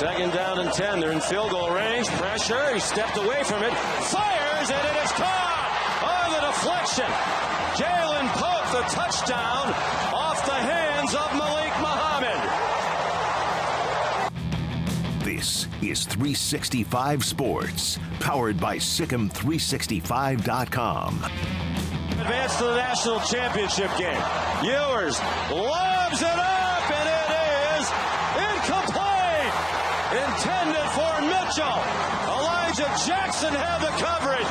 Second down and 10. They're in field goal range. Pressure. He stepped away from it. Fires, and it is caught on the deflection. Jalen Pope, the touchdown off the hands of Malik Muhammad. This is 365 Sports, powered by Sikkim365.com. Advance to the national championship game. Ewers lobs it up, and it is incomplete. Intended for Mitchell. Elijah Jackson had the coverage.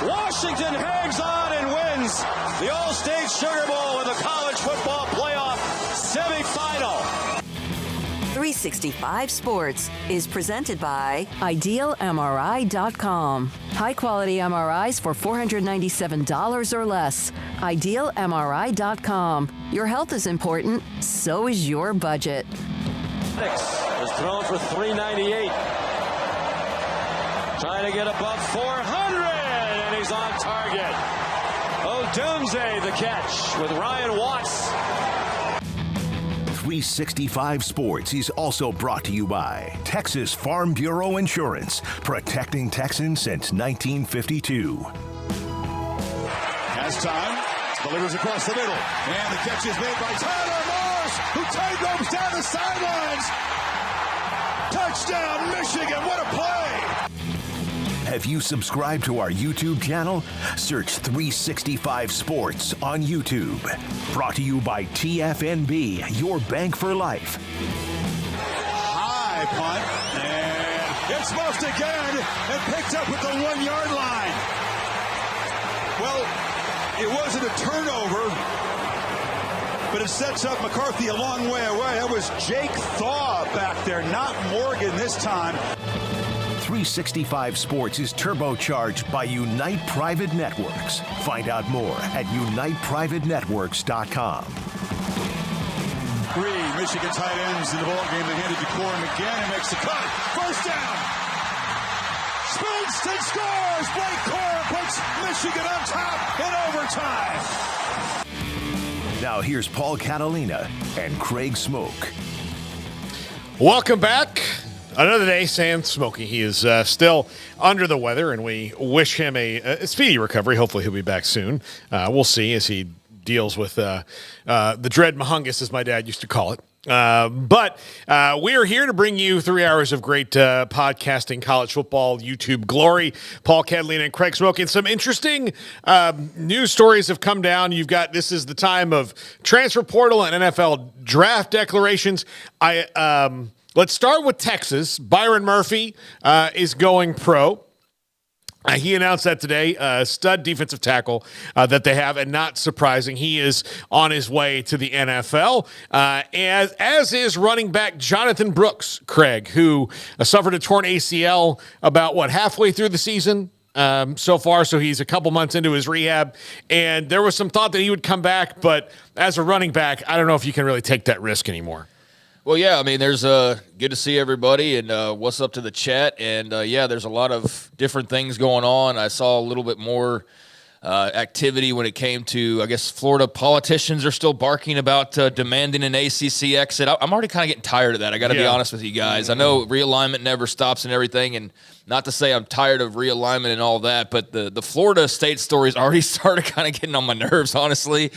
Washington hangs on and wins the All-State Sugar Bowl with a college football playoff semifinal. 365 Sports is presented by IdealMRI.com. High-quality MRIs for $497 or less. IdealMRI.com. Your health is important, so is your budget. Is thrown for 398. Trying to get above 400, and he's on target. Odunze the catch with Ryan Watts. 365 Sports is also brought to you by Texas Farm Bureau Insurance, protecting Texans since 1952. Has time, delivers across the middle, and the catch is made by Tyler Morris, who tight ropes down the sidelines. Touchdown, Michigan, what a play! Have you subscribed to our YouTube channel? Search 365 Sports on YouTube. Brought to you by TFNB, your bank for life. High punt, and it's muffed again and picked up at the 1 yard line. Well, it wasn't a turnover, but it sets up McCarthy a long way away. That was Jake Thaw back there, not Morgan this time. 365 Sports is turbocharged by Unite Private Networks. Find out more at uniteprivatenetworks.com. Three Michigan tight ends in the ballgame. They hand it to Corey McGinn, who makes the cut. First down. Spins and scores. Blake Corr puts Michigan on top in overtime. Now here's Paul Catalina and Craig Smoak. Welcome back. Another day, Sam Smokey. He is still under the weather, and we wish him a speedy recovery. Hopefully he'll be back soon. We'll see as he deals with the dread mahungus, as my dad used to call it. But we are here to bring you 3 hours of great podcasting, college football, YouTube glory. Paul Catalina and Craig Smoak. And some interesting news stories have come down. This is the time of transfer portal and NFL draft declarations. Let's start with Texas. Byron Murphy is going pro. He announced that today, stud defensive tackle that they have, and not surprising, he is on his way to the NFL, as is running back Jonathan Brooks, Craig, who suffered a torn ACL about, halfway through the season so far, so he's a couple months into his rehab, and there was some thought that he would come back, but as a running back, I don't know if you can really take that risk anymore. Well, yeah, I mean, there's good to see everybody, and what's up to the chat, and there's a lot of different things going on. I saw a little bit more activity when it came to, I guess, Florida politicians are still barking about demanding an ACC exit. I'm already kind of getting tired of that. I got to be honest with you guys. I know realignment never stops and everything, and not to say I'm tired of realignment and all that, but the Florida State stories already started kind of getting on my nerves, honestly.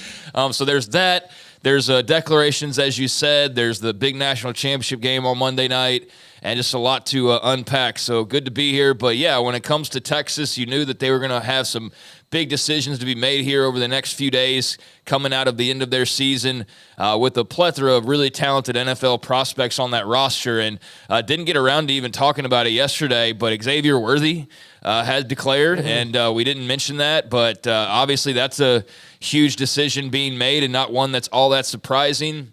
So there's that. There's declarations, as you said. There's the big national championship game on Monday night, and just a lot to unpack. So good to be here. But, yeah, when it comes to Texas, you knew that they were going to have some big decisions to be made here over the next few days coming out of the end of their season with a plethora of really talented NFL prospects on that roster. And didn't get around to even talking about it yesterday, but Xavier Worthy has declared, and we didn't mention that. But obviously that's a huge decision being made and not one that's all that surprising.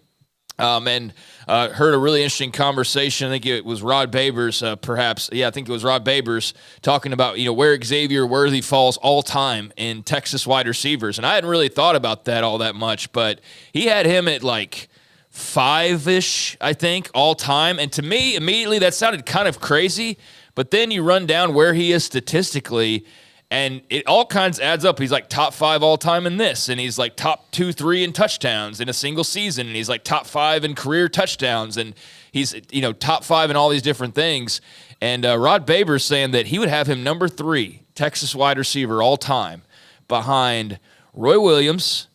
And heard a really interesting conversation. I think it was Rod Babers, perhaps. Yeah, I think it was Rod Babers talking about, where Xavier Worthy falls all time in Texas wide receivers. And I hadn't really thought about that all that much, but he had him at like 5-ish, I think, all time. And to me, immediately that sounded kind of crazy. But then you run down where he is statistically, And it all kinds adds up. He's like top 5 all time in this, and he's like top 2, 3 in touchdowns in a single season, and he's like top 5 in career touchdowns, and he's top 5 in all these different things. And Rod Babers saying that he would have him number 3 Texas wide receiver all time, behind Roy Williams,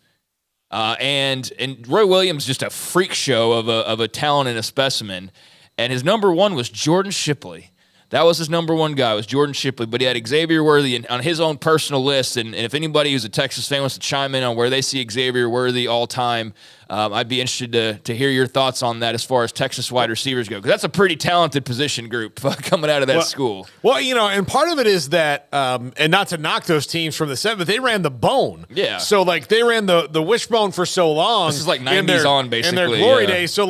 and Roy Williams just a freak show of a talent and a specimen, and his number 1 was Jordan Shipley. That was his number 1 guy, was Jordan Shipley, but he had Xavier Worthy on his own personal list, and if anybody who's a Texas fan wants to chime in on where they see Xavier Worthy all time, I'd be interested to hear your thoughts on that as far as Texas wide receivers go, because that's a pretty talented position group coming out of that school. Well, and part of it is that, and not to knock those teams from the 7th, but they ran the bone. Yeah. So, they ran the wishbone for so long. This is like 90s on, basically. In their glory days. So,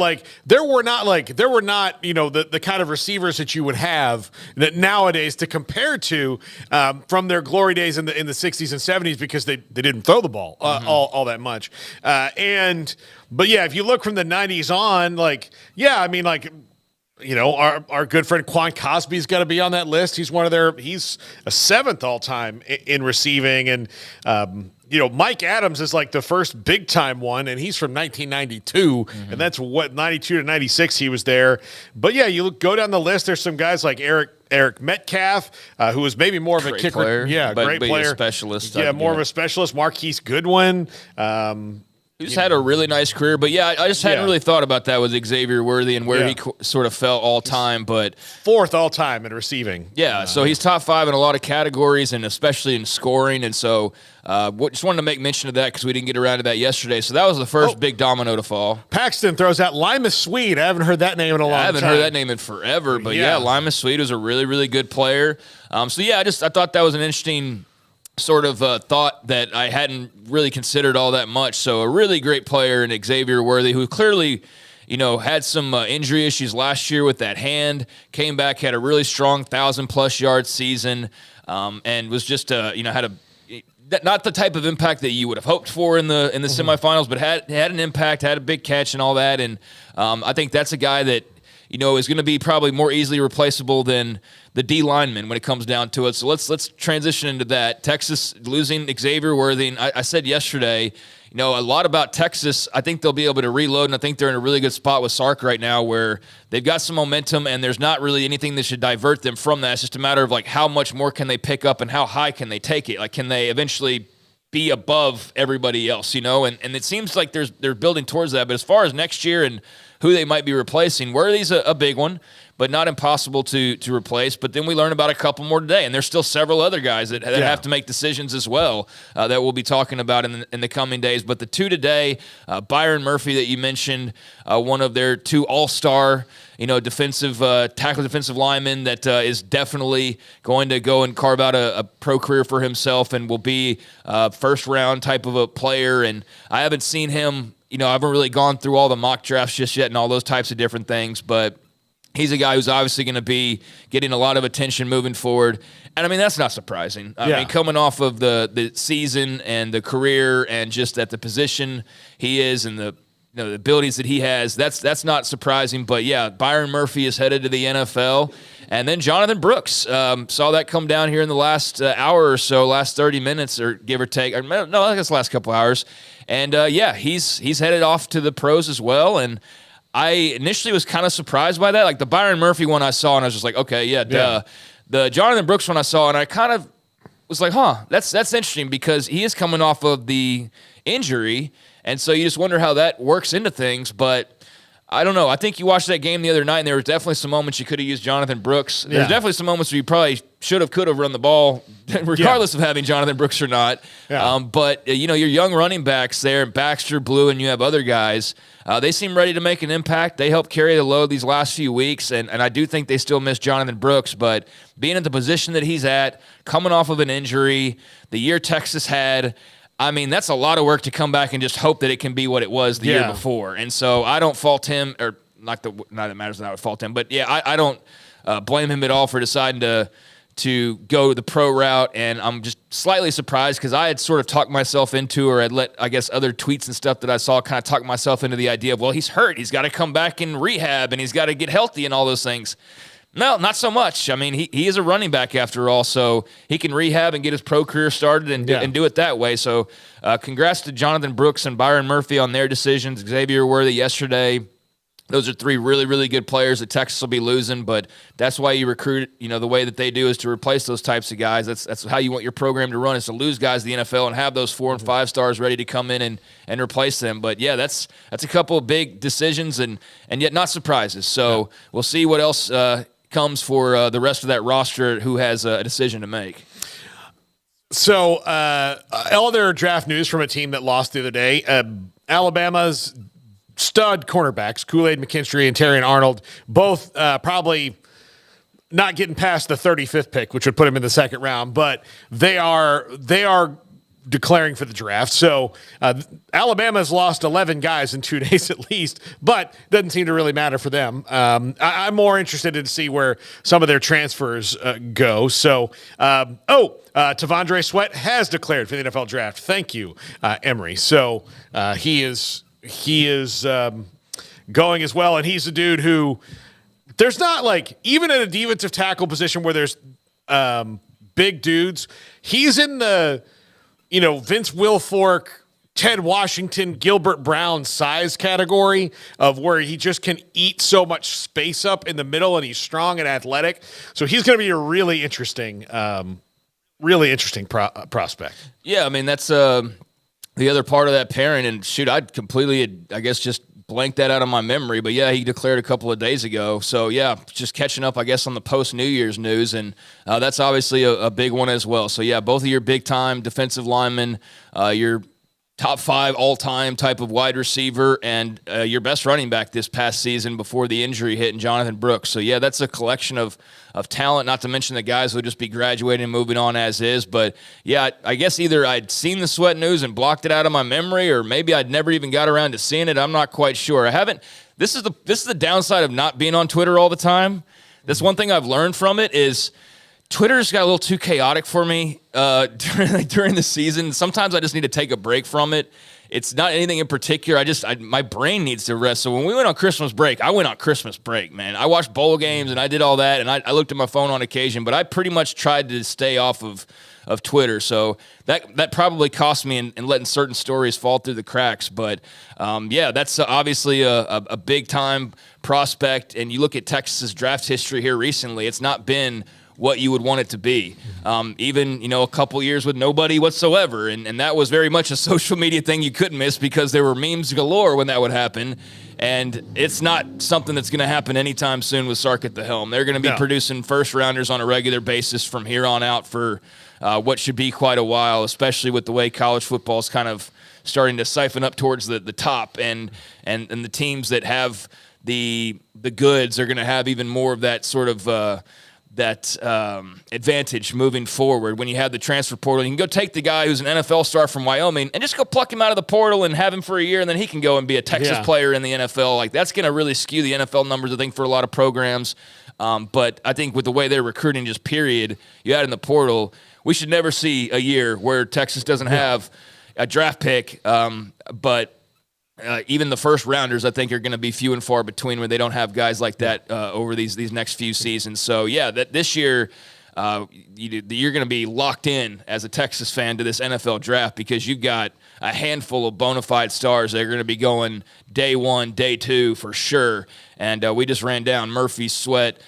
there were not, the kind of receivers that you would have that nowadays to compare to from their glory days in the 60s and 70s, because they didn't throw the ball all that much. But yeah, if you look from the 90s on, our good friend Quan Cosby's got to be on that list. He's he's a 7th all time in receiving. And, Mike Adams is the first big time one, and he's from 1992. And that's 92 to 96 he was there. But yeah, you go down the list. There's some guys like Eric Metcalf, who was maybe more of a kicker. Player. Yeah, great player. A specialist. Yeah, more of a specialist. Marquise Goodwin. He's had a really nice career, but I just hadn't really thought about that with Xavier Worthy and where he sort of fell all time. But 4th all time in receiving. Yeah, so he's top 5 in a lot of categories, and especially in scoring. And so just wanted to make mention of that because we didn't get around to that yesterday. So that was the first big domino to fall. Paxton throws out Limas Swede. I haven't heard that name in a long time. I haven't heard that name in forever, but Limas Swede was a really, really good player. I thought that was an interesting sort of thought that I hadn't really considered all that much. So a really great player in Xavier Worthy, who clearly, had some injury issues last year with that hand, came back, had a really strong 1,000+ yard season, and was just, had not the type of impact that you would have hoped for in the semifinals, but had an impact, had a big catch and all that. And I think that's a guy that, is going to be probably more easily replaceable than the D lineman when it comes down to it. So let's transition into that. Texas losing Xavier Worthy. And I said yesterday, a lot about Texas. I think they'll be able to reload, and I think they're in a really good spot with Sark right now, where they've got some momentum, and there's not really anything that should divert them from that. It's just a matter of how much more can they pick up and how high can they take it? Can they eventually be above everybody else? And it seems like they're building towards that. But as far as next year and who they might be replacing, Worthy's a big one, but not impossible to replace. But then we learn about a couple more today, and there's still several other guys that have to make decisions as well that we'll be talking about in the coming days. But the 2 today, Byron Murphy that you mentioned, one of their 2 all-star defensive linemen that is definitely going to go and carve out a pro career for himself and will be a first-round type of a player. And I haven't seen him. I haven't really gone through all the mock drafts just yet and all those types of different things, but he's a guy who's obviously going to be getting a lot of attention moving forward. And, that's not surprising. I mean, coming off of the season and the career and just at the position he is and the abilities that he has, that's not surprising. But, Byron Murphy is headed to the NFL. And then Jonathan Brooks, saw that come down here in the last hour or so, last 30 minutes or give or take. No, I guess the last couple hours. And, he's headed off to the pros as well. And I initially was kind of surprised by that. The Byron Murphy one I saw, and I was just like, okay, duh. The Jonathan Brooks one I saw, and I kind of was like, that's interesting, because he is coming off of the injury. And so you just wonder how that works into things. But I don't know. I think you watched that game the other night, and there were definitely some moments you could have used Jonathan Brooks. There's definitely some moments where you probably could have run the ball, regardless of having Jonathan Brooks or not. Yeah. But, your young running backs there, Baxter, Blue, and you have other guys, they seem ready to make an impact. They helped carry the load these last few weeks, and I do think they still miss Jonathan Brooks. But being at the position that he's at, coming off of an injury, the year Texas had, that's a lot of work to come back and just hope that it can be what it was the year before. And so I don't fault him, or not that it matters that I would fault him, but I don't blame him at all for deciding to go the pro route. And I'm just slightly surprised because I had sort of talked myself into, or I'd let, I guess, other tweets and stuff that I saw kind of talk myself into the idea of, well, he's hurt. He's got to come back and rehab, and he's got to get healthy and all those things. No, not so much. I mean, he is a running back after all, so he can rehab and get his pro career started and do it that way. So congrats to Jonathan Brooks and Byron Murphy on their decisions. Xavier Worthy yesterday. Those are three really, really good players that Texas will be losing, but that's why you recruit, the way that they do is to replace those types of guys. That's how you want your program to run, is to lose guys in the NFL and have those 4 and 5 stars ready to come in and replace them. But, yeah, that's a couple of big decisions and yet not surprises. So we'll see what else comes for the rest of that roster who has a decision to make. So other draft news from a team that lost the other day, Alabama's stud cornerbacks, Kool-Aid McKinstry and Terrion Arnold, both probably not getting past the 35th pick, which would put him in the second round, but they are declaring for the draft. So Alabama's lost 11 guys in 2 days at least, but doesn't seem to really matter for them. I'm more interested in see where some of their transfers go. So, Tavondre Sweat has declared for the NFL draft. Thank you, Emory. So he is going as well, and he's a dude who there's not like, even at a defensive tackle position where there's big dudes, he's in the Vince Wilfork, Ted Washington, Gilbert Brown size category of where he just can eat so much space up in the middle, and he's strong and athletic. So he's going to be a really interesting prospect. Yeah, I mean, that's the other part of that pairing, and shoot, I'd completely, I guess, just blanked that out of my memory. But yeah, he declared a couple of days ago. So yeah, just catching up, I guess, on the post-New Year's news, and that's obviously a big one as well. So yeah, both of your big-time defensive linemen, your top 5 all-time type of wide receiver, and your best running back this past season before the injury hit in Jonathan Brooks. So yeah, that's a collection of talent, not to mention the guys who will just be graduating and moving on as is. But yeah, I guess either I'd seen the Sweat news and blocked it out of my memory, or maybe I'd never even got around to seeing it. I'm not quite sure. I haven't. This is the downside of not being on Twitter all the time. That's one thing I've learned from it is Twitter's got a little too chaotic for me during the season. Sometimes I just need to take a break from it. It's not anything in particular. My brain needs to rest. So when we went on Christmas break, I went on Christmas break, man. I watched bowl games and I did all that, and I looked at my phone on occasion, but I pretty much tried to stay off of Twitter. So that probably cost me in letting certain stories fall through the cracks. But yeah, that's obviously a big time prospect. And you look at Texas's draft history here recently, it's not been what you would want it to be. Even, a couple years with nobody whatsoever. And that was very much a social media thing you couldn't miss because there were memes galore when that would happen. And it's not something that's going to happen anytime soon with Sark at the helm. They're going to be producing first-rounders on a regular basis from here on out for what should be quite a while, especially with the way college football is kind of starting to siphon up towards the top. And the teams that have the goods are going to have even more of that sort of advantage moving forward. When you have the transfer portal, you can go take the guy who's an NFL star from Wyoming and just go pluck him out of the portal and have him for a year, and then he can go and be a Texas player in the NFL. Like, that's going to really skew the NFL numbers, I think, for a lot of programs. But I think with the way they're recruiting, just period, you add in the portal, we should never see a year where Texas doesn't have a draft pick. But even the first rounders, I think, are going to be few and far between when they don't have guys like that over these next few seasons. So yeah, this year you're going to be locked in as a Texas fan to this NFL draft because you've got a handful of bona fide stars that are going to be going day 1, day 2 for sure. And we just ran down Murphy, Sweat,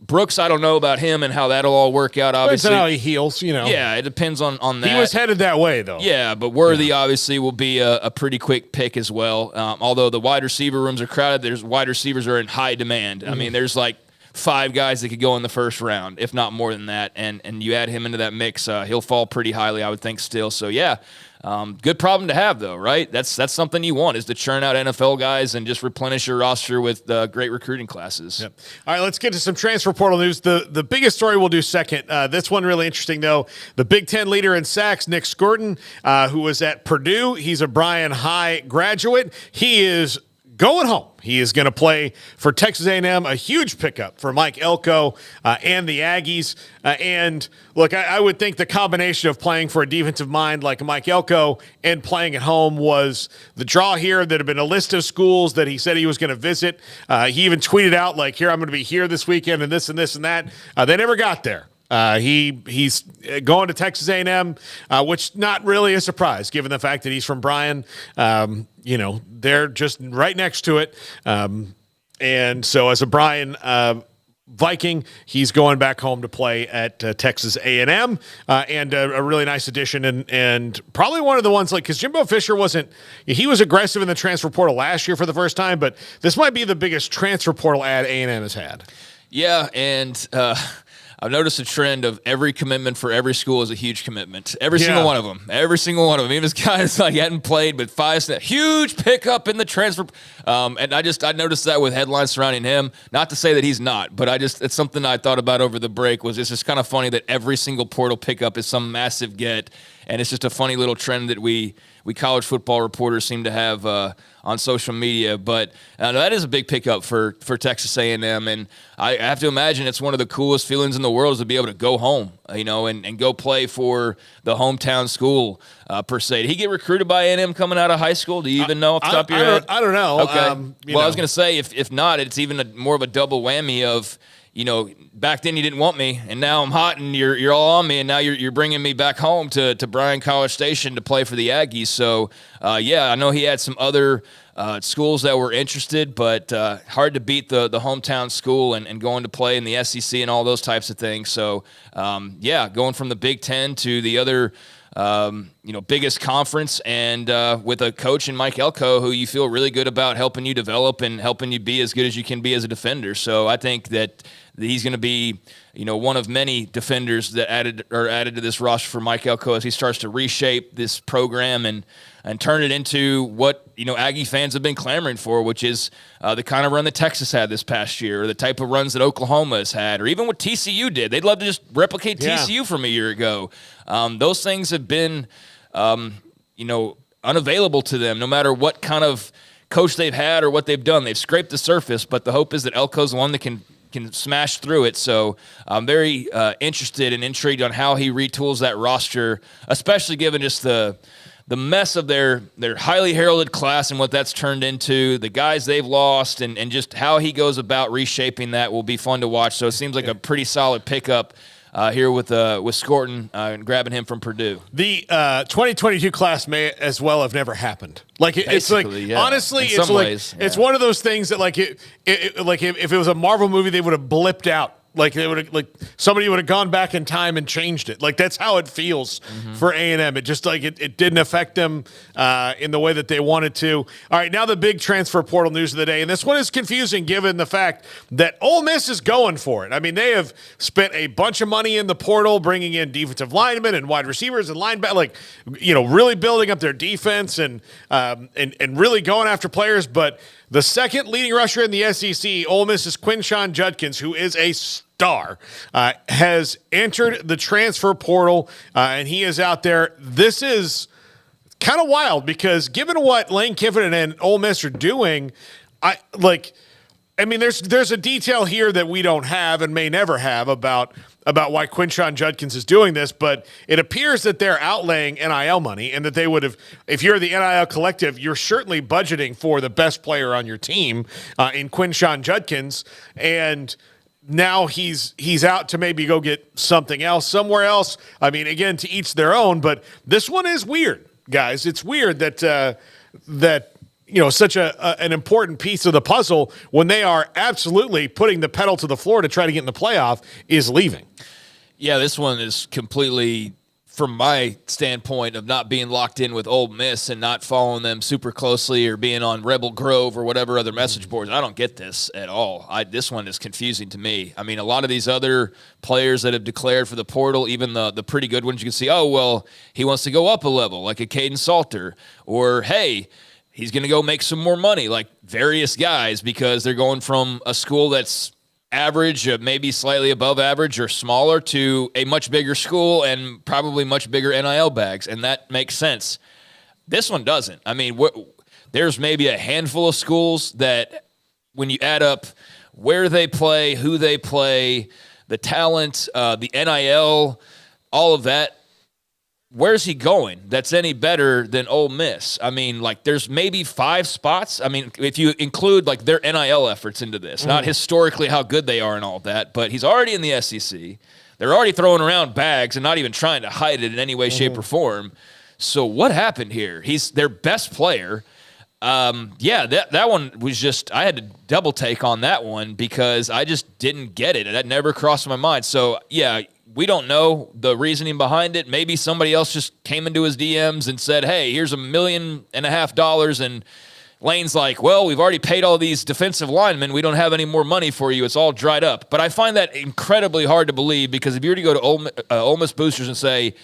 Brooks. I don't know about him and how that'll all work out. Obviously, depends on how he heals. Yeah, it depends on that. He was headed that way, though. Yeah, but Worthy obviously will be a pretty quick pick as well. Although the wide receiver rooms are crowded, there's wide receivers are in high demand. I mean, there's like 5 guys that could go in the first round, if not more than that. And you add him into that mix, he'll fall pretty highly, I would think, still. So yeah. Good problem to have, though, right? That's something you want, is to churn out NFL guys and just replenish your roster with great recruiting classes. Yep. All right, let's get to some transfer portal news. The biggest story we'll do second. This one really interesting, though. The Big Ten leader in sacks, Nick Scourton, who was at Purdue. He's a Bryan High graduate. He is going home. He is going to play for Texas A&M, a huge pickup for Mike Elko and the Aggies. And look, I would think the combination of playing for a defensive mind like Mike Elko and playing at home was the draw here. There had been a list of schools that he said he was going to visit. He even tweeted out, like, here, I'm going to be here this weekend and this and this and that. They never got there. He's going to Texas A&M, which not really a surprise given the fact that he's from Bryan. They're just right next to it. And so as a Bryan Viking, he's going back home to play at Texas A&M, and a really nice addition, and probably one of the ones, like, because Jimbo Fisher he was aggressive in the transfer portal last year for the first time, but this might be the biggest transfer portal ad A&M has had. Yeah, and I've noticed a trend of every commitment for every school is a huge commitment. Every single one of them. Every single one of them. Even this guy that's like hadn't played but 5 snaps. Huge pickup in the transfer. And I noticed that with headlines surrounding him. Not to say that he's not, but it's something I thought about over the break. It's just kind of funny that every single portal pickup is some massive get. And it's just a funny little trend that we college football reporters seem to have on social media. But that is a big pickup for Texas A&M. And I have to imagine it's one of the coolest feelings in the world is to be able to go home, and go play for the hometown school, per se. Did he get recruited by A&M coming out of high school? Do you even know off the top of your head? I don't know. Okay. I was going to say, if not, it's even more of a double whammy of, back then you didn't want me, and now I'm hot, and you're all on me, and now you're bringing me back home to Bryan College Station to play for the Aggies. So, I know he had some other schools that were interested, but hard to beat the hometown school and going to play in the SEC and all those types of things. So, going from the Big Ten to the other biggest conference, and with a coach in Mike Elko who you feel really good about helping you develop and helping you be as good as you can be as a defender. So I think that he's going to be, one of many defenders that added to this roster for Mike Elko as he starts to reshape this program and turn it into what, Aggie fans have been clamoring for, which is the kind of run that Texas had this past year, or the type of runs that Oklahoma has had, or even what TCU did. They'd love to just replicate TCU from a year ago. Those things have been, unavailable to them, no matter what kind of coach they've had or what they've done. They've scraped the surface, but the hope is that Elko's the one that can smash through it. So I'm very interested and intrigued on how he retools that roster, especially given just the mess of their highly heralded class and what that's turned into, the guys they've lost, and just how he goes about reshaping that will be fun to watch. So it seems like a pretty solid pickup here with Scorton and grabbing him from Purdue. The 2022 class may as well have never happened. Like it's like honestly, it's like it's one of those things that like if it was a Marvel movie, they would have blipped out. Like they would have, somebody would have gone back in time and changed it. Like that's how it feels for A&M. It just it didn't affect them in the way that they wanted to. All right, now the big transfer portal news of the day, and this one is confusing given the fact that Ole Miss is going for it. I mean, they have spent a bunch of money in the portal, bringing in defensive linemen and wide receivers and linebackers, really building up their defense and really going after players, but. The second leading rusher in the SEC, Ole Miss's Quinshon Judkins, who is a star, has entered the transfer portal, and he is out there. This is kind of wild because given what Lane Kiffin and Ole Miss are doing, there's a detail here that we don't have and may never have about why Quinshon Judkins is doing this, but it appears that they're outlaying NIL money and that they would have, if you're the NIL collective, you're certainly budgeting for the best player on your team in Quinshon Judkins, and now he's out to maybe go get something else somewhere else. I mean, again, to each their own, but this one is weird, guys. It's weird that such an important piece of the puzzle when they are absolutely putting the pedal to the floor to try to get in the playoff is leaving. Yeah, this one is completely, from my standpoint of not being locked in with Ole Miss and not following them super closely or being on Rebel Grove or whatever other message boards. I don't get this at all. This one is confusing to me. I mean, a lot of these other players that have declared for the portal, even the pretty good ones, you can see, oh, well, he wants to go up a level, like a Caden Salter, or, hey, he's going to go make some more money, like various guys, because they're going from a school that's average, maybe slightly above average or smaller, to a much bigger school and probably much bigger NIL bags, and that makes sense. This one doesn't. I mean, there's maybe a handful of schools that when you add up where they play, who they play, the talent, the NIL, all of that, where's he going that's any better than Ole Miss? I mean, like, there's maybe 5 spots. I mean, if you include, like, their NIL efforts into this, not historically how good they are and all that, but he's already in the SEC. They're already throwing around bags and not even trying to hide it in any way, shape, or form. So what happened here? He's their best player. That one was just, I had to double take on that one because I just didn't get it. That never crossed my mind. So, yeah, we don't know the reasoning behind it. Maybe somebody else just came into his DMs and said, hey, here's $1.5 million. And Lane's like, well, we've already paid all these defensive linemen. We don't have any more money for you. It's all dried up. But I find that incredibly hard to believe because if you were to go to Ole Miss boosters and say,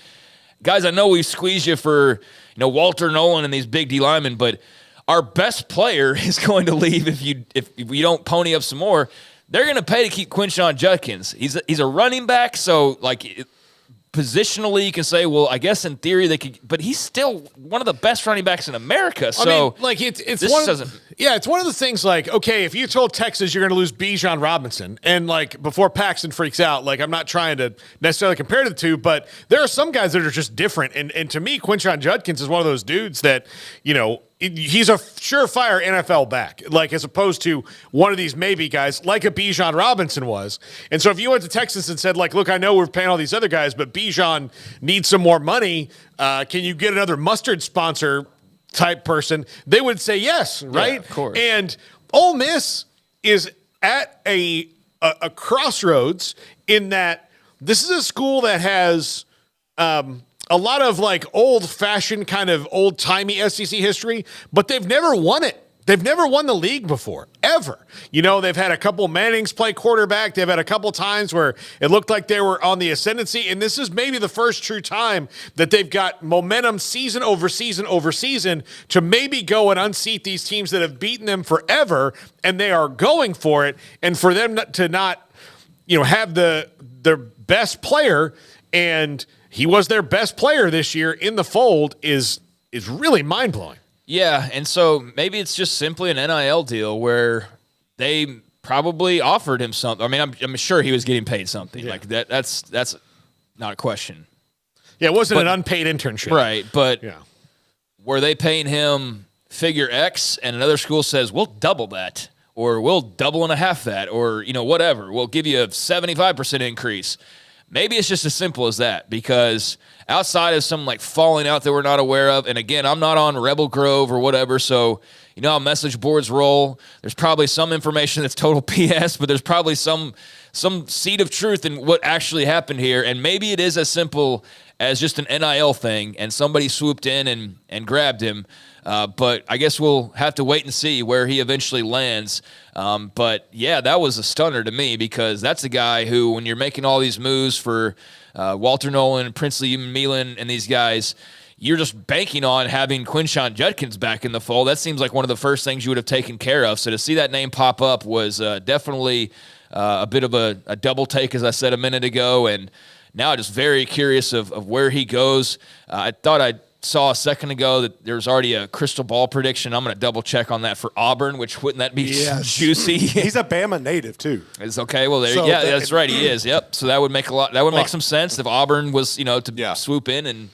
guys, I know we squeezed you for Walter Nolan and these big D linemen, but our best player is going to leave if you don't pony up some more. They're going to pay to keep Quinshon Judkins. He's a running back, so like positionally you can say, well, I guess in theory they could, but he's still one of the best running backs in America. So I mean, like it's one of the things. Like, okay, if you told Texas you're going to lose Bijan Robinson, and like before Paxton freaks out, like I'm not trying to necessarily compare the two, but there are some guys that are just different. And to me, Quinshon Judkins is one of those dudes that he's a surefire NFL back, like as opposed to one of these maybe guys like a Bijan Robinson was. And so if you went to Texas and said, like, look, I know we're paying all these other guys, but Bijan needs some more money. Can you get another mustard sponsor type person? They would say yes, right? Yeah, of course. And Ole Miss is at a crossroads in that this is a school that has a lot of like old-fashioned kind of old-timey SEC history, but they've never won it. They've never won the league before, ever. They've had a couple Mannings play quarterback. They've had a couple times where it looked like they were on the ascendancy, and this is maybe the first true time that they've got momentum season over season over season to maybe go and unseat these teams that have beaten them forever, and they are going for it. And for them to not have their best player, and he was their best player this year in the fold is really mind-blowing. Yeah, and so maybe it's just simply an NIL deal where they probably offered him something. I mean, I'm sure he was getting paid something. Yeah. Like that's not a question. Yeah, it wasn't an unpaid internship. Right, but were they paying him figure X and another school says, we'll double that, or we'll double and a half that, or whatever. We'll give you a 75% increase. Maybe it's just as simple as that, because outside of some like falling out that we're not aware of, and again, I'm not on Rebel Grove or whatever, so how message boards roll. There's probably some information that's total PS, but there's probably some seed of truth in what actually happened here, and maybe it is as simple as just an NIL thing, and somebody swooped in and grabbed him. But I guess we'll have to wait and see where he eventually lands. But, yeah, that was a stunner to me because that's a guy who, when you're making all these moves for Walter Nolan, Princely Milan, and these guys, you're just banking on having Quinshon Judkins back in the fold. That seems like one of the first things you would have taken care of. So to see that name pop up was definitely a bit of a double take, as I said a minute ago, and now just very curious of where he goes. I thought I saw a second ago that there was already a crystal ball prediction. I'm going to double check on that for Auburn, which wouldn't that be juicy? He's a Bama native too. It's okay. Well, that's right. He is. Yep. So that would make make some sense if Auburn was, to swoop in and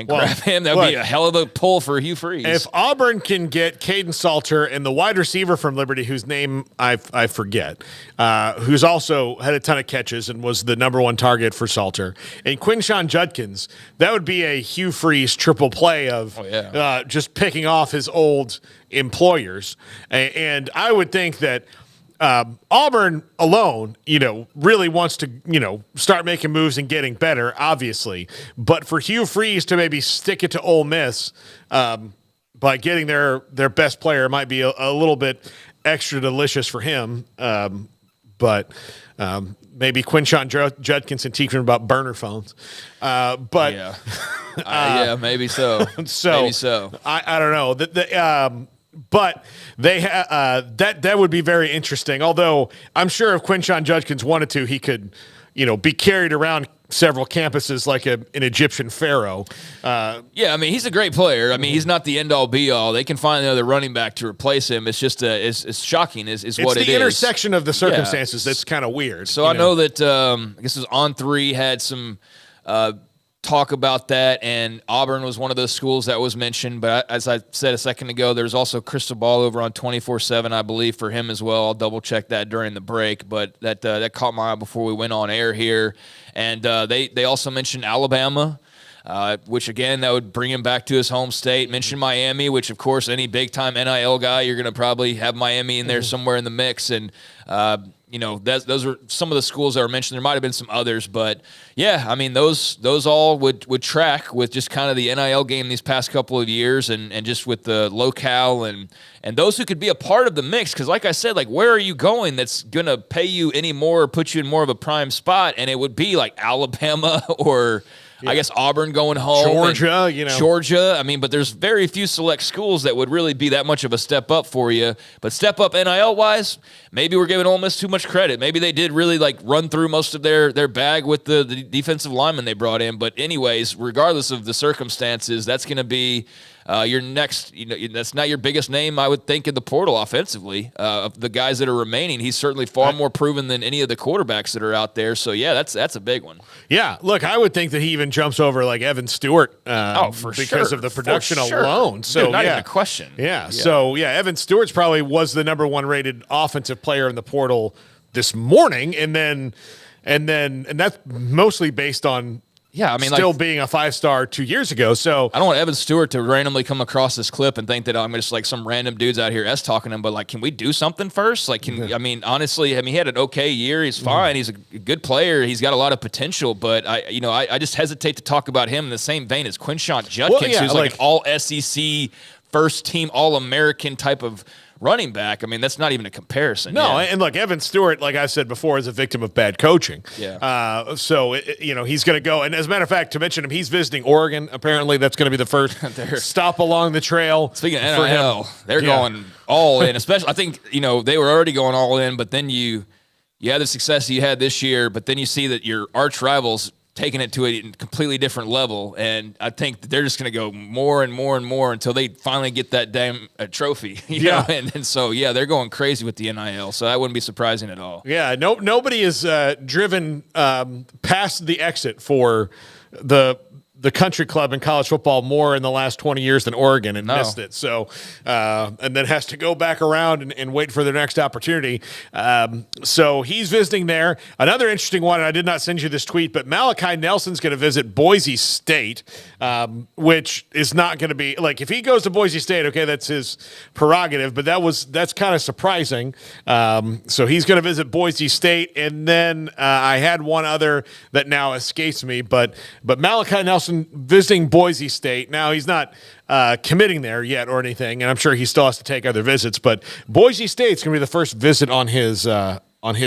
grab him. That would be a hell of a pull for Hugh Freeze. If Auburn can get Caden Salter and the wide receiver from Liberty, whose name I forget, who's also had a ton of catches and was the number one target for Salter, and Quinshon Judkins, that would be a Hugh Freeze triple play of just picking off his old employers. And I would think that Auburn alone, really wants to, start making moves and getting better, obviously. But for Hugh Freeze to maybe stick it to Ole Miss by getting their best player might be a little bit extra delicious for him. But maybe Quinshon Judkins and teach him about burner phones. Maybe so. Maybe so. I don't know. But they that would be very interesting. Although I'm sure if Quinshon Judkins wanted to, he could, be carried around several campuses like an Egyptian pharaoh. Yeah, I mean, he's a great player. I mean, he's not the end-all, be-all. They can find another running back to replace him. It's just it's shocking is what it is. It's the intersection of the circumstances that's kind of weird. So I know that I guess it was On3 had some talk about that, and Auburn was one of those schools that was mentioned. But as I said a second ago, there's also Crystal Ball over on 24/7, I believe, for him as well. I'll double-check that during the break, but that caught my eye before we went on air here. And they also mentioned Alabama, which, again, that would bring him back to his home state. Mentioned Miami, which, of course, any big-time NIL guy, you're going to probably have Miami in there somewhere in the mix. And, those are some of the schools that were mentioned. There might have been some others. But, yeah, I mean, those all would track with just kind of the NIL game these past couple of years and just with the locale and those who could be a part of the mix. Because, like I said, like, where are you going that's going to pay you any more or put you in more of a prime spot? And it would be like Alabama or – I guess Auburn going home. Georgia. I mean, but there's very few select schools that would really be that much of a step up for you. But step up NIL-wise, maybe we're giving Ole Miss too much credit. Maybe they did really, like, run through most of their bag with the defensive linemen they brought in. But anyways, regardless of the circumstances, that's going to be your next, that's not your biggest name, I would think, in the portal offensively. Of the guys that are remaining, he's certainly far more proven than any of the quarterbacks that are out there. So, yeah, that's a big one. Yeah, look, I would think that he even jumps over like Evan Stewart because of the production alone. So not even a question. Yeah. So Evan Stewart's probably was the number 1 rated offensive player in the portal this morning, and that's mostly based on still being a 5-star 2 years ago. So I don't want Evan Stewart to randomly come across this clip and think that I'm just like some random dudes out here talking to him. But like, can we do something first? Like, honestly, he had an okay year. He's fine. He's a good player. He's got a lot of potential. But I just hesitate to talk about him in the same vein as Quinshon Judkins, who's like an all SEC, first team, all American type of running back. I mean, that's not even a comparison. No, and look, Evan Stewart, like I said before, is a victim of bad coaching. Yeah. So he's going to go. And as a matter of fact, to mention him, he's visiting Oregon. Apparently, that's going to be the first stop along the trail. Speaking of NIL, they're going all in. Especially, I think they were already going all in, but then you had the success you had this year, but then you see that your arch rivals taking it to a completely different level, and I think that they're just going to go more and more and more until they finally get that damn trophy. You know? And so they're going crazy with the NIL, so that wouldn't be surprising at all. Yeah, nobody is driven past the exit for the country club in college football more in the last 20 years than Oregon and missed it. So, and then has to go back around and wait for their next opportunity. So he's visiting there. Another interesting one, and I did not send you this tweet, but Malachi Nelson's going to visit Boise State, which is not going to be, like, if he goes to Boise State, okay, that's his prerogative, but that's kind of surprising. So he's going to visit Boise State, and then I had one other that now escapes me, but Malachi Nelson visiting Boise State. Now, he's not committing there yet or anything, and I'm sure he still has to take other visits, but Boise State's going to be the first visit on his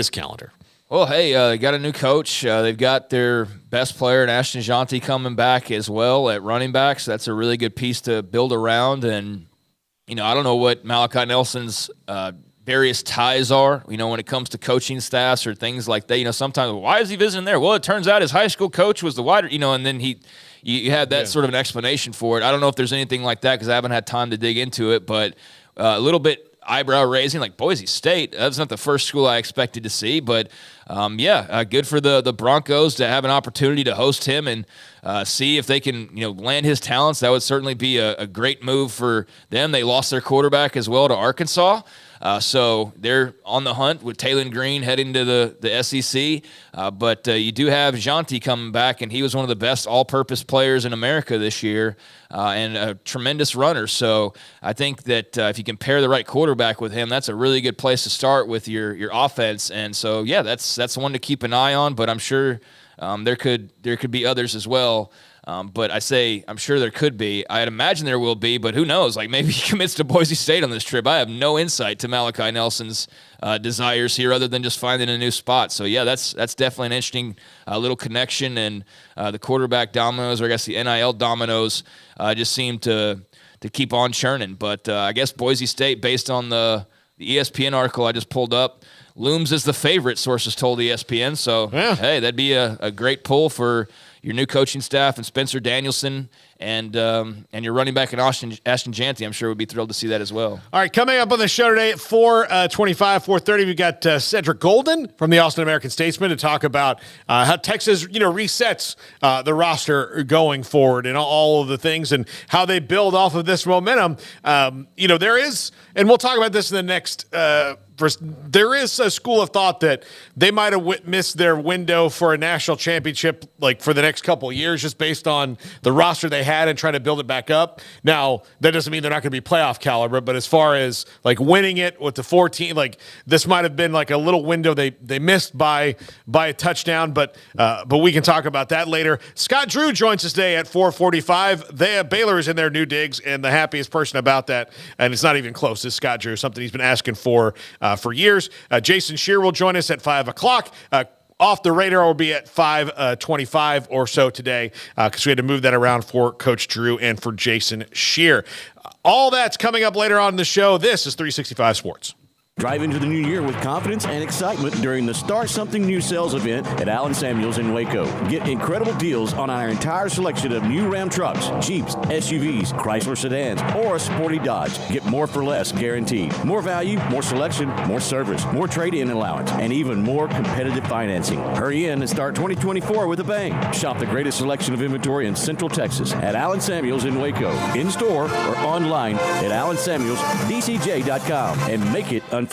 calendar. Well, hey, they got a new coach. They've got their best player, Ashton Jeanty, coming back as well at running back, so that's a really good piece to build around. And, I don't know what Malachi Nelson's various ties are, when it comes to coaching staffs or things like that. Sometimes, why is he visiting there? Well, it turns out his high school coach was the wider, and then you had that sort of an explanation for it. I don't know if there's anything like that because I haven't had time to dig into it, but a little bit eyebrow raising, like Boise State. That's not the first school I expected to see, but good for the Broncos to have an opportunity to host him and see if they can land his talents. That would certainly be a great move for them. They lost their quarterback as well to Arkansas. So they're on the hunt with Taylon Green heading to the SEC. But you do have Jeanty coming back, and he was one of the best all-purpose players in America this year and a tremendous runner. So I think that if you can pair the right quarterback with him, that's a really good place to start with your offense. And so, that's one to keep an eye on, but I'm sure there could be others as well. But I say I'm sure there could be. I'd imagine there will be, but who knows? Like, maybe he commits to Boise State on this trip. I have no insight to Malachi Nelson's desires here other than just finding a new spot. So, that's definitely an interesting little connection. And the quarterback dominoes, or I guess the NIL dominoes, just seem to keep on churning. But I guess Boise State, based on the The ESPN article I just pulled up, Looms is the favorite, sources told ESPN. So, hey, that'd be a great pull for your new coaching staff and Spencer Danielson and your running back in Ashton Janty. I'm sure would be thrilled to see that as well. All right, coming up on the show today at 4:25, 4:30, we've got Cedric Golden from the Austin American-Statesman to talk about how Texas, resets the roster going forward and all of the things and how they build off of this momentum. There is, and we'll talk about this in the next there is a school of thought that they might have missed their window for a national championship like for the next couple of years just based on the roster they had and trying to build it back up. Now, that doesn't mean they're not going to be playoff caliber, but as far as like winning it with the 14, like this might have been like a little window they missed by a touchdown, but we can talk about that later. Scott Drew joins us today at 4:45. Baylor is in their new digs, and the happiest person about that, and it's not even close, is Scott Drew, something he's been asking for years. Jason Shear will join us at 5 o'clock. Off the radar will be at 5:25 or so today because we had to move that around for Coach Drew and for Jason Shear. All that's coming up later on in the show. This is 365 Sports. Drive into the new year with confidence and excitement during the Start Something New sales event at Allen Samuels in Waco. Get incredible deals on our entire selection of new Ram trucks, Jeeps, SUVs, Chrysler sedans, or a sporty Dodge. Get more for less guaranteed. More value, more selection, more service, more trade-in allowance, and even more competitive financing. Hurry in and start 2024 with a bang. Shop the greatest selection of inventory in Central Texas at Allen Samuels in Waco. In-store or online at allensamuelsdcj.com and make it unforgettable.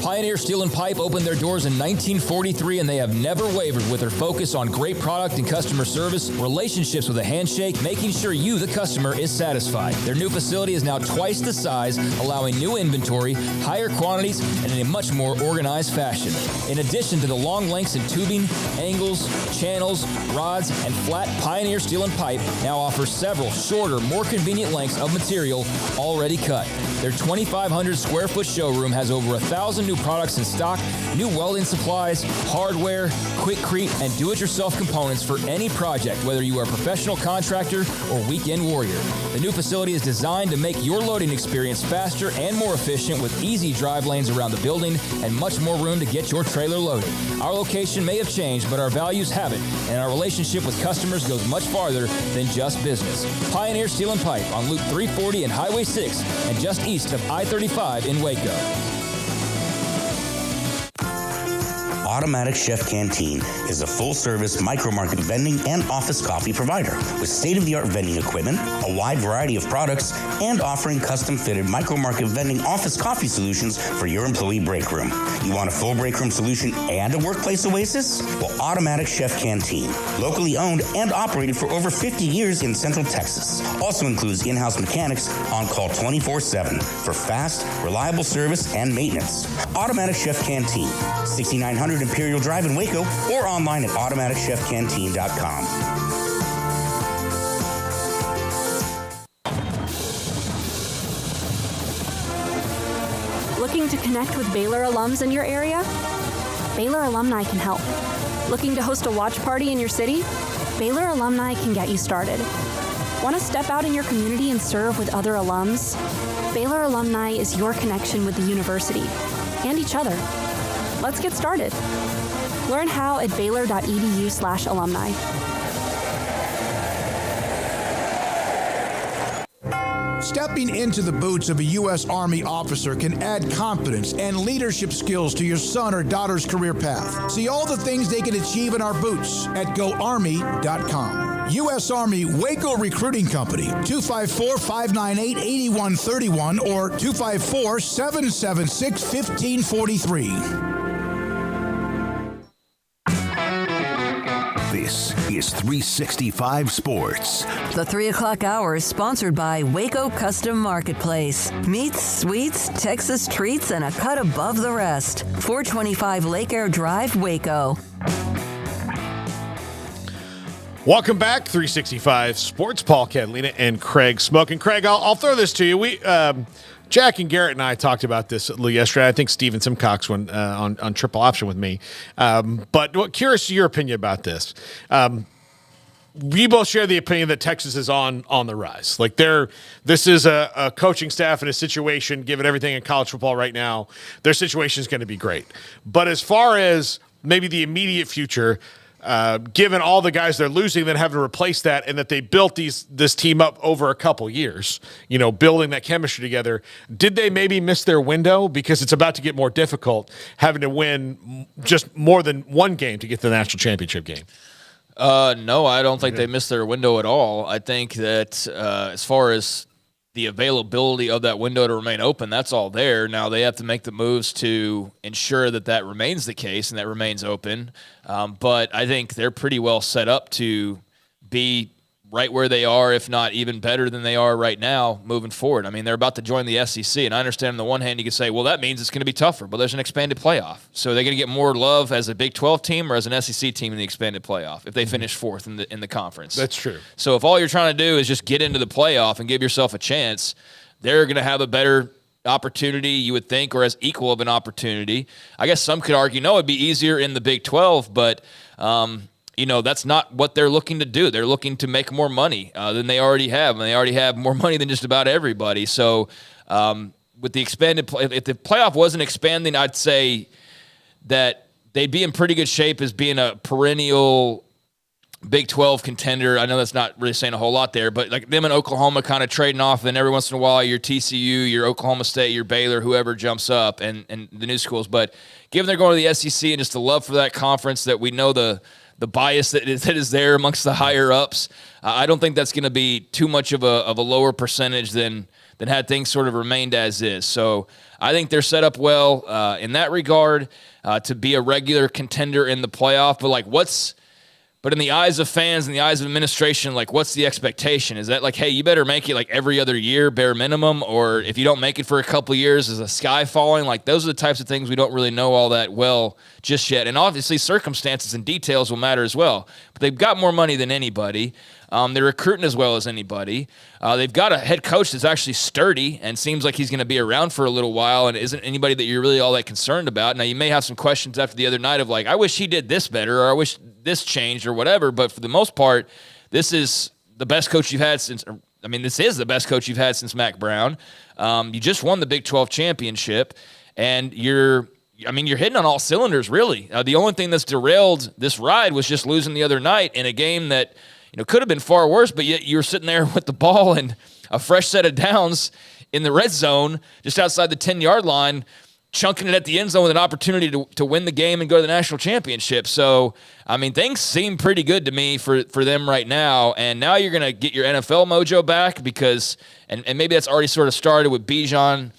Pioneer Steel and Pipe opened their doors in 1943, and they have never wavered with their focus on great product and customer service, relationships with a handshake, making sure you, the customer, is satisfied. Their new facility is now twice the size, allowing new inventory, higher quantities, and in a much more organized fashion. In addition to the long lengths in tubing, angles, channels, rods, and flat, Pioneer Steel and Pipe now offers several shorter, more convenient lengths of material already cut. Their 2,500 square foot showroom has over 1,000 new products in stock, new welding supplies, hardware, quickcrete, and do-it-yourself components for any project, whether you are a professional contractor or weekend warrior. The new facility is designed to make your loading experience faster and more efficient with easy drive lanes around the building and much more room to get your trailer loaded. Our location may have changed, but our values haven't, and our relationship with customers goes much farther than just business. Pioneer Steel and Pipe on Loop 340 and Highway 6 and just east of I-35 in Waco. Automatic Chef Canteen is a full-service micro-market vending and office coffee provider with state-of-the-art vending equipment, a wide variety of products, and offering custom-fitted micro-market vending office coffee solutions for your employee break room. You want a full break room solution and a workplace oasis? Well, Automatic Chef Canteen, locally owned and operated for over 50 years in Central Texas, also includes in-house mechanics on call 24/7 for fast, reliable service and maintenance. Automatic Chef Canteen, 6900 Imperial Drive in Waco, or online at automaticchefcanteen.com. Looking to connect with Baylor alums in your area? Baylor Alumni can help. Looking to host a watch party in your city? Baylor Alumni can get you started. Want to step out in your community and serve with other alums? Baylor Alumni is your connection with the university and each other. Let's get started. Learn how at baylor.edu/alumni. Stepping into the boots of a U.S. Army officer can add confidence and leadership skills to your son or daughter's career path. See all the things they can achieve in our boots at GoArmy.com. U.S. Army Waco Recruiting Company, 254-598-8131 or 254-776-1543. This is 365 Sports. The 3 o'clock hour is sponsored by Waco Custom Marketplace. Meats, sweets, Texas treats, and a cut above the rest. 425 Lake Air Drive, Waco. Welcome back, 365 Sports. Paul, Catalina, and Craig Smoak. And Craig, I'll throw this to you. Jack and Garrett and I talked about this yesterday. I think Steven Simcox went on triple option with me. But curious to your opinion about this. we both share the opinion that Texas is on the rise. Like this is a coaching staff in a situation, given everything in college football right now, their situation is going to be great. But as far as maybe the immediate future, given all the guys they're losing, then having to replace that, and that they built this team up over a couple years, building that chemistry together, did they maybe miss their window because it's about to get more difficult having to win just more than one game to get to the national championship game? No, I don't think they missed their window at all. I think that as far as the availability of that window to remain open, that's all there. Now they have to make the moves to ensure that remains the case and that remains open. But I think they're pretty well set up to be right where they are, if not even better than they are right now moving forward. I mean, they're about to join the SEC, and I understand on the one hand you could say, well, that means it's going to be tougher, but there's an expanded playoff. So they're going to get more love as a Big 12 team or as an SEC team in the expanded playoff if they finish fourth in the conference. That's true. So if all you're trying to do is just get into the playoff and give yourself a chance, they're going to have a better opportunity, you would think, or as equal of an opportunity. I guess some could argue, no, it'd be easier in the Big 12, but that's not what they're looking to do. They're looking to make more money than they already have, and they already have more money than just about everybody. So with the expanded if the playoff wasn't expanding, I'd say that they'd be in pretty good shape as being a perennial Big 12 contender. I know that's not really saying a whole lot there, but like them and Oklahoma kind of trading off, and then every once in a while your TCU, your Oklahoma State, your Baylor, whoever jumps up, and the new schools. But given they're going to the SEC and just the love for that conference, that we know the bias that is there amongst the higher ups, I don't think that's going to be too much of a lower percentage than had things sort of remained as is. So I think they're set up well in that regard to be a regular contender in the playoff. But in the eyes of fans and the eyes of administration, like, what's the expectation? Is that like, hey, you better make it like every other year, bare minimum, or if you don't make it for a couple of years, is the sky falling? Like, those are the types of things we don't really know all that well just yet. And obviously circumstances and details will matter as well. But they've got more money than anybody. They're recruiting as well as anybody. They've got a head coach that's actually sturdy and seems like he's going to be around for a little while and isn't anybody that you're really all that concerned about. Now, you may have some questions after the other night of like, I wish he did this better, or I wish this changed or whatever. But for the most part, this is the best coach you've had since Mack Brown. You just won the Big 12 championship, and you're hitting on all cylinders, really. The only thing that's derailed this ride was just losing the other night in a game that could have been far worse, but yet you were sitting there with the ball and a fresh set of downs in the red zone just outside the 10-yard line, chunking it at the end zone with an opportunity to win the game and go to the national championship. So, things seem pretty good to me for them right now. And now you're going to get your NFL mojo back because, and maybe that's already sort of started with Bijan,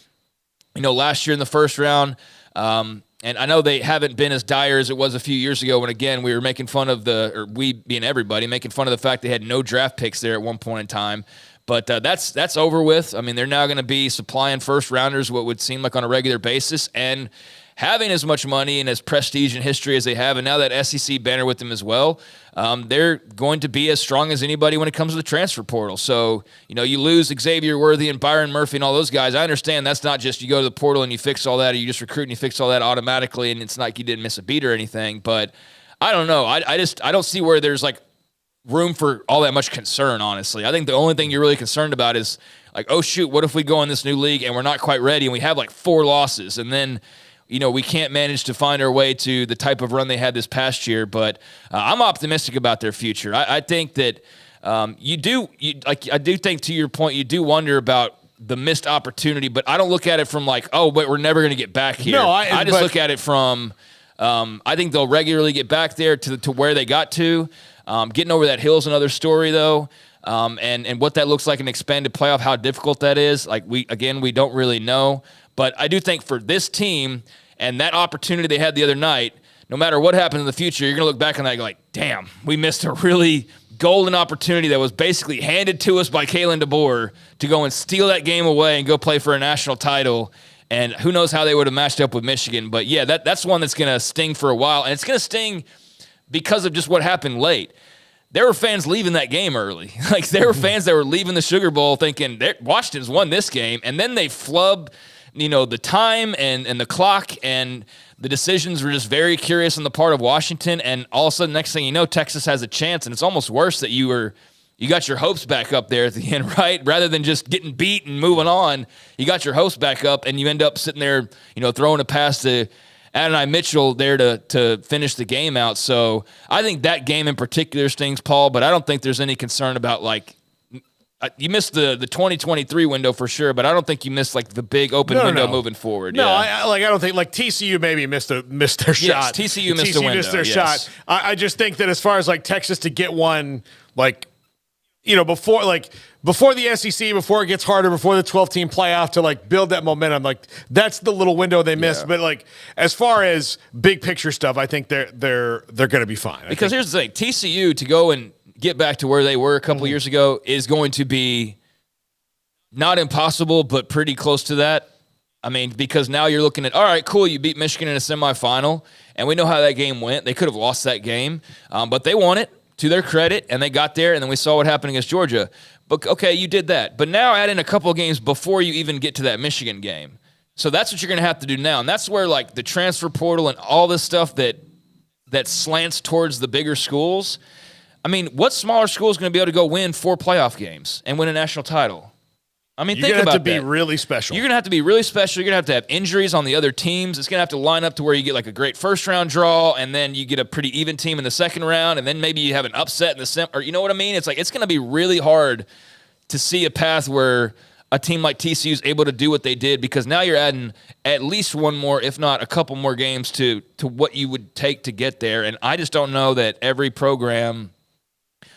last year in the first round. And I know they haven't been as dire as it was a few years ago when, again, we were making fun of we being everybody, making fun of the fact they had no draft picks there at one point in time. But that's over with. They're now going to be supplying first-rounders what would seem like on a regular basis and having as much money and as prestige and history as they have, and now that SEC banner with them as well, they're going to be as strong as anybody when it comes to the transfer portal. So, you lose Xavier Worthy and Byron Murphy and all those guys. I understand that's not just you go to the portal and you fix all that, or you just recruit and you fix all that automatically, and it's not like you didn't miss a beat or anything. But I don't know. I don't see where there's like room for all that much concern, honestly. I think the only thing you're really concerned about is like, oh, shoot, what if we go in this new league and we're not quite ready and we have like 4 losses and then we can't manage to find our way to the type of run they had this past year. But I'm optimistic about their future. I think that I do think, to your point, you do wonder about the missed opportunity, but I don't look at it from like, oh, but we're never going to get back here. No, I just look at it from I think they'll regularly get back there to where they got to. Getting over that hill is another story, though. And what that looks like in an expanded playoff, how difficult that is. Like, we don't really know. But I do think for this team and that opportunity they had the other night, no matter what happens in the future, you're going to look back on that and go like, damn, we missed a really golden opportunity that was basically handed to us by Kalen DeBoer to go and steal that game away and go play for a national title. And who knows how they would have matched up with Michigan. But, yeah, that's one that's going to sting for a while. And it's going to sting because of just what happened late. There were fans leaving that game early. Like, there were fans that were leaving the Sugar Bowl thinking Washington's won this game, and then they flub the time and the clock and the decisions were just very curious on the part of Washington. And all of a sudden, next thing you know, Texas has a chance. And it's almost worse that you got your hopes back up there at the end, right? Rather than just getting beat and moving on, you got your hopes back up, and you end up sitting there, throwing a pass to Adonai Mitchell there to finish the game out. So I think that game in particular stings, Paul, but I don't think there's any concern about, like, you missed the 2023 window for sure, but I don't think you missed, like, the big open window moving forward. No, I don't think, like, TCU maybe missed their shot. TCU missed a window. Missed their shot. I just think that as far as, like, Texas to get one, like, before the SEC, before it gets harder, before the 12-team playoff, to, like, build that momentum, like, that's the little window they missed. Yeah. But, like, as far as big picture stuff, I think they're going to be fine. Because here's the thing, TCU to go and get back to where they were a couple years ago is going to be not impossible, but pretty close to that. I mean, because now you're looking at, all right, cool, you beat Michigan in a semifinal, and we know how that game went. They could have lost that game, but they won it, to their credit, and they got there, and then we saw what happened against Georgia. But, okay, you did that. But now add in a couple of games before you even get to that Michigan game. So that's what you're going to have to do now. And that's where, like, the transfer portal and all this stuff that slants towards the bigger schools. I mean, what smaller school is going to be able to go win 4 playoff games and win a national title? I mean, think about that. You're going to have to be really special. You're going to have to be really special. You're going to have injuries on the other teams. It's going to have to line up to where you get, like, a great first-round draw, and then you get a pretty even team in the second round, and then maybe you have an upset in the or you know what I mean? It's like, it's going to be really hard to see a path where a team like TCU is able to do what they did, because now you're adding at least one more, if not a couple more games to what you would take to get there. And I just don't know that every program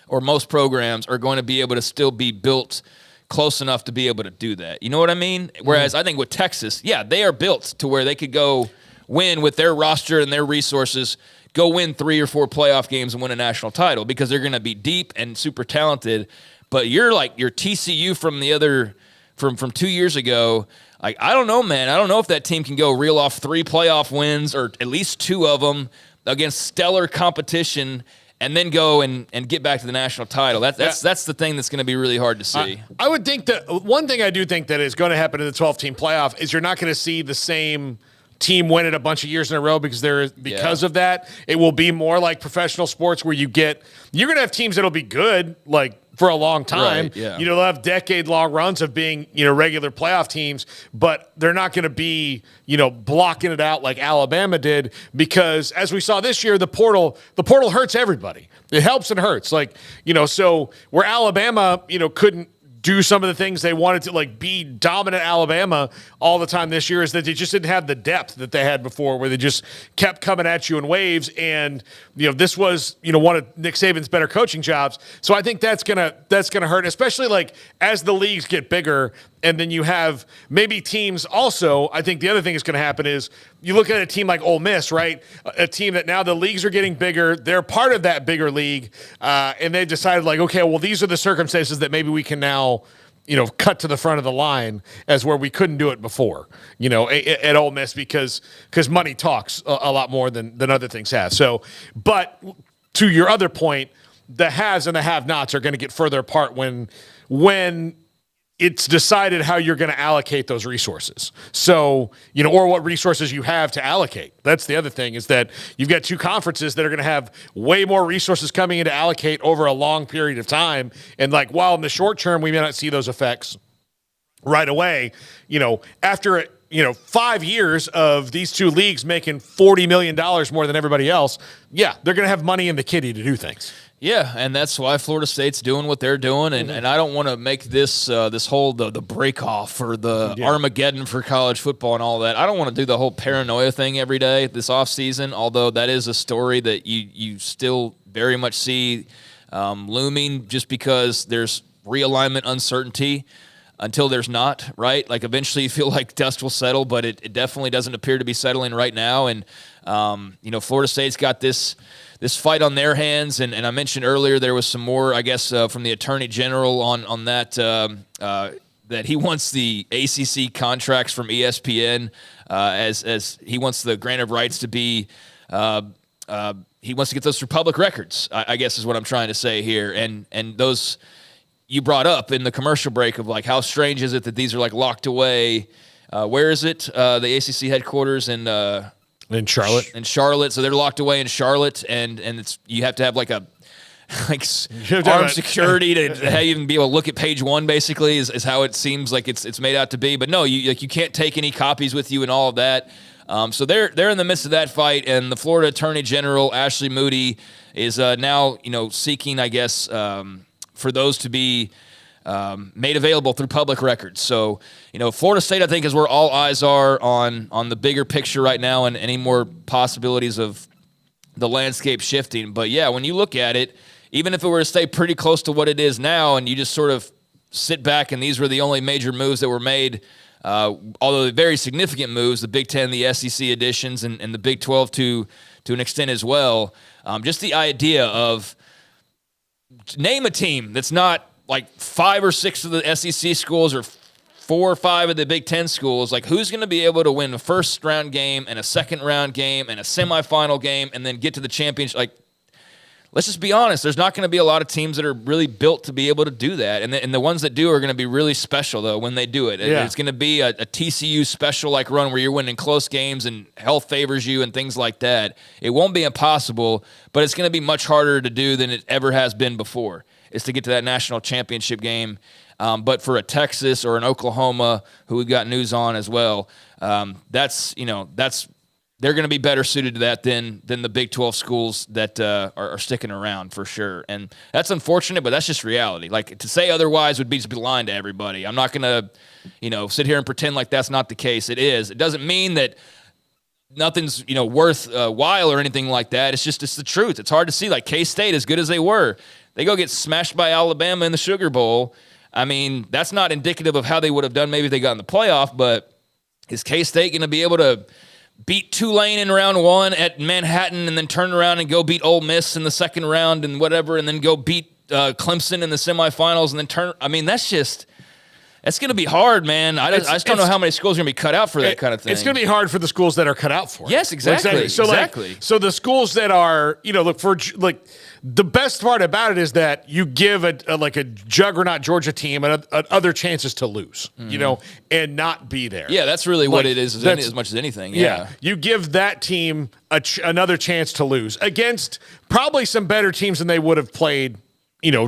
or most programs are going to be able to still be built close enough to be able to do that. You know what I mean? Whereas I think with Texas, yeah, they are built to where they could go win with their roster and their resources, go win 3 or 4 playoff games and win a national title, because they're going to be deep and super talented. But you're like your TCU from the other from 2 years ago. Like, I don't know, man. I don't know if that team can go reel off 3 playoff wins, or at least 2 of them, against stellar competition, and then go and get back to the national title. That's the thing that's going to be really hard to see. I would think that one thing I do think that is going to happen in the 12-team playoff is you're not going to see the same team win it a bunch of years in a row, because of that. It will be more like professional sports, where you're going to have teams that'll be good, like, for a long time. Right, yeah. They'll have decade-long runs of being, regular playoff teams, but they're not going to be, blocking it out like Alabama did, because as we saw this year, the portal hurts everybody. It helps and hurts. Like, so where Alabama, couldn't do some of the things they wanted to, like, be dominant Alabama all the time this year, is that they just didn't have the depth that they had before, where they just kept coming at you in waves. And, this was, one of Nick Saban's better coaching jobs. So I think that's going to hurt, especially, like, as the leagues get bigger. And then you have maybe teams also. I think the other thing that's going to happen is you look at a team like Ole Miss, right? A team that now the leagues are getting bigger. They're part of that bigger league. And they've decided, like, okay, well, these are the circumstances that maybe we can now, cut to the front of the line, as where we couldn't do it before, at Ole Miss, because money talks a lot more than other things have. So, but to your other point, the haves and the have-nots are going to get further apart when it's decided how you're going to allocate those resources. So, or what resources you have to allocate. That's the other thing, is that you've got 2 conferences that are going to have way more resources coming in to allocate over a long period of time. And, like, while in the short term we may not see those effects right away, after 5 years of these 2 leagues making $40 million more than everybody else, yeah, they're going to have money in the kitty to do things. Yeah, and that's why Florida State's doing what they're doing, and I don't want to make this this whole the break off or the Armageddon for college football and all that. I don't want to do the whole paranoia thing every day this offseason, although that is a story that you still very much see looming, just because there's realignment uncertainty until there's not, right? Like, eventually you feel like dust will settle, but it definitely doesn't appear to be settling right now. And Florida State's got this fight on their hands, and I mentioned earlier there was some more, I guess, from the Attorney General on that that he wants the ACC contracts from ESPN as he wants the grant of rights to be he wants to get those through public records, I guess is what I'm trying to say here, and those you brought up in the commercial break of, like, how strange is it that these are, like, locked away where is it? The ACC headquarters in Charlotte. In Charlotte, so they're locked away in Charlotte, and you have to have like armed security to even be able to look at page one. Basically, is how it seems like it's made out to be. But no, you can't take any copies with you and all of that. So they're in the midst of that fight, and the Florida Attorney General Ashley Moody is now seeking, I guess, for those to be made available through public records. So Florida State, I think, is where all eyes are on the bigger picture right now, and any more possibilities of the landscape shifting. But yeah, when you look at it, even if it were to stay pretty close to what it is now, and you just sort of sit back, and these were the only major moves that were made. Although very significant moves, the Big Ten, the SEC additions, and the Big 12 to an extent as well. Just the idea of name a team that's not like 5 or 6 of the SEC schools or 4 or 5 of the Big Ten schools. Like, who's going to be able to win a first-round game and a second-round game and a semifinal game and then get to the championship? Like, let's just be honest. There's not going to be a lot of teams that are really built to be able to do that. And the ones that do are going to be really special, though, when they do it. Yeah. It's going to be a TCU special-like run where you're winning close games and health favors you and things like that. It won't be impossible, but it's going to be much harder to do than it ever has been before, is to get to that national championship game. But for a Texas or an Oklahoma, who we've got news on as well, they're going to be better suited to that than the Big 12 schools that are sticking around for sure. And that's unfortunate, but that's just reality. Like, to say otherwise would be just be lying to everybody. I'm not going to, sit here and pretend like that's not the case. It is. It doesn't mean that nothing's, worth while or anything like that. It's the truth. It's hard to see. Like, K-State, as good as they were, they go get smashed by Alabama in the Sugar Bowl. I mean, that's not indicative of how they would have done maybe if they got in the playoff, but is K-State going to be able to beat Tulane in round 1 at Manhattan and then turn around and go beat Ole Miss in the second round and whatever, and then go beat Clemson in the semifinals and then that's going to be hard, man. I just don't know how many schools are going to be cut out for that kind of thing. It's going to be hard for the schools that are cut out for it. Yes, exactly. So the schools that are, look for, like, the best part about it is that you give a juggernaut Georgia team other chances to lose, and not be there. Yeah, that's really what it is, as much as anything. Yeah. You give that team another chance to lose against probably some better teams than they would have played,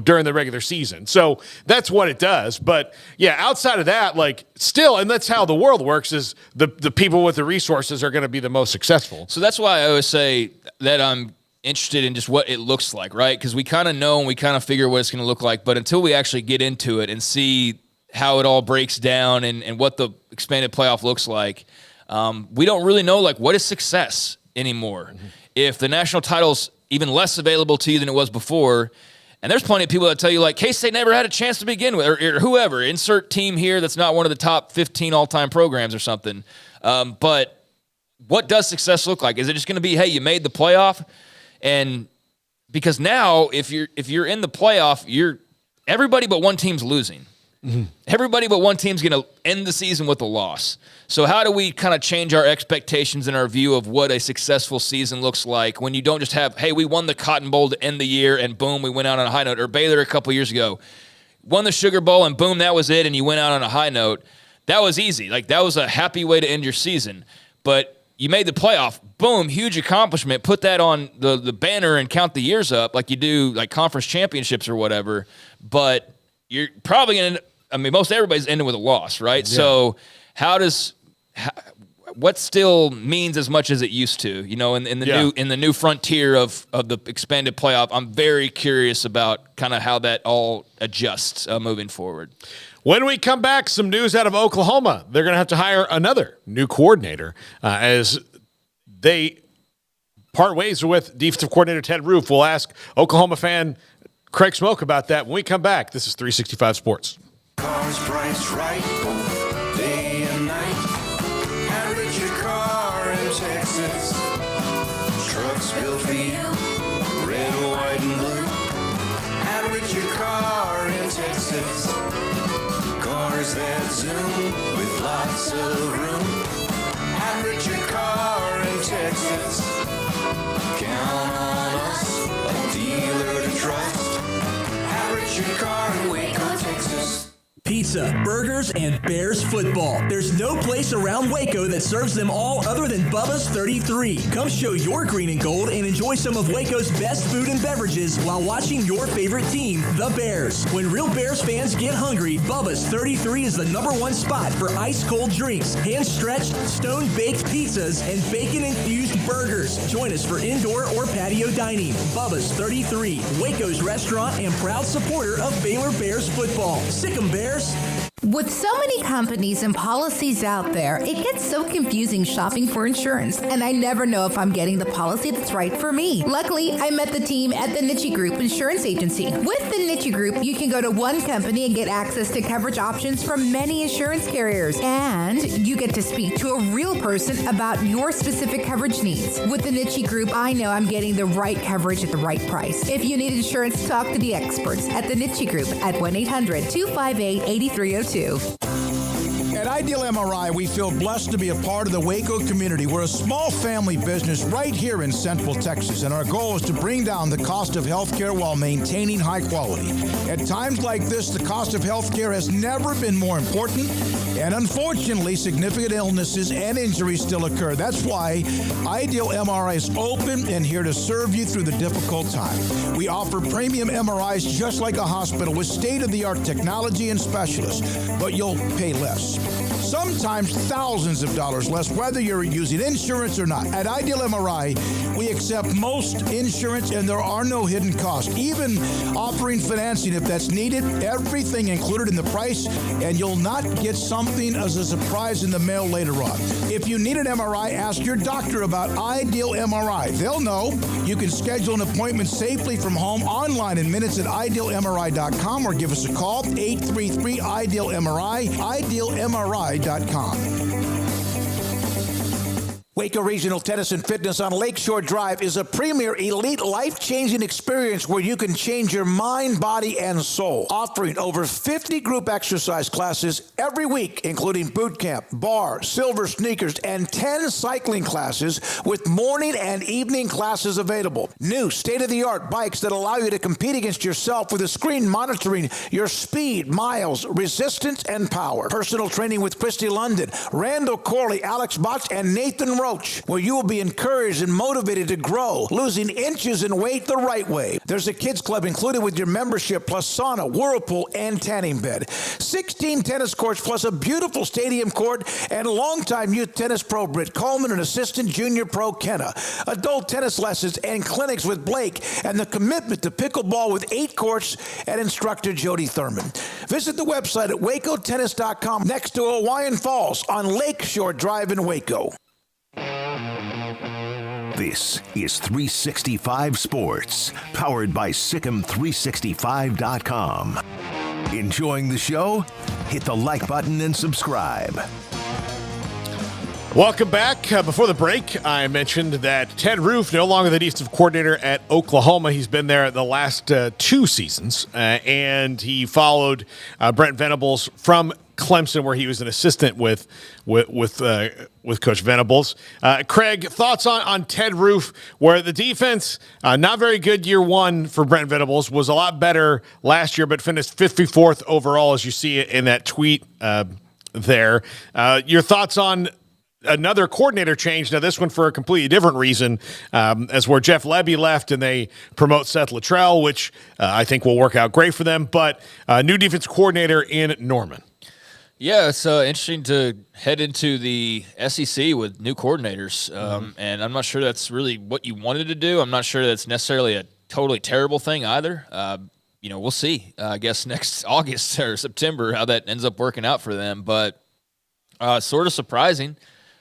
during the regular season. So that's what it does. But yeah, outside of that, still, and that's how the world works, is the people with the resources are going to be the most successful. So that's why I always say that I'm interested in just what it looks like, right? Because we kind of know and we kind of figure what it's going to look like, but until we actually get into it and see how it all breaks down and what the expanded playoff looks like, we don't really know what is success anymore. Mm-hmm. If the national title's even less available to you than it was before, and there's plenty of people that tell you K-State never had a chance to begin with, or whoever, insert team here that's not one of the top 15 all-time programs or something. But what does success look like? Is it just going to be, hey, you made the playoff? And because now, if you're in the playoff, everybody but one team's losing. Mm-hmm. Everybody but one team's going to end the season with a loss. So how do we kind of change our expectations and our view of what a successful season looks like when you don't just have, hey, we won the Cotton Bowl to end the year and boom, we went out on a high note, or Baylor a couple years ago won the Sugar Bowl and boom, that was it, and you went out on a high note. That was easy. That was a happy way to end your season. But you made the playoff, boom, huge accomplishment. Put that on the banner and count the years up like you do conference championships or whatever. But you're probably going to, most everybody's ending with a loss, right? Yeah. So what still means as much as it used to, in the new frontier of the expanded playoff? I'm very curious about kind of how that all adjusts moving forward. When we come back, some news out of Oklahoma. They're going to have to hire another new coordinator as they part ways with defensive coordinator Ted Roof. We'll ask Oklahoma fan Craig Smoak about that when we come back. This is 365 Sports. Cars priced right, day and night. Average your car in Texas. Trucks built for you, red, white, and blue. Average your car in Texas. Cars that zoom with lots of room. Average your car in Texas. Count on us, a dealer to trust. Average your car in Waco, Texas. pizza, burgers, and Bears football. There's no place around Waco that serves them all other than Bubba's 33. Come show your green and gold and enjoy some of Waco's best food and beverages while watching your favorite team, the Bears. When real Bears fans get hungry, Bubba's 33 is the #1 spot for ice-cold drinks, hand-stretched, stone-baked pizzas, and bacon-infused burgers. Join us for indoor or patio dining. Bubba's 33, Waco's restaurant and proud supporter of Baylor Bears football. Sick 'em, Bears! With so many companies and policies out there, it gets so confusing shopping for insurance, and I never know if I'm getting the policy that's right for me. Luckily, I met the team at the Niche Group Insurance Agency. With the Niche Group, you can go to one company and get access to coverage options from many insurance carriers, and you get to speak to a real person about your specific coverage needs. With the Niche Group, I know I'm getting the right coverage at the right price. If you need insurance, talk to the experts at the Niche Group at 1-800-258-8302. At Ideal MRI, we feel blessed to be a part of the Waco community. We're a small family business right here in Central Texas, and our goal is to bring down the cost of healthcare while maintaining high quality. At times like this, the cost of healthcare has never been more important, and unfortunately, significant illnesses and injuries still occur. That's why Ideal MRI is open and here to serve you through the difficult time. We offer premium MRIs just like a hospital with state-of-the-art technology and specialists, but you'll pay less. Sometimes thousands of dollars less, whether you're using insurance or not. At Ideal MRI, we accept most insurance and there are no hidden costs, even offering financing if that's needed. Everything included in the price, and you'll not get something as a surprise in the mail later on. If you need an MRI, ask your doctor about Ideal MRI. They'll know. You can schedule an appointment safely from home online in minutes at idealmri.com or give us a call, 833-IDEAL-MRI, idealmri.com. Waco Regional Tennis and Fitness on Lakeshore Drive is a premier elite life-changing experience where you can change your mind, body, and soul. Offering over 50 group exercise classes every week, including boot camp, bar, silver sneakers, and 10 cycling classes with morning and evening classes available. New state-of-the-art bikes that allow you to compete against yourself with a screen monitoring your speed, miles, resistance, and power. Personal training with Christy London, Randall Corley, Alex Botch, and Nathan Roach, where you will be encouraged and motivated to grow, losing inches in weight the right way. There's a kids club included with your membership, plus sauna, whirlpool, and tanning bed. 16 tennis courts, plus a beautiful stadium court, and longtime youth tennis pro Britt Coleman and assistant junior pro Kenna. Adult tennis lessons and clinics with Blake, and the commitment to pickleball with 8 courts and instructor Jody Thurman. Visit the website at wacotennis.com next to Hawaiian Falls on Lakeshore Drive in Waco. This is 365 Sports, powered by Sikkim365.com. Enjoying the show? Hit the like button and subscribe. Welcome back. Before the break, I mentioned that Ted Roof, no longer the defensive coordinator at Oklahoma. He's been there the last 2 seasons, and he followed Brent Venables from Clemson, where he was an assistant with Coach Venables. Craig, thoughts on Ted Roof, where the defense, not very good year one for Brent Venables, was a lot better last year, but finished 54th overall, as you see it in that tweet there. Your thoughts on another coordinator change, now this one for a completely different reason, as where Jeff Lebby left and they promote Seth Luttrell, which I think will work out great for them, but new defense coordinator in Norman. Yeah, it's interesting to head into the SEC with new coordinators, and I'm not sure that's really what you wanted to do. I'm not sure that's necessarily a totally terrible thing either. We'll see, I guess, next August or September how that ends up working out for them, but sort of surprising.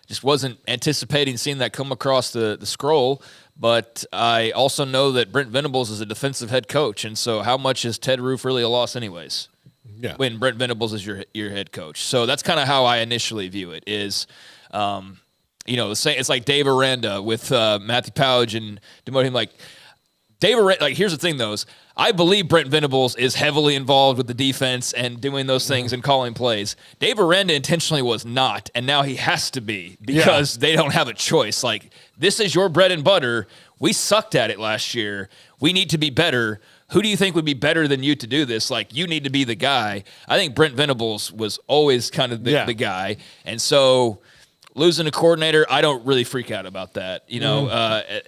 Just wasn't anticipating seeing that come across the scroll, but I also know that Brent Venables is a defensive head coach, and so how much is Ted Roof really a loss anyways? Yeah. When Brent Venables is your head coach. So that's kind of how I initially view it is, the same. It's like Dave Aranda with Matthew Powage and demoting him. Like Dave Aranda, like here's the thing though, is I believe Brent Venables is heavily involved with the defense and doing those things and calling plays. Dave Aranda intentionally was not, and now he has to be because they don't have a choice. Like, this is your bread and butter. We sucked at it last year. We need to be better. who do you think would be better than you to do this? Like, you need to be the guy. I think Brent Venables was always kind of the guy. And so losing a coordinator, I don't really freak out about that.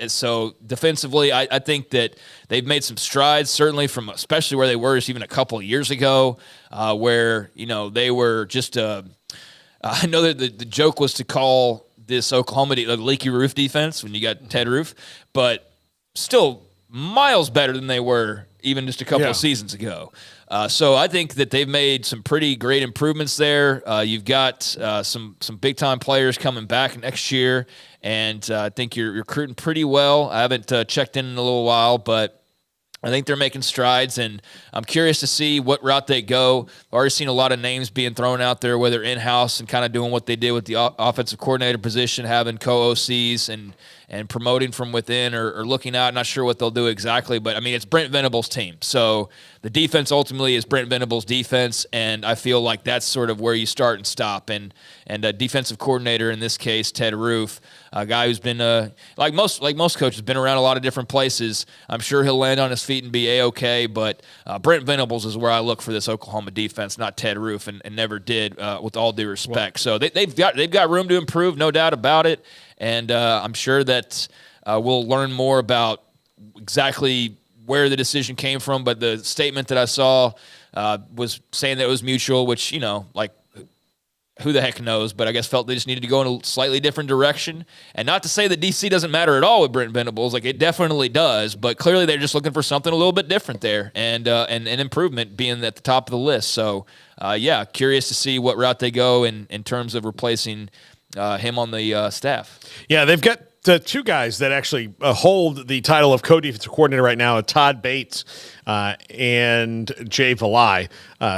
So defensively, I think that they've made some strides, certainly from especially where they were just even a couple of years ago, where, they were just I know that the joke was to call this Oklahoma leaky roof defense when you got Ted Roof, but still miles better than they were even just a couple of seasons ago. So I think that they've made some pretty great improvements there. You've got some big-time players coming back next year, and I think you're recruiting pretty well. I haven't checked in a little while, but I think they're making strides, and I'm curious to see what route they go. I've already seen a lot of names being thrown out there, whether in-house and kind of doing what they did with the offensive coordinator position, having co-OCs and promoting from within or looking out. Not sure what they'll do exactly, but, I mean, it's Brent Venables' team. So the defense ultimately is Brent Venables' defense, and I feel like that's sort of where you start and stop. And a defensive coordinator, in this case, Ted Roof, a guy who's been, like most coaches, been around a lot of different places. I'm sure he'll land on his feet and be A-okay, but Brent Venables is where I look for this Oklahoma defense, not Ted Roof, and never did, with all due respect. So they've got room to improve, no doubt about it. And I'm sure that we'll learn more about exactly where the decision came from. But the statement that I saw was saying that it was mutual, which, who the heck knows? But I guess felt they just needed to go in a slightly different direction. And not to say that DC doesn't matter at all with Brent Venables. Like, it definitely does. But clearly they're just looking for something a little bit different there. And an improvement being at the top of the list. So, curious to see what route they go in terms of replacing him on the staff. Yeah, they've got two guys that actually hold the title of co-defensive coordinator right now, Todd Bates and Jay Valai.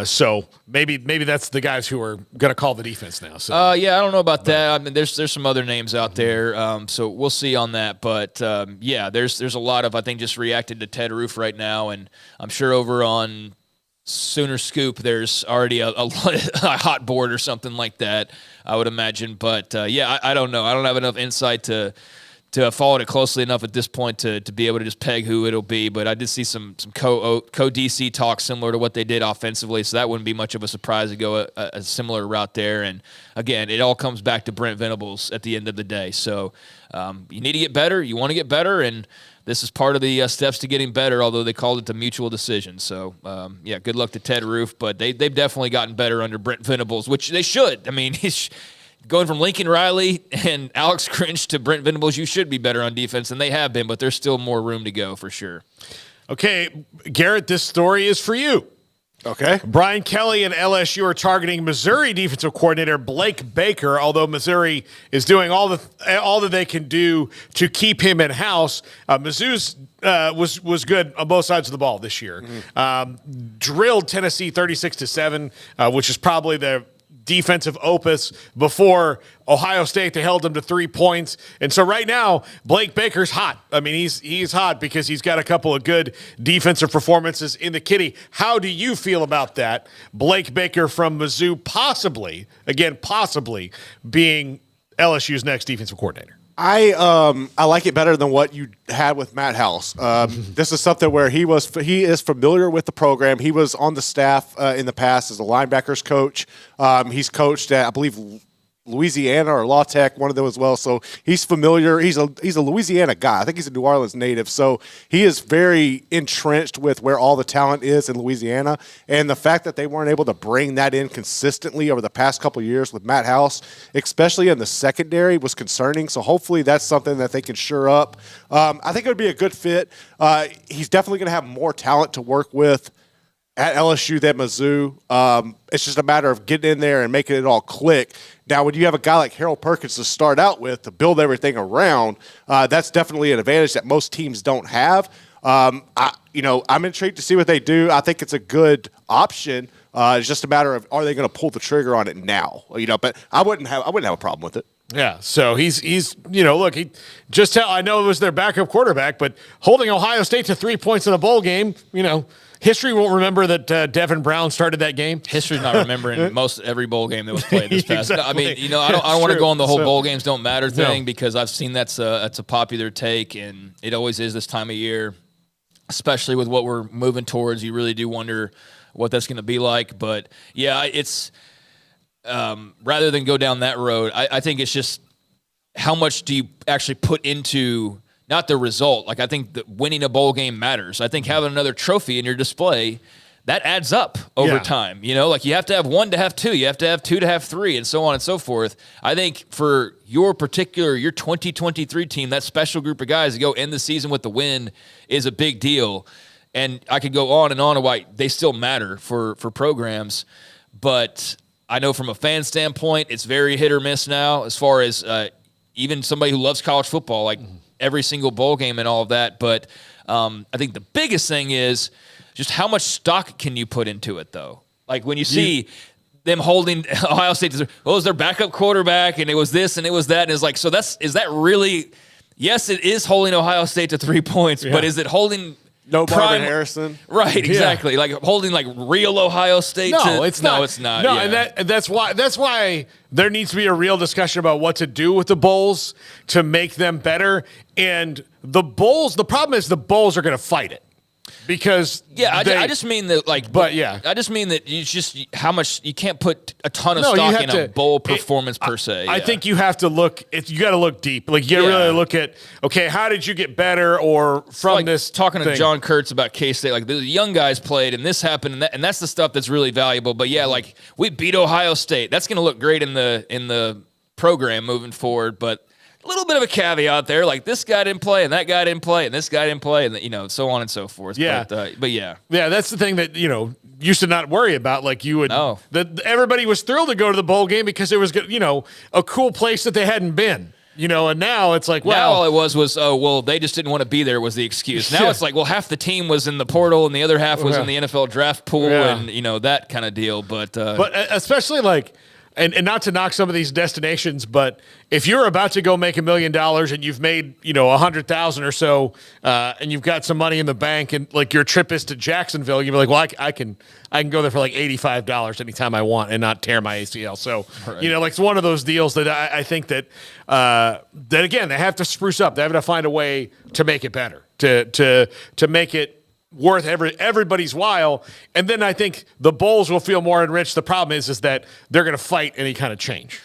So maybe that's the guys who are going to call the defense now. So I don't know about that. I mean, there's some other names out there, so we'll see on that. But there's a lot of, I think, just reacting to Ted Roof right now, and I'm sure over on Sooner Scoop, there's already a hot board or something like that, I would imagine. But I don't know. I don't have enough insight to follow it closely enough at this point to be able to just peg who it'll be. But I did see some co-DC talk similar to what they did offensively, so that wouldn't be much of a surprise to go a similar route there. And again, it all comes back to Brent Venables at the end of the day. So you need to get better. You want to get better, and this is part of the steps to getting better, although they called it the mutual decision. So, good luck to Ted Roof. But they've definitely gotten better under Brent Venables, which they should. I mean, going from Lincoln Riley and Alex Grinch to Brent Venables, you should be better on defense, and they have been, but there's still more room to go for sure. Okay, Garrett, this story is for you. Okay. Brian Kelly and LSU are targeting Missouri defensive coordinator Blake Baker, although Missouri is doing all that they can do to keep him in house. Mizzou's was good on both sides of the ball this year. Drilled Tennessee 36-7, which is probably the defensive opus. Before Ohio State, they held them to 3 points. And so right now, Blake Baker's hot. I mean, he's hot because he's got a couple of good defensive performances in the kitty. How do you feel about that? Blake Baker from Mizzou possibly being LSU's next defensive coordinator. I like it better than what you had with Matt House. This is something where he is familiar with the program. He was on the staff in the past as a linebackers coach. He's coached at, I believe, Louisiana or La Tech, one of them as well. So he's familiar. He's a Louisiana guy. I think he's a New Orleans native. So he is very entrenched with where all the talent is in Louisiana. And the fact that they weren't able to bring that in consistently over the past couple of years with Matt House, especially in the secondary, was concerning. So hopefully that's something that they can shore up. I think it would be a good fit. He's definitely going to have more talent to work with at LSU than Mizzou. It's just a matter of getting in there and making it all click. Now, when you have a guy like Harold Perkins to start out with, to build everything around, that's definitely an advantage that most teams don't have. I'm intrigued to see what they do. I think it's a good option. It's just a matter of, are they going to pull the trigger on it now? But I wouldn't have a problem with it. Yeah, so he's look, I know it was their backup quarterback, but holding Ohio State to 3 points in a bowl game, history won't remember that Devin Brown started that game. History's not remembering most every bowl game that was played this past. Exactly. I mean, I don't want to go on the whole bowl games don't matter thing because I've seen that's a popular take, and it always is this time of year. especially with what we're moving towards. You really do wonder what that's going to be like. But yeah, it's rather than go down that road, I think it's just how much do you actually put into not the result. Like I think that winning a bowl game matters. I think having another trophy in your display, that adds up over time. You know, like you have to have 1 to have 2, you have to have 2 to have 3, and so on and so forth. I think for your 2023 team, that special group of guys to go end the season with the win is a big deal. And I could go on and on why they still matter for programs. But I know from a fan standpoint, it's very hit or miss now as far as even somebody who loves college football, like every single bowl game and all of that. But I think the biggest thing is just how much stock can you put into it, though? Like when you see them holding Ohio State, it was their backup quarterback, and it was this and it was that, and it's like, so is that really? Yes, it is holding Ohio State to 3 points, but is it holding? No Marvin Harrison. Right, exactly. Like holding like real Ohio State. No, it's not. No, it's not. No, yeah. and that's why there needs to be a real discussion about what to do with the bowls to make them better. And the bowls, the problem is the bowls are going to fight it. Because I just mean that I just mean that you just how much you can't put a ton of stock in a bowl performance per se. I think you have to look. You got to look deep. Like you got to really look at how did you get better or from like this talking thing. to John Kurtz about K-State. Like the young guys played and this happened and that's the stuff that's really valuable. But yeah, like we beat Ohio State. That's going to look great in the program moving forward. But a little bit of a caveat there, like this guy didn't play and that guy didn't play and this guy didn't play and so on and so forth. Yeah, but yeah, that's the thing that used to not worry about. Like you would, everybody was thrilled to go to the bowl game because it was a cool place that they hadn't been. And now it's like, now all it was they just didn't want to be there was the excuse. Now it's like, half the team was in the portal and the other half was in the NFL draft pool and that kind of deal. But especially like. And not to knock some of these destinations, but if you're about to go make $1 million and you've made 100,000 or so, and you've got some money in the bank, and like your trip is to Jacksonville, you'll be like, well, I can go there for like $85 anytime I want and not tear my ACL. So like it's one of those deals that I think that again they have to spruce up. They have to find a way to make it better, to make it worth everybody's while, and then I think the bowls will feel more enriched. The problem is that they're going to fight any kind of change.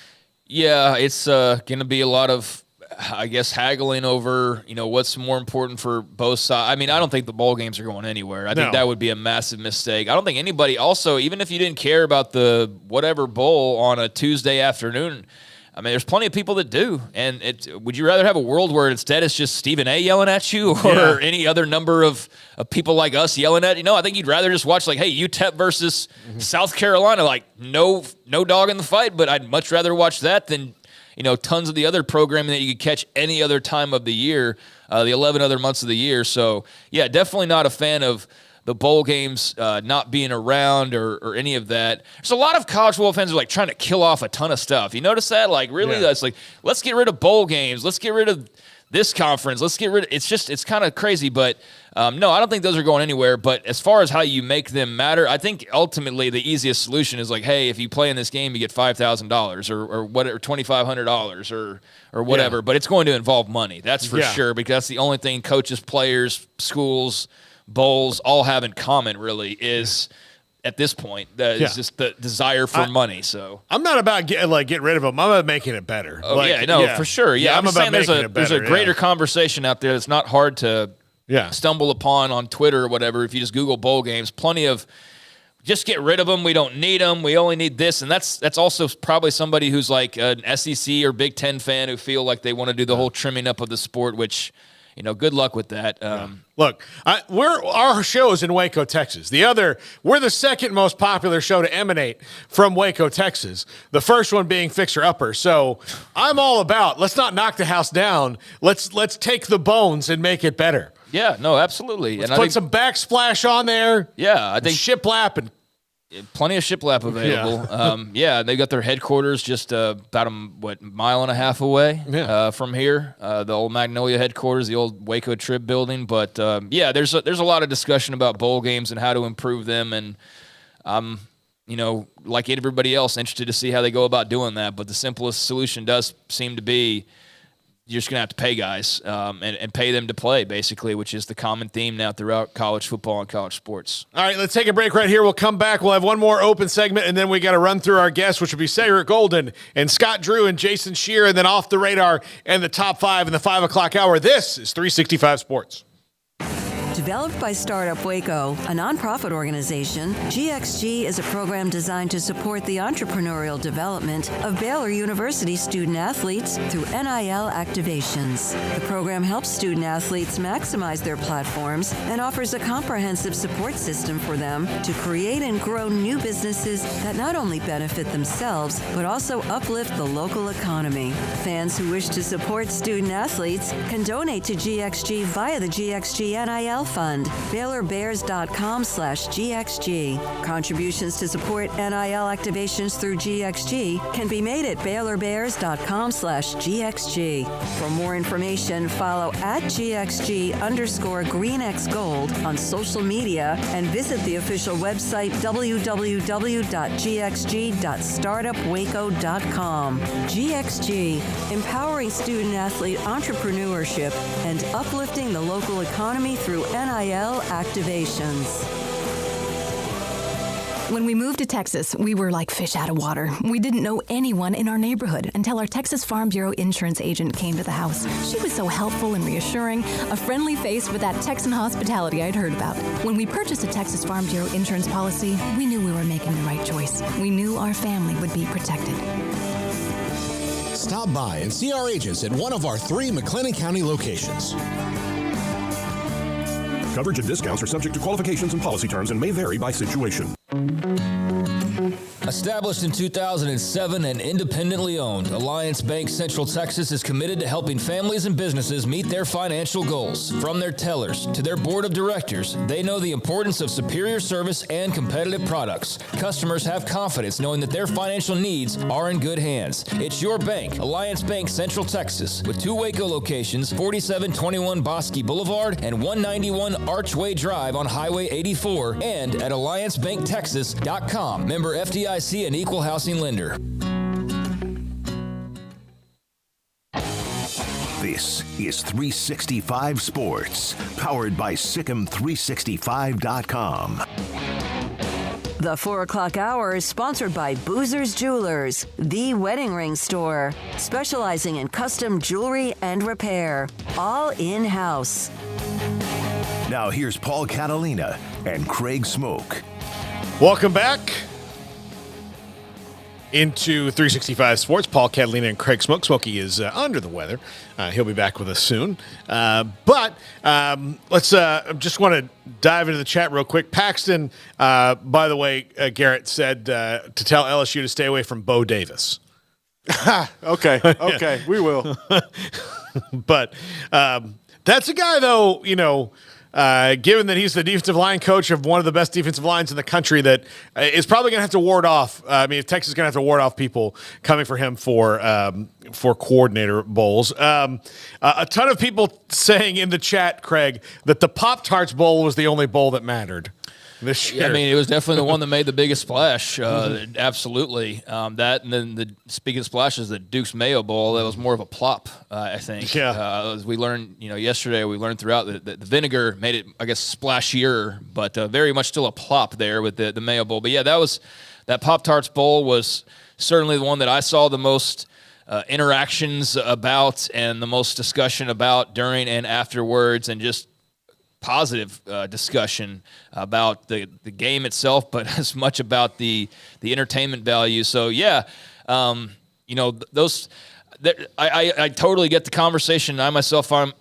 Yeah, it's going to be a lot of, I guess, haggling over what's more important for both sides. I mean, I don't think the bowl games are going anywhere. I think that would be a massive mistake. I don't think anybody. Also, even if you didn't care about the whatever bowl on a Tuesday afternoon. I mean, there's plenty of people that do. And would you rather have a world where instead it's just Stephen A. yelling at you or any other number of people like us yelling at you? I think you'd rather just watch like, hey, UTEP versus South Carolina, like no dog in the fight, but I'd much rather watch that than, tons of the other programming that you could catch any other time of the year, the 11 other months of the year. So, yeah, definitely not a fan of the bowl games not being around or any of that. There's a lot of college football fans who are like trying to kill off a ton of stuff. You notice that? Like really, that's like, let's get rid of bowl games. Let's get rid of this conference. Let's get rid of it's kind of crazy. But no, I don't think those are going anywhere. But as far as how you make them matter, I think ultimately the easiest solution is like, hey, if you play in this game, you get $5,000 or whatever, $2,500 or whatever. But it's going to involve money. That's for sure, because that's the only thing coaches, players, schools, bowls all have in common really is at this point is just the desire for money. So I'm not about getting rid of them. I'm about making it better. For sure. Yeah, I'm saying there's a greater conversation out there that's not hard to stumble upon on Twitter or whatever. If you just Google bowl games, plenty of just get rid of them. We don't need them. We only need this. And that's also probably somebody who's like an SEC or Big Ten fan who feel like they want to do the whole trimming up of the sport, which good luck with that. Look, our show is in Waco, Texas. We're the second most popular show to emanate from Waco, Texas. The first one being Fixer Upper. So I'm all about, let's not knock the house down. Let's take the bones and make it better. Yeah, no, absolutely. Let's put some backsplash on there. Yeah, I think shiplap and plenty of shiplap available. They got their headquarters just about a mile and a half away from here. The old Magnolia headquarters, the old Waco Trib building. But there's a lot of discussion about bowl games and how to improve them, and I'm like everybody else, interested to see how they go about doing that. But the simplest solution does seem to be you're just going to have to pay guys and pay them to play, basically, which is the common theme now throughout college football and college sports. All right, let's take a break right here. We'll come back. We'll have one more open segment, and then we got to run through our guests, which will be Cedric Golden and Scott Drew and Jason Shear, and then Off the Radar and the top 5 in the 5 o'clock hour. This is 365 Sports. Developed by Startup Waco, a nonprofit organization, GXG is a program designed to support the entrepreneurial development of Baylor University student-athletes through NIL activations. The program helps student-athletes maximize their platforms and offers a comprehensive support system for them to create and grow new businesses that not only benefit themselves, but also uplift the local economy. Fans who wish to support student-athletes can donate to GXG via the GXG NIL Fund, BaylorBears.com/GXG. Contributions to support NIL activations through GXG can be made at BaylorBears.com/GXG. For more information, follow at GXG_GreenXGold on social media and visit the official website www.gxg.startupwaco.com. GXG, empowering student-athlete entrepreneurship and uplifting the local economy through NIL activations. When we moved to Texas, we were like fish out of water. We didn't know anyone in our neighborhood until our Texas Farm Bureau insurance agent came to the house. She was so helpful and reassuring, a friendly face with that Texan hospitality I'd heard about. When we purchased a Texas Farm Bureau insurance policy, we knew we were making the right choice. We knew our family would be protected. Stop by and see our agents at one of our 3 McLennan County locations. Coverage and discounts are subject to qualifications and policy terms and may vary by situation. Established in 2007 and independently owned, Alliance Bank Central Texas is committed to helping families and businesses meet their financial goals. From their tellers to their board of directors, they know the importance of superior service and competitive products. Customers have confidence knowing that their financial needs are in good hands. It's your bank, Alliance Bank Central Texas, with 2 Waco locations, 4721 Bosque Boulevard and 191 Archway Drive on Highway 84, and at alliancebanktexas.com. Member FDIC and equal housing lender. This is 365 Sports, powered by Sikkim365.com. The 4 o'clock hour is sponsored by Boozer's Jewelers, the wedding ring store, specializing in custom jewelry and repair, all in-house. Now here's Paul Catalina and Craig Smoak. Welcome back into 365 Sports. Paul Catalina and Craig Smoak. Smokey is under the weather. He'll be back with us soon. But let's just want to dive into the chat real quick. Paxton, by the way, Garrett said to tell LSU to stay away from Bo Davis. Okay, we will. But that's a guy, though, given that he's the defensive line coach of one of the best defensive lines in the country, that is probably going to have to ward off. If Texas is going to have to ward off people coming for him for coordinator bowls. A ton of people saying in the chat, Craig, that the Pop-Tarts Bowl was the only bowl that mattered this year. Yeah, it was definitely the one that made the biggest splash. Absolutely. That, and then speaking of splashes, the Duke's Mayo Bowl, that was more of a plop, I think. Yeah. As we learned, yesterday, we learned throughout that the vinegar made it, I guess, splashier, but very much still a plop there with the Mayo Bowl. But yeah, that Pop-Tarts Bowl was certainly the one that I saw the most interactions about and the most discussion about during and afterwards, and just positive discussion about the game itself, but as much about the entertainment value. So yeah, those. I totally get the conversation. I myself find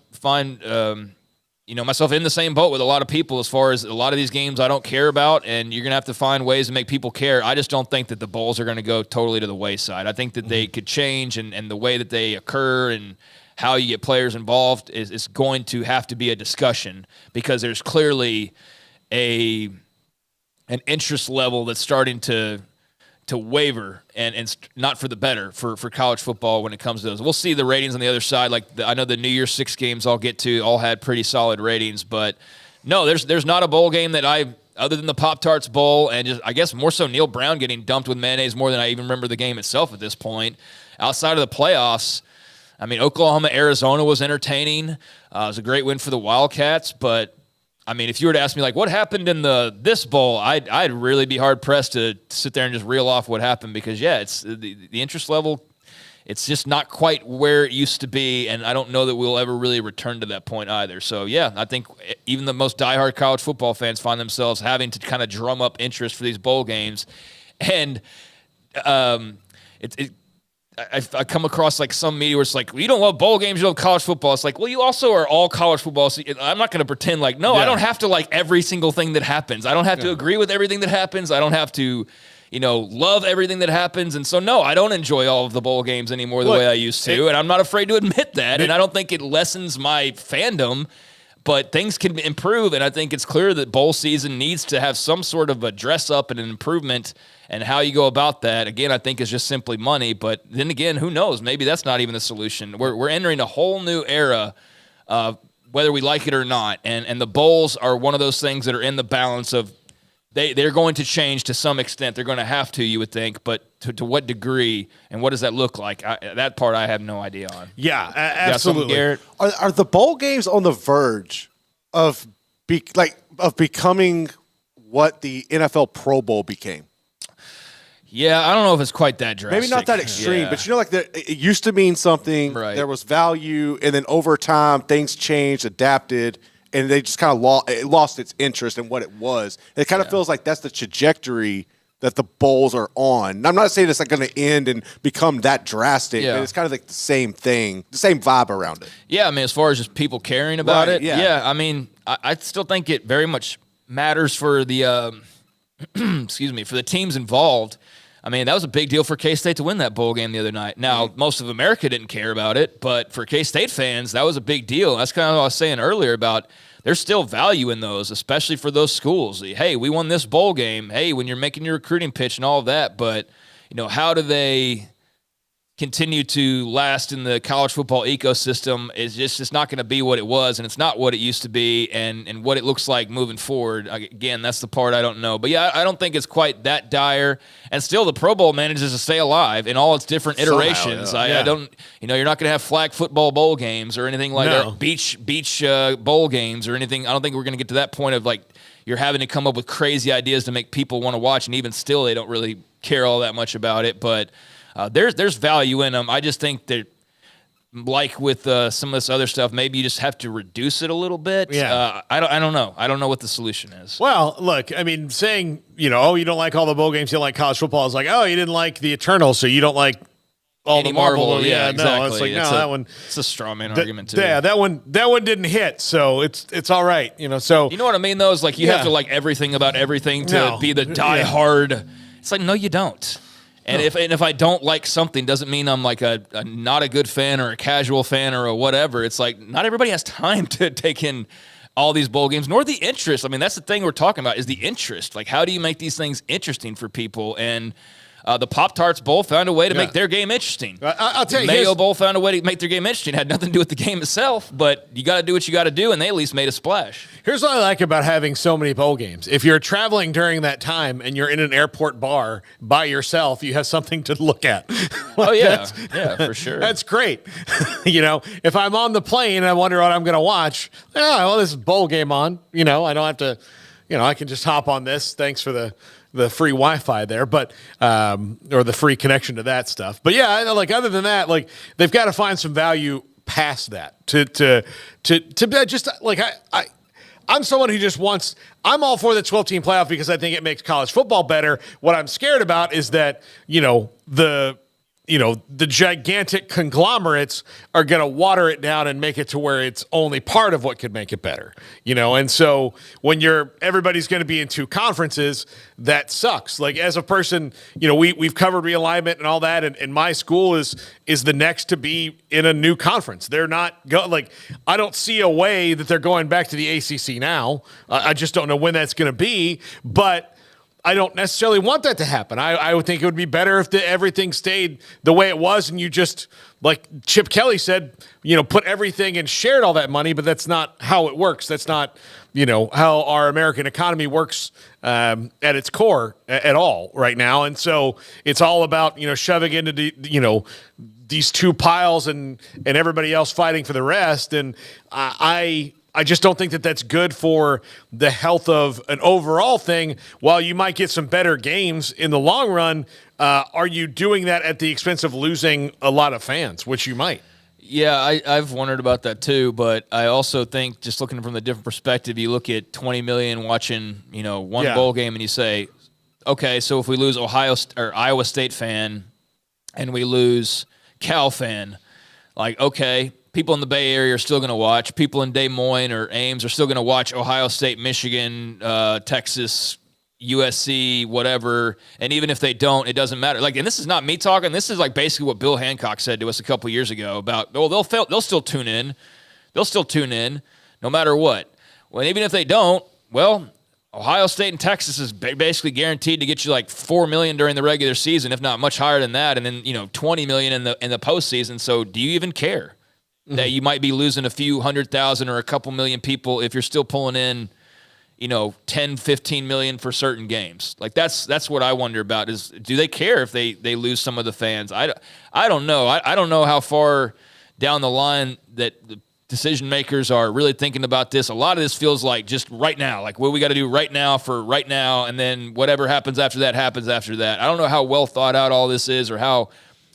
myself in the same boat with a lot of people as far as a lot of these games I don't care about, and you're going to have to find ways to make people care. I just don't think that the bowls are going to go totally to the wayside. I think that they could change, and the way that they occur and how you get players involved is going to have to be a discussion, because there's clearly an interest level that's starting to waver, and not for the better for college football when it comes to those. We'll see the ratings on the other side. I know the New Year's 6 games I'll get to all had pretty solid ratings, but no, there's not a bowl game that other than the Pop-Tarts Bowl, and just, I guess, more so Neil Brown getting dumped with mayonnaise more than I even remember the game itself at this point. Outside of the playoffs, I mean, Oklahoma, Arizona was entertaining. It was a great win for the Wildcats, but I mean, if you were to ask me, like, what happened in this bowl, I'd really be hard-pressed to sit there and just reel off what happened because, yeah, it's the interest level, it's just not quite where it used to be, and I don't know that we'll ever really return to that point either. So, yeah, I think even the most diehard college football fans find themselves having to kind of drum up interest for these bowl games. And I come across like some media where it's like, well, you don't love bowl games, you love college football. It's like, well, you also are all college football. So I'm not going to pretend like, no, I don't have to like every single thing that happens. I don't have to agree with everything that happens. I don't have to, love everything that happens. And so, no, I don't enjoy all of the bowl games anymore the way I used to. And I'm not afraid to admit that. And I don't think it lessens my fandom. But things can improve, and I think it's clear that bowl season needs to have some sort of a dress-up and an improvement, and how you go about that, again, I think is just simply money. But then again, who knows? Maybe that's not even the solution. We're entering a whole new era, whether we like it or not, and the bowls are one of those things that are in the balance of they're going to change to some extent. They're going to have to, you would think, but to what degree and what does that look like? That part I have no idea on. Yeah, absolutely. Are the bowl games on the verge of becoming what the NFL Pro Bowl became? Yeah, I don't know if it's quite that drastic. Maybe not that extreme, but it used to mean something. Right. There was value, and then over time, things changed, adapted, and they just kind of lost its interest in what it was. It kind of feels like that's the trajectory that the bowls are on. And I'm not saying it's like going to end and become that drastic, but it's kind of like the same thing, the same vibe around it. Yeah, I mean, as far as just people caring about it, I mean, I still think it very much matters for the for the teams involved. I mean, that was a big deal for K-State to win that bowl game the other night. Now, most of America didn't care about it, but for K-State fans, that was a big deal. That's kind of what I was saying earlier about there's still value in those, especially for those schools. Hey, we won this bowl game. Hey, when you're making your recruiting pitch and all of that, but, how do they continue to last in the college football ecosystem? It's not going to be what it was, and it's not what it used to be, and what it looks like moving forward. Again, that's the part I don't know. But, yeah, I don't think it's quite that dire. And still, the Pro Bowl manages to stay alive in all its different iterations. I don't, you're not going to have flag football bowl games or anything like that, beach bowl games or anything. I don't think we're going to get to that point of, like, you're having to come up with crazy ideas to make people want to watch, and even still, they don't really care all that much about it. But there's value in them. I just think that, like with some of this other stuff, maybe you just have to reduce it a little bit. Yeah. I don't know. I don't know what the solution is. Well, look, I mean, saying, you don't like all the bowl games, you don't like college football is like, oh, you didn't like the Eternals, so you don't like all Any the Marvel. Yeah, exactly. No, it's like, that one. It's a straw man argument, too. Yeah, that one didn't hit, so it's all right. So. You know what I mean, though? Is like you have to like everything about everything to be the diehard. It's like, no, you don't. And if I don't like something, doesn't mean I'm like a not a good fan or a casual fan or a whatever. It's like not everybody has time to take in all these bowl games, nor the interest. I mean, that's the thing we're talking about is the interest. Like, how do you make these things interesting for people? And the Pop-Tarts Bowl found a way to make their game interesting. I'll tell you, Mayo Bowl found a way to make their game interesting. It had nothing to do with the game itself, but you got to do what you got to do, and they at least made a splash. Here's what I like about having so many bowl games. If you're traveling during that time and you're in an airport bar by yourself, you have something to look at. For sure. That's great. If I'm on the plane and I wonder what I'm going to watch, this is bowl game on. I don't have to, I can just hop on this. Thanks for the free Wi-Fi there, but or the free connection to that stuff. But yeah, like other than that, like they've got to find some value past that to just like I'm someone who just wants. I'm all for the 12-team playoff because I think it makes college football better. What I'm scared about is that the gigantic conglomerates are going to water it down and make it to where it's only part of what could make it better, And so when everybody's going to be in two conferences, that sucks. Like as a person, we've covered realignment and all that. And my school is the next to be in a new conference. They're not I don't see a way that they're going back to the ACC now. I just don't know when that's going to be, but I don't necessarily want that to happen. I would think it would be better if everything stayed the way it was and you just, like Chip Kelly said, put everything and shared all that money, but that's not how it works. That's not, how our American economy works at its core at all right now. And so it's all about, shoving into the, these two piles and everybody else fighting for the rest. And I just don't think that that's good for the health of an overall thing. While you might get some better games in the long run, are you doing that at the expense of losing a lot of fans, which you might? Yeah, I've wondered about that too, but I also think, just looking from a different perspective, you look at 20 million watching, one bowl game, and you say, okay, so if we lose Iowa State fan and we lose Cal fan, like, okay, people in the Bay Area are still going to watch. People in Des Moines or Ames are still going to watch Ohio State, Michigan, Texas, USC, whatever. And even if they don't, it doesn't matter. Like, and this is not me talking. This is like basically what Bill Hancock said to us a couple years ago about, they'll still tune in. They'll still tune in no matter what. Well, even if they don't, well, Ohio State and Texas is basically guaranteed to get you like 4 million during the regular season, if not much higher than that, and then 20 million in the postseason. So do you even care that you might be losing a few 100,000 or a couple million people if you're still pulling in 10, 15 million for certain games? Like that's what I wonder about, is do they care if they lose some of the fans? I don't know. I don't know how far down the line that the decision makers are really thinking about this. A lot of this feels like just right now, like what we got to do right now for right now, and then whatever happens after that happens after that. I don't know how well thought out all this is or how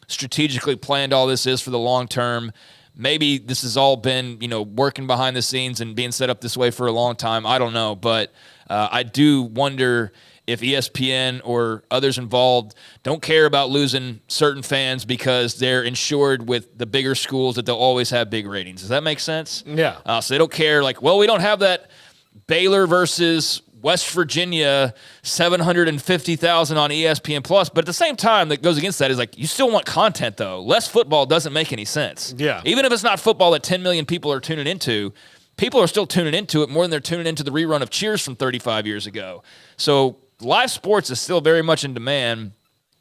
strategically planned all this is for the long term. Maybe this has all been, working behind the scenes and being set up this way for a long time. I don't know, but I do wonder if ESPN or others involved don't care about losing certain fans because they're insured with the bigger schools that they'll always have big ratings. Does that make sense? Yeah. So they don't care, like, well, we don't have that Baylor versus West Virginia 750,000 on ESPN Plus, but at the same time, that goes against that is like, you still want content though. Less football doesn't make any sense. Yeah. Even if it's not football that 10 million people are tuning into, people are still tuning into it more than they're tuning into the rerun of Cheers from 35 years ago. So live sports is still very much in demand.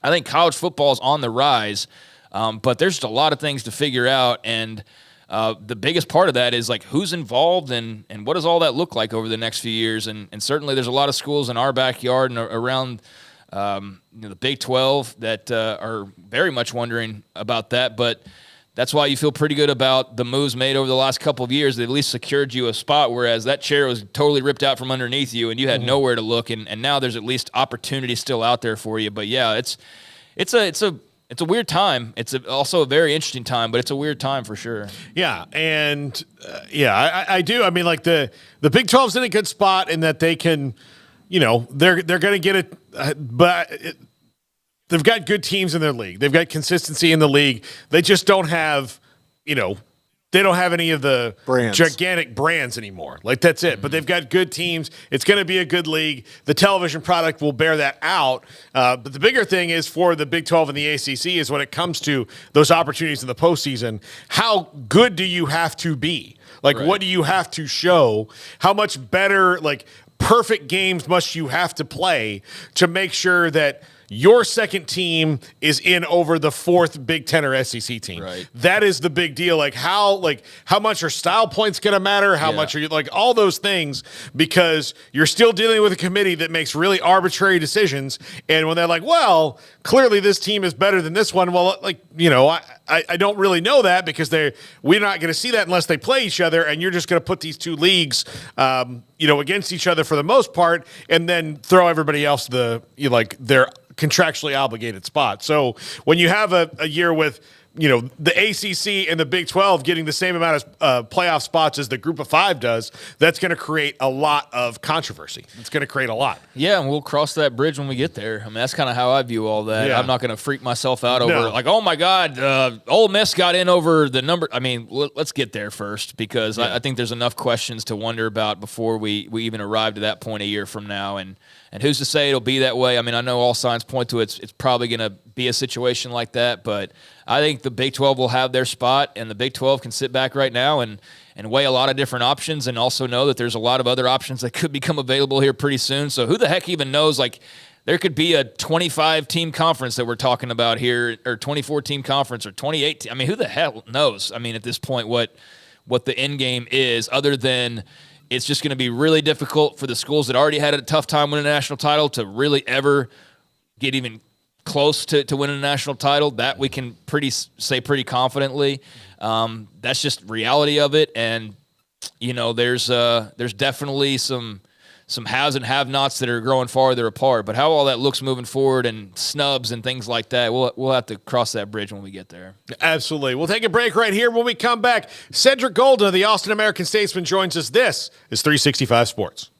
I think college football is on the rise, but there's just a lot of things to figure out, and the biggest part of that is like who's involved and what does all that look like over the next few years. And certainly there's a lot of schools in our backyard and around the Big 12 that are very much wondering about that. But that's why you feel pretty good about the moves made over the last couple of years that at least secured you a spot, whereas that chair was totally ripped out from underneath you and you had nowhere to look. And now there's at least opportunity still out there for you. But yeah, it's a weird time. It's also a very interesting time, but it's a weird time for sure. Yeah, and I do. I mean, like the Big 12's in a good spot in that they can, they're going to get it, but they've got good teams in their league. They've got consistency in the league. They just don't have, they don't have any of the gigantic brands anymore. Like, that's it. But they've got good teams. It's going to be a good league. The television product will bear that out. But the bigger thing is for the Big 12 and the ACC is when it comes to those opportunities in the postseason, how good do you have to be? Like, what do you have to show? How much better, like, perfect games must you have to play to make sure that your second team is in over the fourth Big Ten or SEC team? Right. That is the big deal. Like how much are style points going to matter? How much are you, like, all those things, because you're still dealing with a committee that makes really arbitrary decisions. And when they're like, well, clearly this team is better than this one. Well, like, I don't really know that because we're not going to see that unless they play each other. And you're just going to put these two leagues, against each other for the most part, and then throw everybody else their contractually obligated spot. So when you have a year with, the ACC and the Big 12 getting the same amount of playoff spots as the Group of Five does, that's going to create a lot of controversy. It's going to create a lot. Yeah, and we'll cross that bridge when we get there. I mean, that's kind of how I view all that. Yeah. I'm not going to freak myself out over, like, oh, my God, Ole Miss got in over the number. I mean, let's get there first, because I think there's enough questions to wonder about before we even arrive to that point a year from now. And who's to say it'll be that way? I mean, I know all signs point to it's probably going to be a situation like that, but I think the Big 12 will have their spot, and the Big 12 can sit back right now and weigh a lot of different options, and also know that there's a lot of other options that could become available here pretty soon. So who the heck even knows? Like, there could be a 25-team conference that we're talking about here, or 24-team conference, or 28. I mean, who the hell knows? I mean, at this point, what the end game is, other than it's just going to be really difficult for the schools that already had a tough time winning a national title to really ever get even close to winning a national title. That we can say pretty confidently. That's just reality of it. And, there's definitely some haves and have-nots that are growing farther apart. But how all that looks moving forward and snubs and things like that, we'll have to cross that bridge when we get there. Absolutely. We'll take a break right here. When we come back, Cedric Golden of the Austin American-Statesman joins us. This is 365 Sports.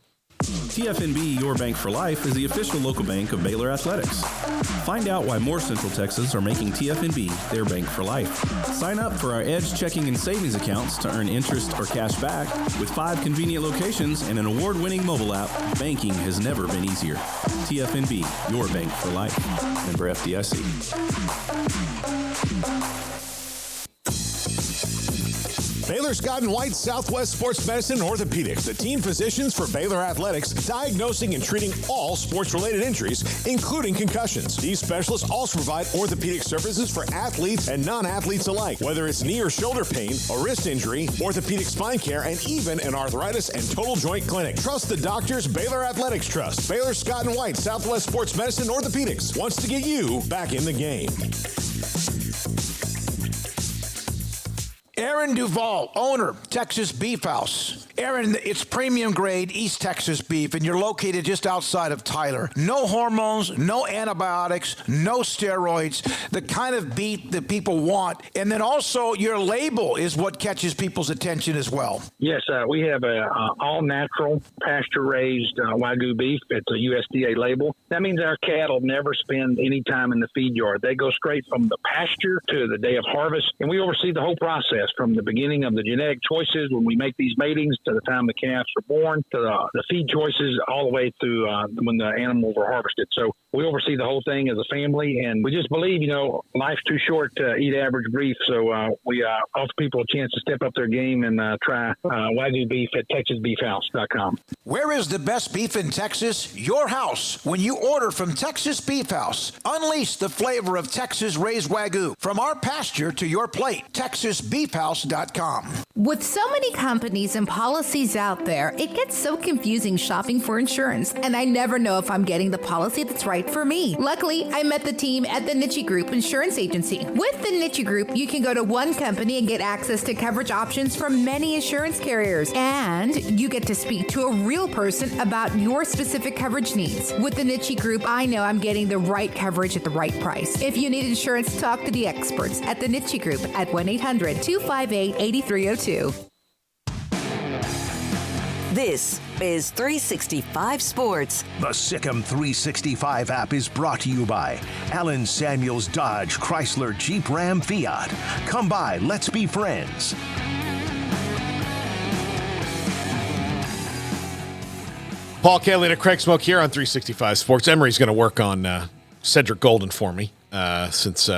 TFNB Your Bank for Life is the official local bank of Baylor Athletics. Find out why more Central Texas are making TFNB their bank for life. Sign up for our Edge checking and savings accounts to earn interest or cash back. With 5 convenient locations and an award-winning mobile app, banking has never been easier. TFNB Your Bank for Life. Member FDIC. Baylor Scott & White Southwest Sports Medicine and Orthopedics, the team physicians for Baylor Athletics, diagnosing and treating all sports-related injuries, including concussions. These specialists also provide orthopedic services for athletes and non-athletes alike, whether it's knee or shoulder pain, a wrist injury, orthopedic spine care, and even an arthritis and total joint clinic. Trust the doctors Baylor Athletics trust. Baylor Scott & White Southwest Sports Medicine and Orthopedics wants to get you back in the game. Aaron Duvall, owner, Texas Beef House. Aaron, it's premium grade East Texas beef, and you're located just outside of Tyler. No hormones, no antibiotics, no steroids, the kind of beef that people want. And then also your label is what catches people's attention as well. Yes, we have a all-natural, pasture-raised Wagyu beef. It's a USDA label. That means our cattle never spend any time in the feed yard. They go straight from the pasture to the day of harvest, and we oversee the whole process from the beginning of the genetic choices when we make these matings to the time the calves are born, to the feed choices, all the way through when the animals are harvested. So we oversee the whole thing as a family, and we just believe, life's too short to eat average beef. So we offer people a chance to step up their game and try Wagyu beef at TexasBeefHouse.com. Where is the best beef in Texas? Your house. When you order from Texas Beef House, unleash the flavor of Texas raised Wagyu. From our pasture to your plate, TexasBeefHouse.com. With so many companies and policies out there, it gets so confusing shopping for insurance, and I never know if I'm getting the policy that's right for me. Luckily, I met the team at the Niche Group Insurance Agency. With the Niche Group, you can go to one company and get access to coverage options from many insurance carriers, and you get to speak to a real person about your specific coverage needs. With the Niche Group, I know I'm getting the right coverage at the right price. If you need insurance, talk to the experts at the Niche Group at 1-800-258-8302. This is 365 Sports. The Sikkim 365 app is brought to you by Allen Samuels Dodge Chrysler Jeep Ram Fiat. Come by, let's be friends. Paul Catalina, Craig Smoak here on 365 Sports. Emery's going to work on Cedric Golden for me since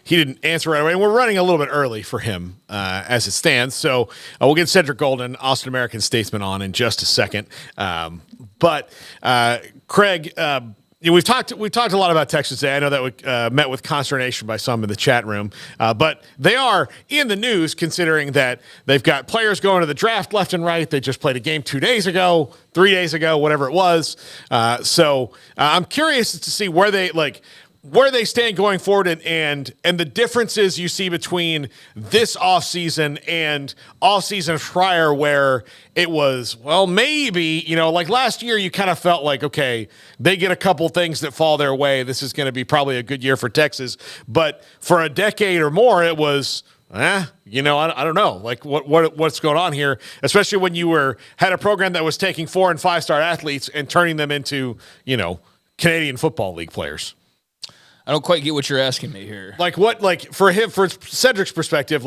he didn't answer right away. And we're running a little bit early for him as it stands. So we'll get Cedric Golden, Austin American Statesman, on in just a second. But Craig, we've talked a lot about Texas today. I know that we met with consternation by some in the chat room. But they are in the news considering that they've got players going to the draft left and right. They just played a game 2 days ago, 3 days ago, whatever it was. So I'm curious to see where they stand going forward and the differences you see between this offseason and offseason prior, where it was, well, maybe, like last year you kind of felt like, okay, they get a couple things that fall their way. This is going to be probably a good year for Texas. But for a decade or more, it was, I don't know, like what's going on here, especially when you had a program that was taking 4- and 5-star athletes and turning them into, Canadian Football League players. I don't quite get what you're asking me here. For Cedric's perspective,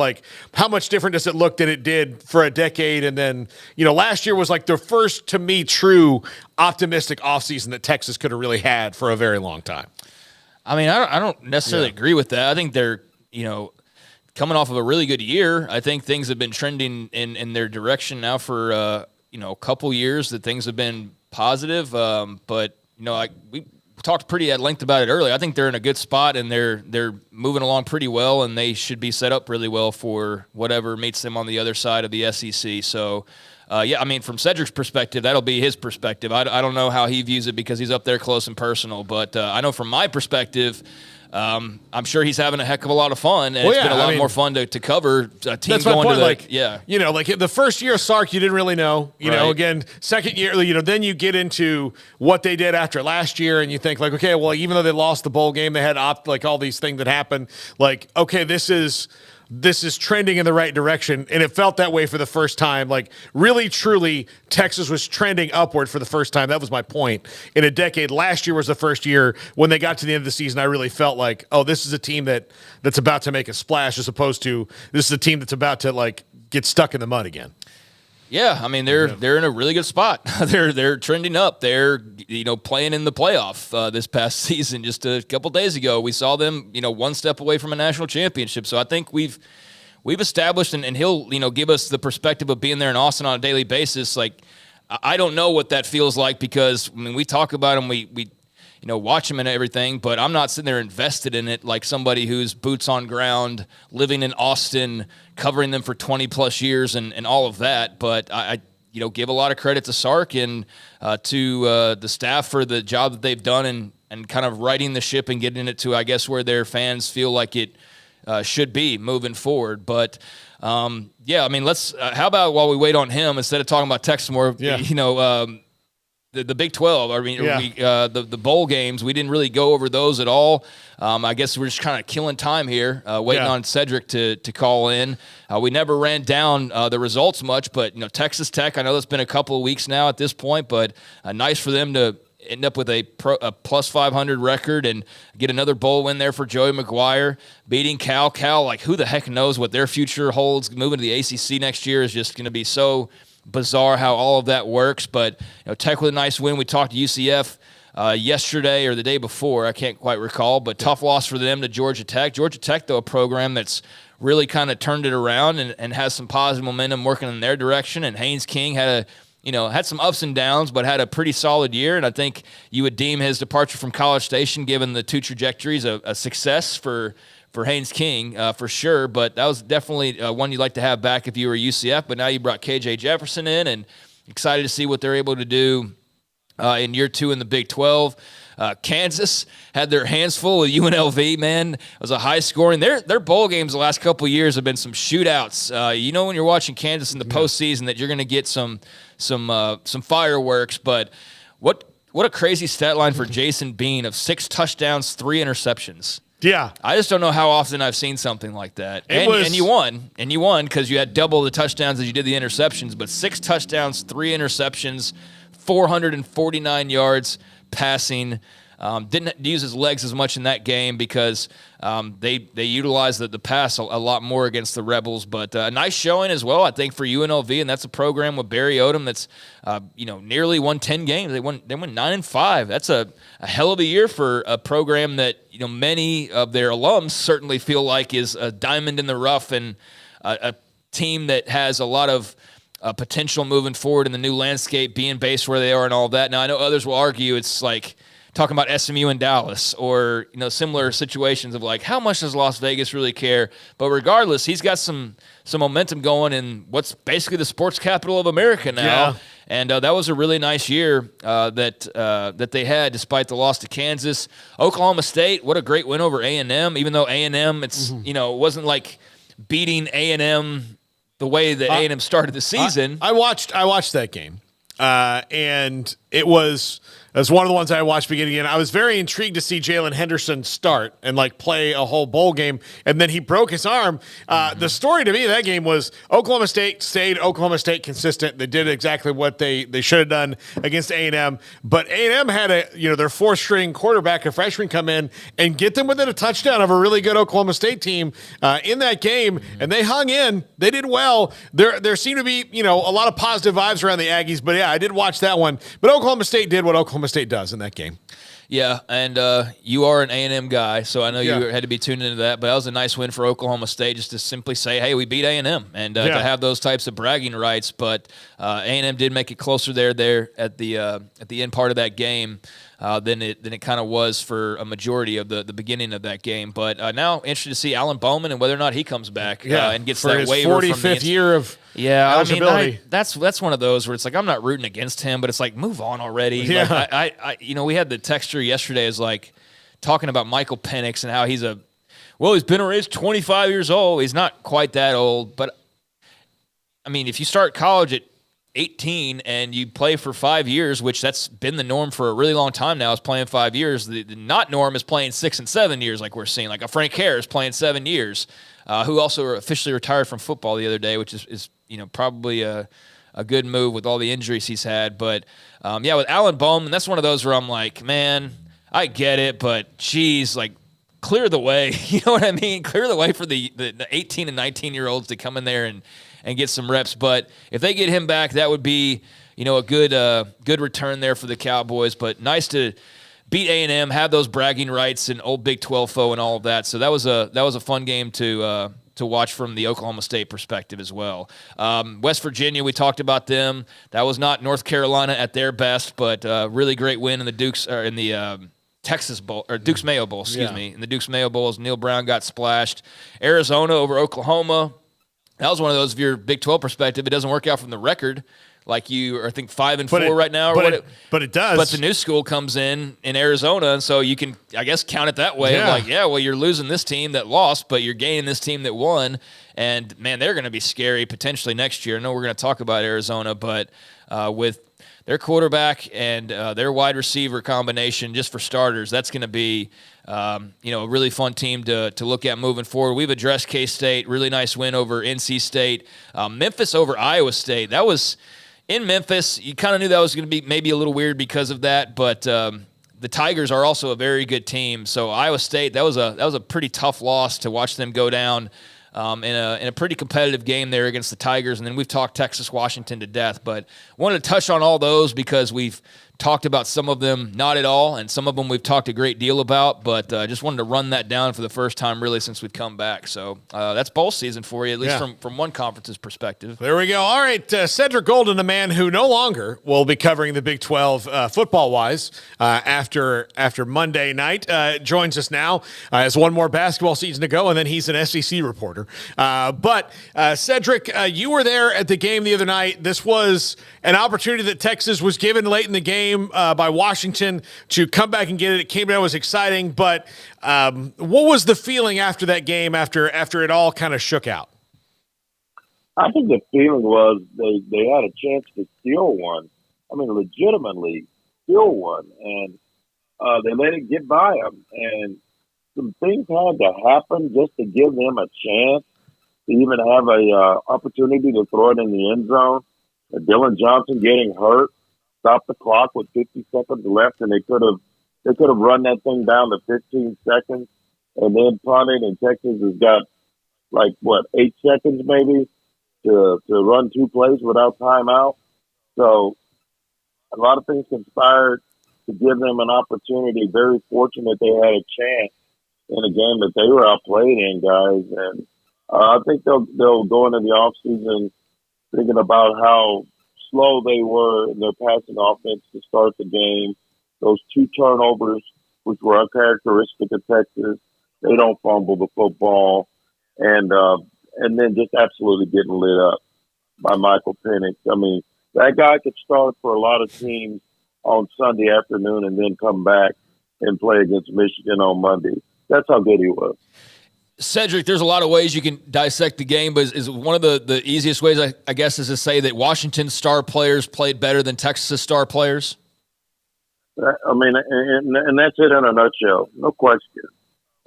how much different does it look than it did for a decade? And then, last year was the first, to me, true optimistic offseason that Texas could have really had for a very long time. I mean, I don't necessarily agree with that. I think they're, coming off of a really good year. I think things have been trending in their direction now for, a couple years, that things have been positive. But, talked pretty at length about it earlier. I think they're in a good spot, and they're moving along pretty well, and they should be set up really well for whatever meets them on the other side of the SEC. So, yeah, I mean, from Cedric's perspective, that'll be his perspective. I don't know how he views it because he's up there close and personal, but I know from my perspective, I'm sure he's having a heck of a lot of fun, and it's been a lot more fun to cover a team going to the like the first year of Sark, you didn't really know. You know, again, second year, then you get into what they did after last year, and you think like, okay, well, even though they lost the bowl game, they had all these things that happened. Like, okay, this is trending in the right direction, and it felt that way for the first time. Like, really, truly, Texas was trending upward for the first time. That was my point. In a decade, last year was the first year when they got to the end of the season, I really felt like, oh, this is a team that's about to make a splash, as opposed to this is a team that's about to, like, get stuck in the mud again. Yeah, I mean they're in a really good spot. they're trending up. They're playing in the playoff this past season. Just a couple days ago, we saw them one step away from a national championship. So I think we've established, and he'll give us the perspective of being there in Austin on a daily basis. Like, I don't know what that feels like because I mean we talk about them, we watch them and everything, but I'm not sitting there invested in it like somebody who's boots on ground, living in Austin, covering them for 20 plus years and all of that. But I give a lot of credit to Sark and to the staff for the job that they've done and kind of righting the ship and getting it to, I guess, where their fans feel like it should be moving forward. But yeah, I mean, let's, how about while we wait on him, instead of talking about Texas more, the Big 12, I mean, the bowl games, we didn't really go over those at all. I guess we're just kind of killing time here, waiting on Cedric to call in. We never ran down the results much, but, Texas Tech, I know that's been a couple of weeks now at this point, but nice for them to end up with a plus 500 record and get another bowl win there for Joey McGuire, beating Cal. Cal, like, who the heck knows what their future holds? Moving to the ACC next year is just going to be so bizarre how all of that works. But Tech with a nice win. We talked to UCF yesterday or the day before, I can't quite recall, but tough loss for them to Georgia Tech. Georgia Tech, though, a program that's really kind of turned it around and has some positive momentum working in their direction. And Haynes King had had some ups and downs, but had a pretty solid year. And I think you would deem his departure from College Station, given the two trajectories, a success for Haynes King, for sure. But that was definitely one you'd like to have back if you were UCF. But now you brought KJ Jefferson in, and excited to see what they're able to do in year 2 in the Big 12. Kansas had their hands full with UNLV, man. It was a high scoring. Their bowl games the last couple of years have been some shootouts. When you're watching Kansas in the postseason that you're going to get some fireworks. But what a crazy stat line for Jason Bean of 6 touchdowns, 3 interceptions. Yeah. I just don't know how often I've seen something like that. And you won because you had double the touchdowns as you did the interceptions, but 6 touchdowns, 3 interceptions, 449 yards passing. Didn't use his legs as much in that game because they utilized the pass a lot more against the Rebels. But a nice showing as well, I think, for UNLV, and that's a program with Barry Odom that's nearly won 10 games. They won 9-5. That's a hell of a year for a program that many of their alums certainly feel like is a diamond in the rough and a team that has a lot of potential moving forward in the new landscape, being based where they are and all that. Now, I know others will argue it's like talking about SMU and Dallas or similar situations of like, how much does Las Vegas really care? But regardless, he's got some momentum going in what's basically the sports capital of America now. Yeah. And that was a really nice year that they had, despite the loss to Kansas. Oklahoma State, what a great win over A&M. Even though A&M, it's it wasn't like beating A&M the way that A&M started the season. I watched that game, and it was one of the ones I watched beginning. And I was very intrigued to see Jalen Henderson start and play a whole bowl game, and then he broke his arm. The story to me of that game was Oklahoma State stayed Oklahoma State consistent. They did exactly what they should have done against A&M, but A&M had their 4th-string quarterback, a freshman, come in and get them within a touchdown of a really good Oklahoma State team in that game, and they hung in. They did well. There seemed to be a lot of positive vibes around the Aggies, but yeah, I did watch that one. But Oklahoma State did what Oklahoma State does in that game. Yeah, and you are an A&M guy, so I know you had to be tuned into that, but that was a nice win for Oklahoma State just to simply say, hey, we beat A&M, and to have those types of bragging rights. But A&M did make it closer there at the end part of that game. than it kind of was for a majority of the beginning of that game. But now interested to see Alan Bowman and whether or not he comes back and gets for that his waiver 45th from year of eligibility. I mean, that's one of those where it's like I'm not rooting against him, but it's like move on already. Yeah. Like, we had the texture yesterday is like talking about Michael Penix and how he's been around, he's 25 years old. He's not quite that old, but I mean, if you start college at 18 and you play for 5 years, which that's been the norm for a really long time now, is playing 5 years. The not norm is playing 6 and 7 years, like we're seeing. Like a Frank Harris playing 7 years, who also officially retired from football the other day, which is probably a good move with all the injuries he's had. But with Alan Bowman, that's one of those where I'm like, man, I get it, but geez, like clear the way. You know what I mean? Clear the way for the 18 and 19-year-olds to come in there and get some reps. But if they get him back, that would be, a good return there for the Cowboys. But nice to beat A&M, have those bragging rights and old Big 12 foe and all of that. So that was a fun game to watch from the Oklahoma State perspective as well. West Virginia, we talked about them. That was not North Carolina at their best, but really great win in the Dukes or in the Texas Bowl or Dukes Mayo Bowl, In the Dukes Mayo Bowl, as Neil Brown got splashed. Arizona over Oklahoma. That was one of those, if you're Big 12 perspective, it doesn't work out from the record. Like you are, I think, 5-4 right now. But it does. But the new school comes in Arizona, and so you can, I guess, count it that way. Yeah. Like, you're losing this team that lost, but you're gaining this team that won. And, man, they're going to be scary potentially next year. I know we're going to talk about Arizona, but with their quarterback and their wide receiver combination, just for starters, that's going to be a really fun team to look at moving forward. We've addressed K-State, really nice win over NC State. Memphis over Iowa State. That was in Memphis. You kind of knew that was going to be maybe a little weird because of that, but the Tigers are also a very good team. So Iowa State, that was a pretty tough loss to watch them go down in a pretty competitive game there against the Tigers. And then we've talked Texas, Washington to death, but wanted to touch on all those because we've talked about some of them not at all, and some of them we've talked a great deal about, but just wanted to run that down for the first time really since we've come back. So that's bowl season for you, at least from one conference's perspective. There we go. All right, Cedric Golden, a man who no longer will be covering the Big 12 football-wise after Monday night, joins us now. Has one more basketball season to go, and then he's an SEC reporter. But Cedric, you were there at the game the other night. This was an opportunity that Texas was given late in the game by Washington to come back and get it. It came out, was exciting, but what was the feeling after that game, after it all kind of shook out? I think the feeling was they had a chance to steal one. I mean, legitimately steal one, and they let it get by them. And some things had to happen just to give them a chance to even have a opportunity to throw it in the end zone. Dylan Johnson getting hurt stopped the clock with 50 seconds left, and they could have run that thing down to 15 seconds and then punted. And Texas has got 8 seconds maybe to run 2 plays without timeout. So a lot of things conspired to give them an opportunity. Very fortunate they had a chance in a game that they were outplayed in, guys. And I think they'll go into the offseason thinking about how slow they were in their passing offense to start the game. Those 2 turnovers, which were uncharacteristic of Texas. They don't fumble the football. And then just absolutely getting lit up by Michael Penix. I mean, that guy could start for a lot of teams on Sunday afternoon and then come back and play against Michigan on Monday. That's how good he was. Cedric, there's a lot of ways you can dissect the game, but is one of the easiest ways, I guess, is to say that Washington's star players played better than Texas' star players? I mean, and that's it in a nutshell. No question.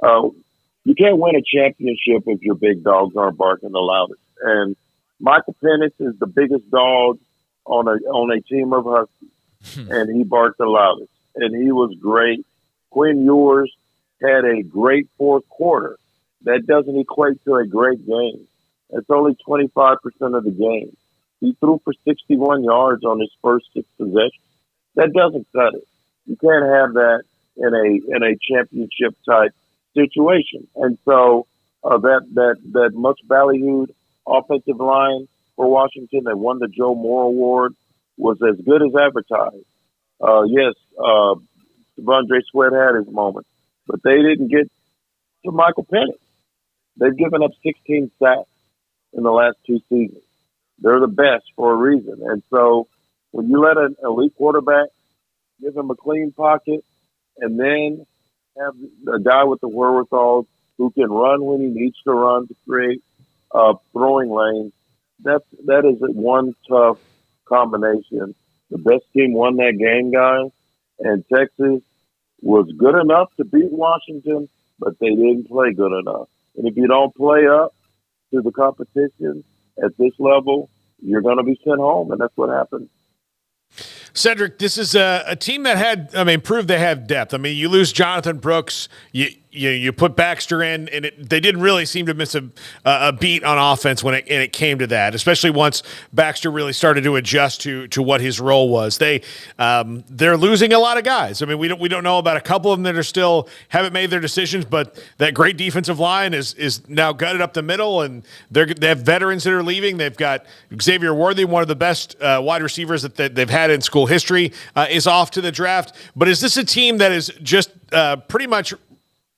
You can't win a championship if your big dogs aren't barking the loudest. And Michael Penix is the biggest dog on a team of Huskies, and he barked the loudest. And he was great. Quinn Ewers had a great fourth quarter. That doesn't equate to a great game. It's only 25% of the game. He threw for 61 yards on his first 6 possessions. That doesn't cut it. You can't have that in a championship type situation. And so that much ballyhooed offensive line for Washington that won the Joe Moore Award was as good as advertised. Yes, Devondre Sweat had his moments, but they didn't get to Michael Penix. They've given up 16 sacks in the last 2 seasons. They're the best for a reason. And so when you let an elite quarterback give him a clean pocket and then have a guy with the wherewithal who can run when he needs to run to create throwing lanes, that is one tough combination. The best team won that game, guys, and Texas was good enough to beat Washington, but they didn't play good enough. And if you don't play up to the competition at this level, you're going to be sent home, and that's what happened. Cedric, this is a team that proved they have depth. I mean, you lose Jonathan Brooks, you put Baxter in, and they didn't really seem to miss a beat on offense when it came to that, especially once Baxter really started to adjust to what his role was. They're losing a lot of guys. I mean, we don't know about a couple of them that are still haven't made their decisions, but that great defensive line is now gutted up the middle, and they have veterans that are leaving. They've got Xavier Worthy, one of the best wide receivers that they've had in school history, is off to the draft. But is this a team that is just pretty much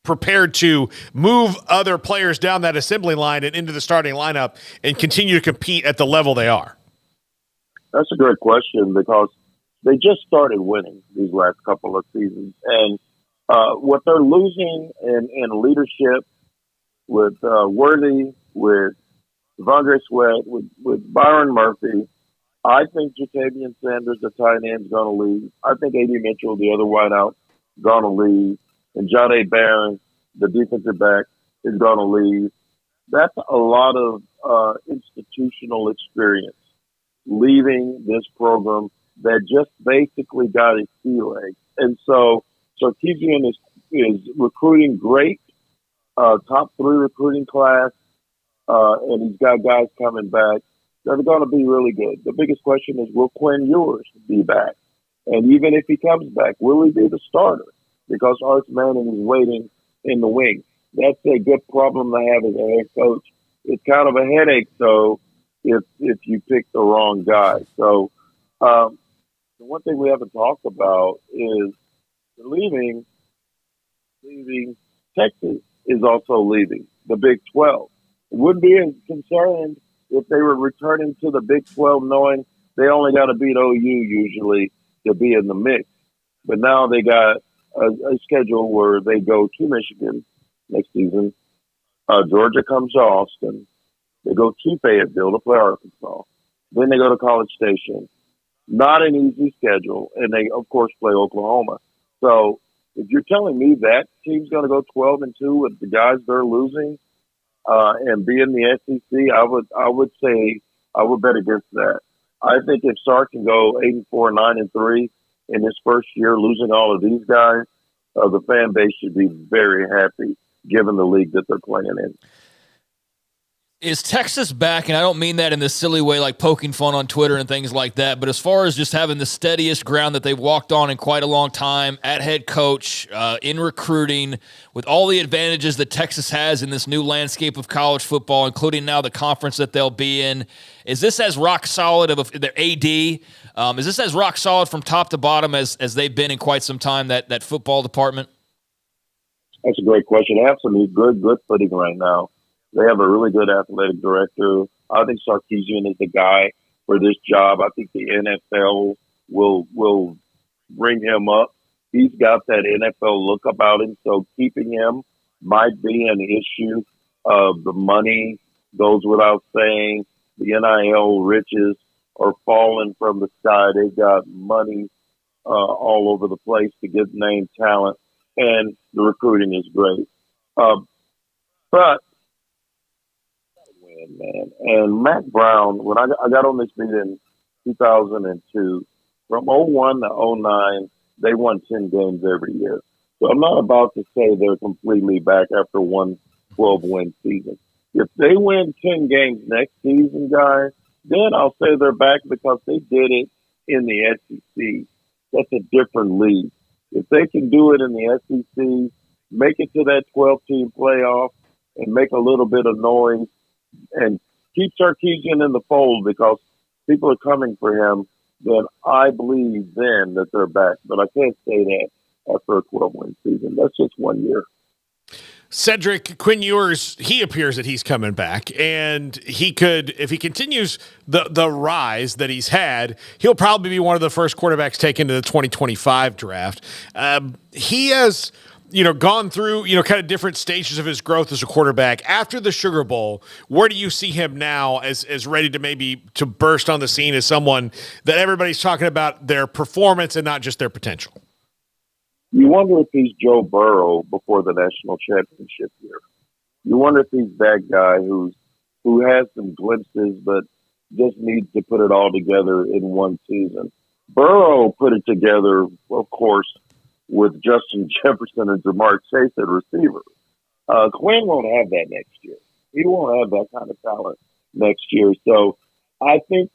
prepared to move other players down that assembly line and into the starting lineup and continue to compete at the level they are? That's a great question because they just started winning these last couple of seasons. And what they're losing in leadership with Worthy, with Devondre Sweat, with Byron Murphy, I think Jatavian Sanders, the tight end, is going to leave. I think A.D. Mitchell, the other wideout, is going to leave. And Jahdae Barron, the defensive back, is going to leave. That's a lot of institutional experience leaving this program that just basically got its sea legs. And so Sarkisian is recruiting great, top 3 recruiting class, and he's got guys coming back that are going to be really good. The biggest question is, will Quinn Ewers be back? And even if he comes back, will he be the starter? Because Arch Manning is waiting in the wings. That's a good problem to have as a head coach. It's kind of a headache, though, if you pick the wrong guy. So the one thing we haven't talked about is leaving. Texas is also leaving the Big 12. It wouldn't be as concerned if they were returning to the Big 12 knowing they only got to beat OU usually to be in the mix. But now they got a schedule where they go to Michigan next season. Georgia comes to Austin. They go to Fayetteville to play Arkansas. Then they go to College Station. Not an easy schedule. And they, of course, play Oklahoma. So if you're telling me that team's going to go 12-2 with the guys they're losing and be in the SEC, I would say I would bet against that. I think if Sark can go 8-4, 9-3 in his first year, losing all of these guys, the fan base should be very happy given the league that they're playing in. Is Texas back, and I don't mean that in this silly way like poking fun on Twitter and things like that, but as far as just having the steadiest ground that they've walked on in quite a long time at head coach, in recruiting, with all the advantages that Texas has in this new landscape of college football, including now the conference that they'll be in, is this as rock solid of their AD? Is this as rock solid from top to bottom as they've been in quite some time, that football department? That's a great question. They have some good footing right now. They have a really good athletic director. I think Sarkisian is the guy for this job. I think the NFL will bring him up. He's got that NFL look about him, so keeping him might be an issue. The money goes without saying. The NIL riches are falling from the sky. They've got money all over the place to get name talent, and the recruiting is great. But man. And Matt Brown, when I got on this beat in 2002, from 01 to 09, they won 10 games every year. So I'm not about to say they're completely back after one 12-win season. If they win 10 games next season, guys, then I'll say they're back because they did it in the SEC. That's a different league. If they can do it in the SEC, make it to that 12-team playoff, and make a little bit of noise, and keep Sarkisian in the fold because people are coming for him, then I believe then that they're back. But I can't say that after a 12-win season. That's just 1 year. Cedric, Quinn Ewers, he appears that he's coming back, and he could, if he continues the rise that he's had, he'll probably be one of the first quarterbacks taken to the 2025 draft. He has, gone through, kind of different stages of his growth as a quarterback. After the Sugar Bowl, where do you see him now as ready to burst on the scene as someone that everybody's talking about their performance and not just their potential? You wonder if he's Joe Burrow before the national championship year. You wonder if he's that guy who has some glimpses but just needs to put it all together in one season. Burrow put it together, of course, with Justin Jefferson and Jamar Chase at receiver. Quinn won't have that next year. He won't have that kind of talent next year. So I think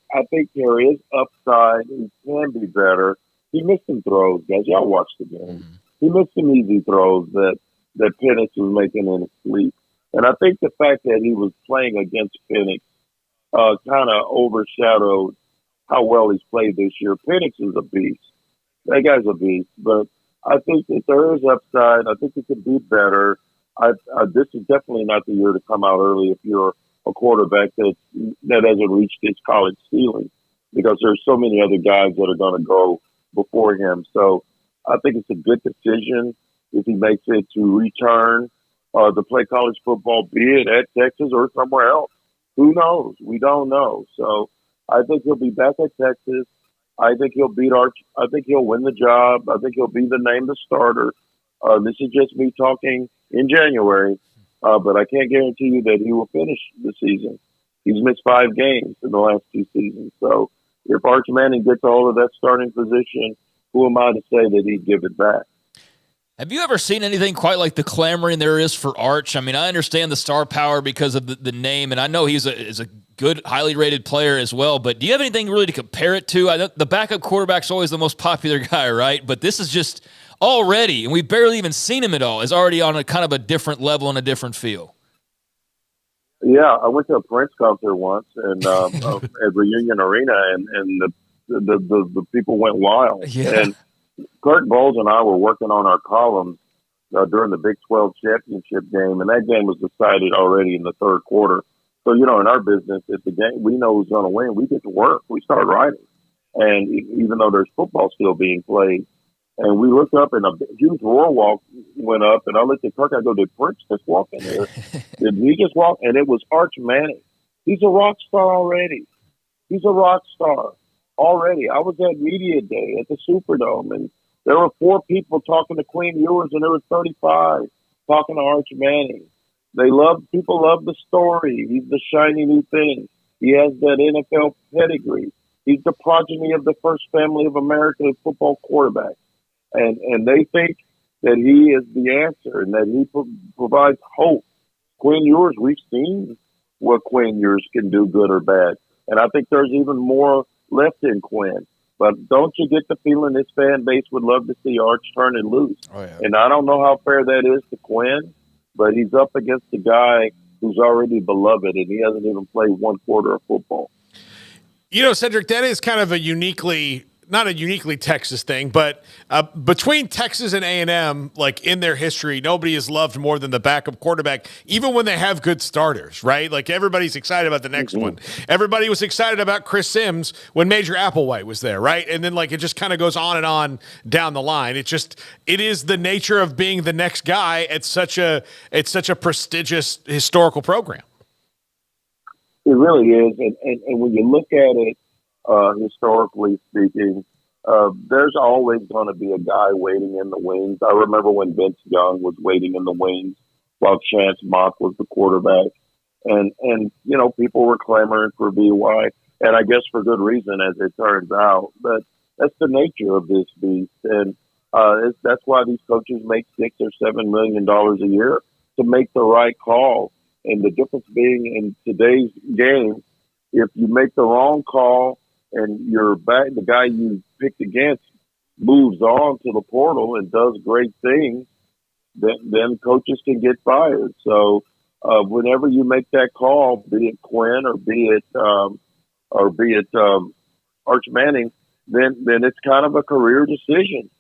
there is upside. He can be better. He missed some throws, guys. Y'all watched the game. He missed some easy throws that Penix was making in his sleep. And I think the fact that he was playing against Penix kind of overshadowed how well he's played this year. Penix is a beast. That guy's a beast. But I think that there is upside. I think he could be better. This is definitely not the year to come out early if you're a quarterback that hasn't reached his college ceiling, because there's so many other guys that are going to go before him. So I think it's a good decision if he makes it to return to play college football, be it at Texas or somewhere else. Who knows? We don't know. So I think he'll be back at Texas. I think he'll beat Arch. I think he'll win the job. I think he'll be the named starter. This is just me talking in January, but I can't guarantee you that he will finish the season. He's missed 5 games in the last 2 seasons. So if Arch Manning gets all of that starting position, who am I to say that he'd give it back? Have you ever seen anything quite like the clamoring there is for Arch? I mean, I understand the star power because of the name, and I know he's a good, highly rated player as well, but do you have anything really to compare it to? I know the backup quarterback's always the most popular guy, right? But this is just already, and we've barely even seen him at all, is already on a kind of a different level and a different feel. Yeah, I went to a Prince concert once and at Reunion Arena, and the people went wild. Yeah. And Kurt Bowles and I were working on our columns during the Big 12 championship game, and that game was decided already in the third quarter. So, in our business, if the game we know who's going to win, we get to work. We start writing. And even though there's football still being played, and we looked up and a huge roar walk went up, and I looked at Kirk. I go, did Prince just walk in there? Did he just walk? And it was Arch Manning. He's a rock star already. He's a rock star already. I was at Media Day at the Superdome, and there were 4 people talking to Quinn Ewers, and there were 35 talking to Arch Manning. People love the story. He's the shiny new thing. He has that NFL pedigree. He's the progeny of the first family of American football quarterbacks. And they think that he is the answer and that he provides hope. Quinn Ewers, we've seen what Quinn Ewers can do, good or bad. And I think there's even more left in Quinn. But don't you get the feeling this fan base would love to see Arch turn it loose? Oh, yeah. And I don't know how fair that is to Quinn, but he's up against a guy who's already beloved, and he hasn't even played 1 quarter of football. Cedric, that is kind of not a uniquely Texas thing, but between Texas and A&M, like in their history, nobody has loved more than the backup quarterback, even when they have good starters, right? Like everybody's excited about the next one. Everybody was excited about Chris Sims when Major Applewhite was there, right? And then it just kind of goes on and on down the line. It is the nature of being the next guy at such a prestigious historical program. It really is. And when you look at it, historically speaking, there's always going to be a guy waiting in the wings. I remember when Vince Young was waiting in the wings while Chance Mock was the quarterback. And people were clamoring for BY, and I guess for good reason, as it turns out. But that's the nature of this beast. And that's why these coaches make $6 or $7 million a year to make the right call. And the difference being in today's game, if you make the wrong call, and the guy you picked against moves on to the portal and does great things, then coaches can get fired. So whenever you make that call, be it Quinn or be it Arch Manning, then it's kind of a career decision.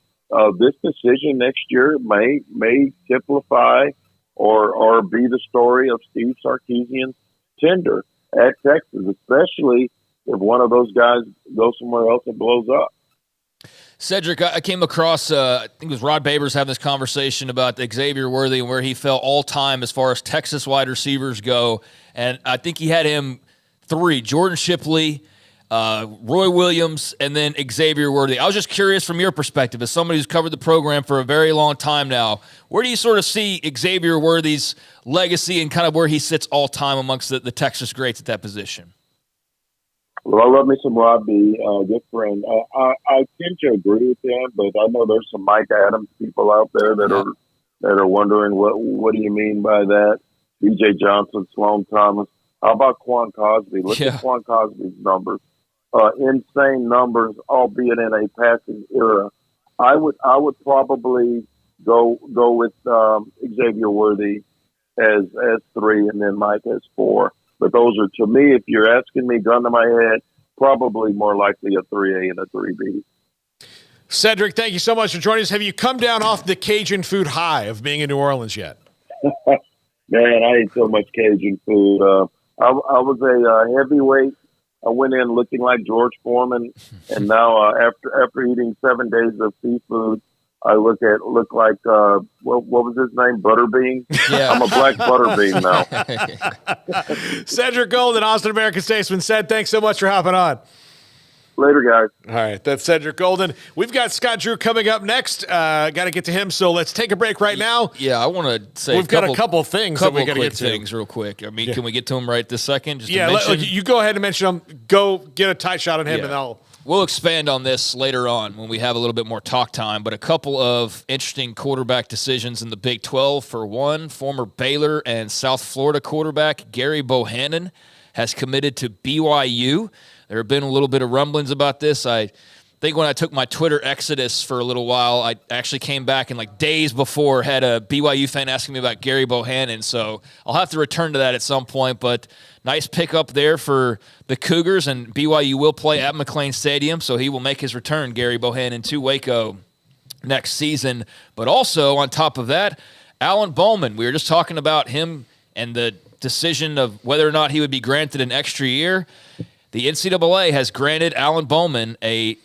this decision next year may simplify or be the story of Steve Sarkisian's tenure at Texas, especially if one of those guys goes somewhere else and blows up. Cedric, I came across, I think it was Rod Babers having this conversation about Xavier Worthy and where he fell all time as far as Texas wide receivers go. And I think he had him 3, Jordan Shipley, Roy Williams, and then Xavier Worthy. I was just curious from your perspective, as somebody who's covered the program for a very long time now, where do you sort of see Xavier Worthy's legacy and kind of where he sits all time amongst the Texas greats at that position? Well, I love me some Rob B, good friend. I tend to agree with him, but I know there's some Mike Adams people out there that are wondering what do you mean by that? B.J. Johnson, Sloan Thomas. How about Quan Cosby? Look at Quan Cosby's numbers. Insane numbers, albeit in a passing era. I would probably go with Xavier Worthy as 3, and then Mike as 4. But those are, to me, if you're asking me, gun to my head, probably more likely a 3A and a 3B. Cedric, thank you so much for joining us. Have you come down off the Cajun food high of being in New Orleans yet? Man, I ate so much Cajun food. I was a heavyweight. I went in looking like George Foreman, and now after eating 7 days of seafood, I look like what was his name? Butterbean. Yeah. I'm a black Butterbean now. Cedric Golden, Austin American Statesman, said, thanks so much for hopping on. Later, guys. All right, that's Cedric Golden. We've got Scott Drew coming up next. Got to get to him, so let's take a break right now. Yeah, I want to say we've got a couple of things that we got to get to. Things real quick. I mean, can we get to them right this second? Just you go ahead and mention them. Go get a tight shot on him, and we'll expand on this later on when we have a little bit more talk time, but a couple of interesting quarterback decisions in the Big 12. For one, former Baylor and South Florida quarterback Gary Bohannon has committed to BYU. There have been a little bit of rumblings about this. I think when I took my Twitter exodus for a little while, I actually came back and like days before had a BYU fan asking me about Gary Bohannon, so I'll have to return to that at some point, but nice pickup there for the Cougars, and BYU will play at McLean Stadium, so he will make his return, Gary Bohannon, to Waco next season. But also, on top of that, Alan Bowman. We were just talking about him and the decision of whether or not he would be granted an extra year. The NCAA has granted Alan Bowman his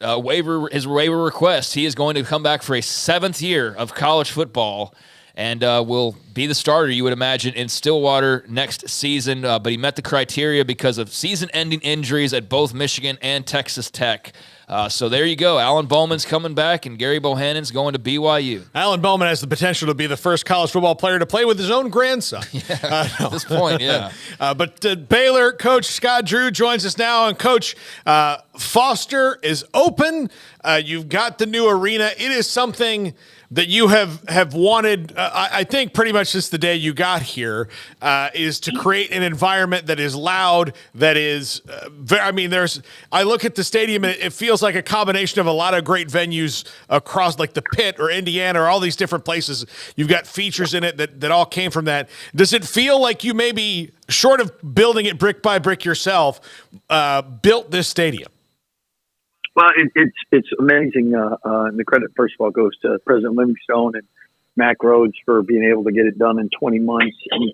waiver request. He is going to come back for a 7th year of college football and will be the starter, you would imagine, in Stillwater next season. But he met the criteria because of season-ending injuries at both Michigan and Texas Tech. So there you go. Alan Bowman's coming back, and Gary Bohannon's going to BYU. Alan Bowman has the potential to be the first college football player to play with his own grandson. At this point, yeah. But Baylor coach Scott Drew joins us now. And, Coach, Foster is open. You've got the new arena. It is something that you have wanted, I think, pretty much since the day you got here, is to create an environment that is loud, that is I look at the stadium and it feels like a combination of a lot of great venues across, like the Pit or Indiana or all these different places. You've got features in it that all came from that. Does it feel like you maybe, short of building it brick by brick yourself, built this stadium? Well, it's amazing. And the credit, first of all, goes to President Livingstone and Mac Rhodes for being able to get it done in 20 months. And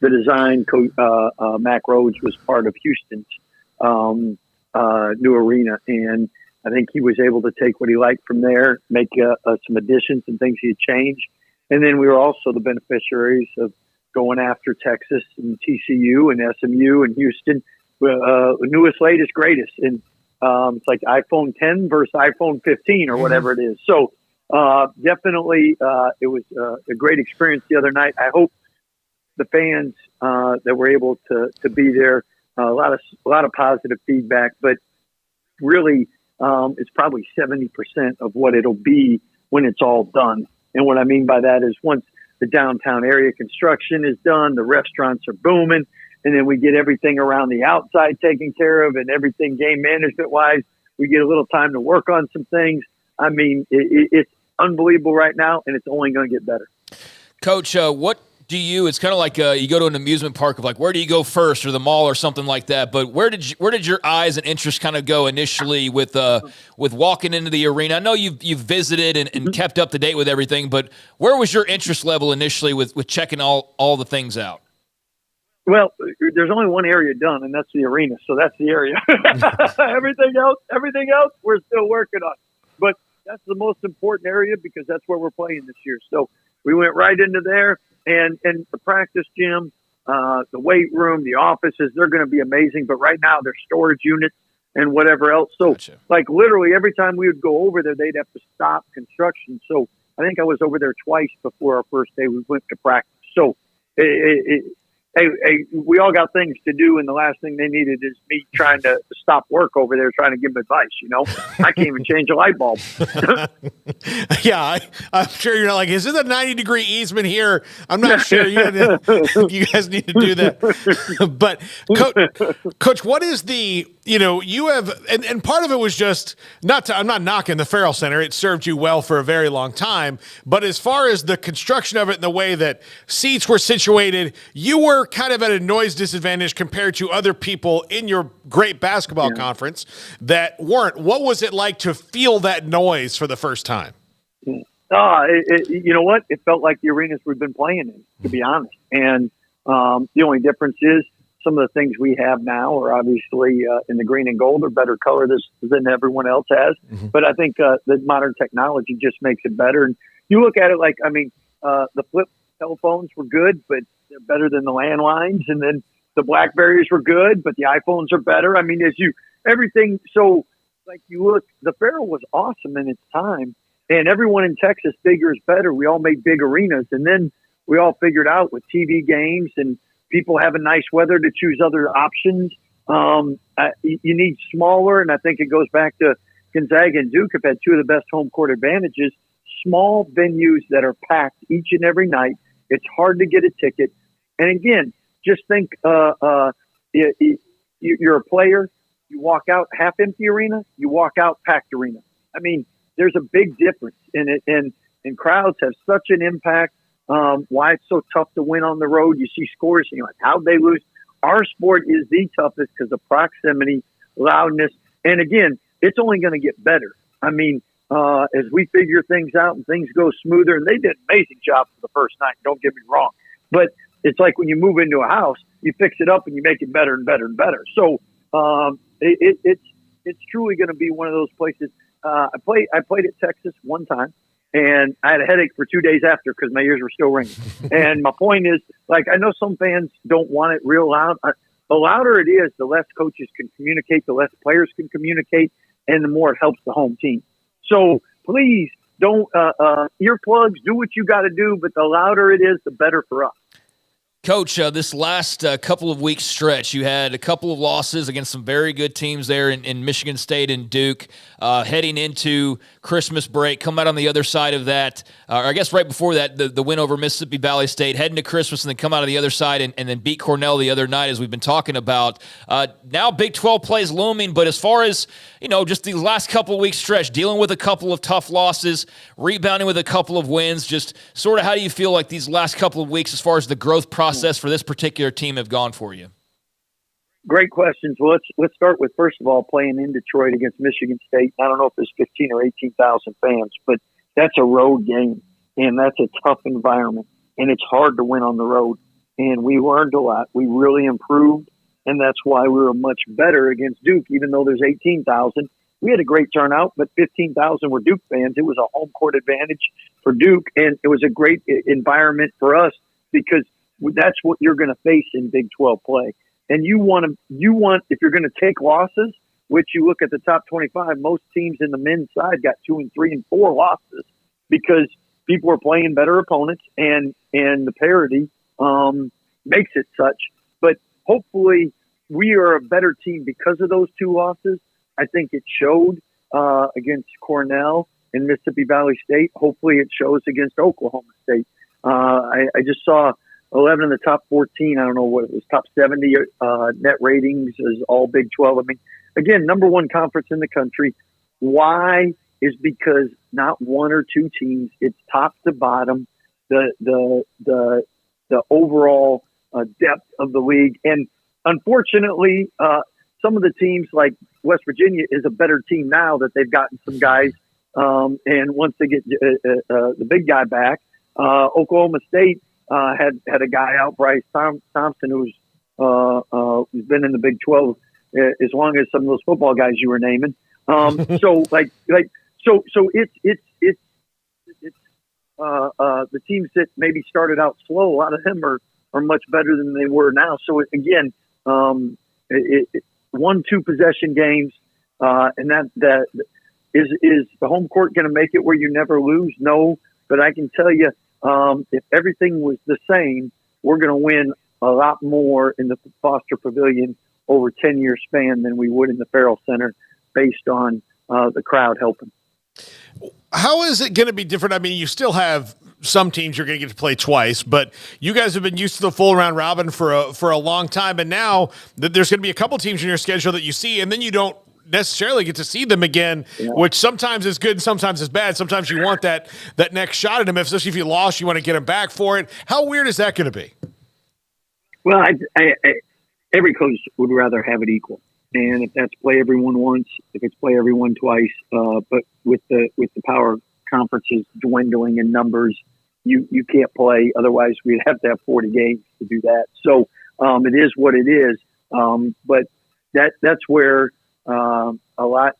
the design, Mac Rhodes was part of Houston's new arena. And I think he was able to take what he liked from there, make some additions and things he had changed. And then we were also the beneficiaries of going after Texas and TCU and SMU and Houston, newest, latest, greatest. And it's like iPhone 10 versus iPhone 15 or whatever it is. So definitely it was a great experience the other night. I hope the fans that were able to be there, a lot of positive feedback, but really it's probably 70% of what it'll be when it's all done. And what I mean by that is once the downtown area construction is done, the restaurants are booming, and then we get everything around the outside taken care of and everything game management-wise. We get a little time to work on some things. I mean, it's unbelievable right now, and it's only going to get better. Coach, what do you, it's kind of like you go to an amusement park of like, where do you go first, or the mall or something like that, but where did your eyes and interest kind of go initially with walking into the arena? I know you've visited and kept up to date with everything, but where was your interest level initially with checking all the things out? Well, there's only one area done, and that's the arena. So that's the area. everything else, we're still working on. But that's the most important area because that's where we're playing this year. So we went right into there, and the practice gym, the weight room, the offices, they're going to be amazing. But right now, there's storage units and whatever else. So, like, literally every time we would go over there, they'd have to stop construction. So I think I was over there twice before our first day we went to practice. So Hey, we all got things to do, and the last thing they needed is me trying to stop work over there trying to give them advice, I can't even change a light bulb. Yeah, I'm sure you're not like, is it a 90-degree easement here? I'm not sure. You guys need to do that. But, Coach, what is the, you have, and part of it was just, I'm not knocking the Farrell Center. It served you well for a very long time. But as far as the construction of it and the way that seats were situated, you were kind of at a noise disadvantage compared to other people in your great basketball conference that weren't. What was it like to feel that noise for the first time? You know what? It felt like the arenas we've been playing in, to be honest. And the only difference is some of the things we have now are obviously in the green and gold are better color than everyone else has. Mm-hmm. But I think the modern technology just makes it better. And you look at it like, the flip telephones were good, but they're better than the landlines. And then the BlackBerries were good, but the iPhones are better. Everything. So like you look, the Farrell was awesome in its time, and everyone in Texas, bigger is better. We all made big arenas. And then we all figured out with TV games and people having nice weather to choose other options. You need smaller. And I think it goes back to Gonzaga and Duke have had two of the best home court advantages, small venues that are packed each and every night. It's hard to get a ticket. And again, just think you're a player, you walk out half-empty arena, you walk out packed arena. There's a big difference in it, and crowds have such an impact. Why it's so tough to win on the road. You see scores, and you're like, how'd they lose? Our sport is the toughest because of proximity, loudness, and again, it's only going to get better. As we figure things out and things go smoother, and they did an amazing job for the first night, don't get me wrong. But it's like when you move into a house, you fix it up and you make it better and better and better. So it's truly going to be one of those places. I played at Texas one time, and I had a headache for 2 days after because my ears were still ringing. And my point is, like, I know some fans don't want it real loud. The louder it is, the less coaches can communicate, the less players can communicate, and the more it helps the home team. So please don't earplugs, do what you got to do, but the louder it is, the better for us. Coach, this last couple of weeks stretch, you had a couple of losses against some very good teams there in Michigan State and Duke, heading into Christmas break, come out on the other side of that, or I guess right before that, the win over Mississippi Valley State, heading to Christmas and then come out of the other side and then beat Cornell the other night, as we've been talking about. Now Big 12 plays looming, but as far as, just these last couple of weeks stretch, dealing with a couple of tough losses, rebounding with a couple of wins, just sort of how do you feel like these last couple of weeks as far as the growth process for this particular team have gone for you? Great questions. Well, let's start with, first of all, playing in Detroit against Michigan State. I don't know if there's 15 or 18,000 fans, but that's a road game, and that's a tough environment, and it's hard to win on the road. And we learned a lot. We really improved, and that's why we were much better against Duke, even though there's 18,000. We had a great turnout, but 15,000 were Duke fans. It was a home court advantage for Duke, and it was a great environment for us because that's what you're going to face in Big 12 play. And you want, if you're going to take losses, which you look at the top 25, most teams in the men's side got 2 and 3 and 4 losses because people are playing better opponents and the parity makes it such. But hopefully we are a better team because of those 2 losses. I think it showed against Cornell and Mississippi Valley State. Hopefully it shows against Oklahoma State. I just saw 11 of the top 14, I don't know what it was, top 70 net ratings is all Big 12. Again, number 1 conference in the country. Why? Is because not 1 or 2 teams, it's top to bottom. The the overall depth of the league. And unfortunately, some of the teams like West Virginia is a better team now that they've gotten some guys. And once they get the big guy back, Oklahoma State had a guy out, Bryce Thompson, who's been in the Big 12 as long as some of those football guys you were naming. So the teams that maybe started out slow, a lot of them are much better than they were now. So again, 1-2 possession games, and that is the home court going to make it where you never lose? No, but I can tell you, if everything was the same, we're going to win a lot more in the Foster Pavilion over 10-year span than we would in the Farrell Center, based on the crowd helping. How is it going to be different? I mean, you still have some teams you're going to get to play twice, but you guys have been used to the full round robin for a long time, and now there's going to be a couple teams in your schedule that you see, and then you don't necessarily get to see them again, which sometimes is good and sometimes is bad. Sometimes you want that next shot at them, especially if you lost, you want to get them back for it. How weird is that going to be? Well, every coach would rather have it equal. And if that's play everyone once, if it's play everyone twice, but with the power conferences dwindling in numbers, you can't play. Otherwise, we'd have to have 40 games to do that. So it is what it is. But that's where a lot.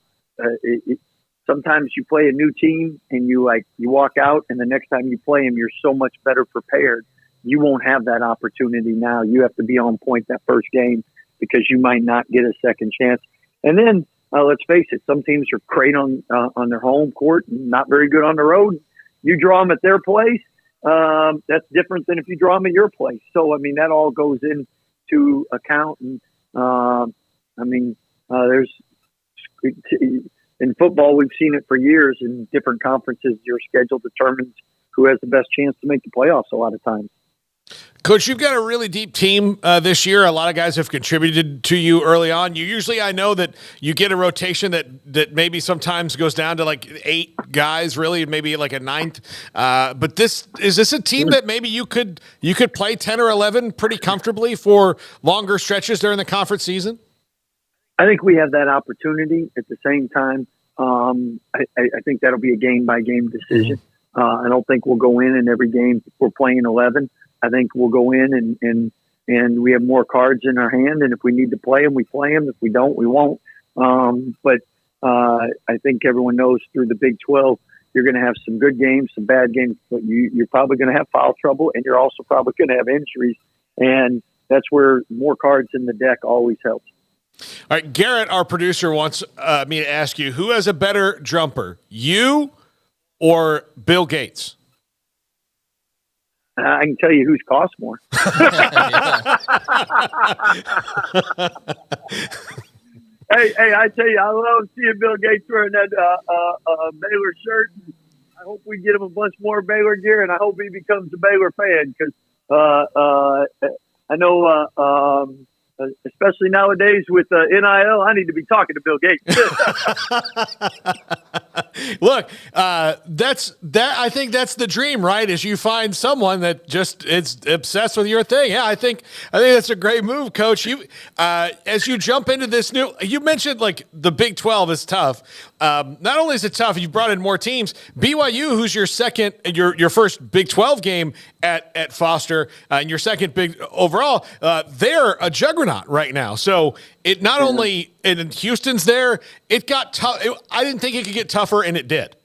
Sometimes you play a new team and you walk out, and the next time you play them, you're so much better prepared. You won't have that opportunity now. You have to be on point that first game, because you might not get a second chance. And then let's face it, some teams are great on their home court and not very good on the road. You draw them at their place. That's different than if you draw them at your place. So, I mean, that all goes into account. And there's in football, we've seen it for years in different conferences. Your schedule determines who has the best chance to make the playoffs a lot of times. Coach, you've got a really deep team this year. A lot of guys have contributed to you early on. I know that you get a rotation that maybe sometimes goes down to like 8 guys, really, maybe like a 9th. But is this a team that maybe you could play 10 or 11 pretty comfortably for longer stretches during the conference season? I think we have that opportunity. At the same time, I think that'll be a game-by-game decision. I don't think we'll go in every game we're playing 11. I think we'll go in and we have more cards in our hand, and if we need to play them, we play them. If we don't, we won't. But I think everyone knows through the Big 12, you're going to have some good games, some bad games, but you're probably going to have foul trouble, and you're also probably going to have injuries, and that's where more cards in the deck always helps. All right, Garrett, our producer, wants me to ask you, who has a better jumper, you or Bill Gates? I can tell you who's cost more. Hey, I tell you, I love seeing Bill Gates wearing that Baylor shirt. I hope we get him a bunch more Baylor gear, and I hope he becomes a Baylor fan, because I know, especially nowadays with NIL, I need to be talking to Bill Gates. Look, I think that's the dream, right? Is you find someone that just is obsessed with your thing. Yeah, I think that's a great move, Coach. You, as you jump into this you mentioned like the Big 12 is tough. Not only is it tough, you brought in more teams. BYU, who's your first Big 12 game at Foster, and your second big overall, they're a juggernaut right now. So it not only, and Houston's there, it got tough. I didn't think it could get tougher, and it did.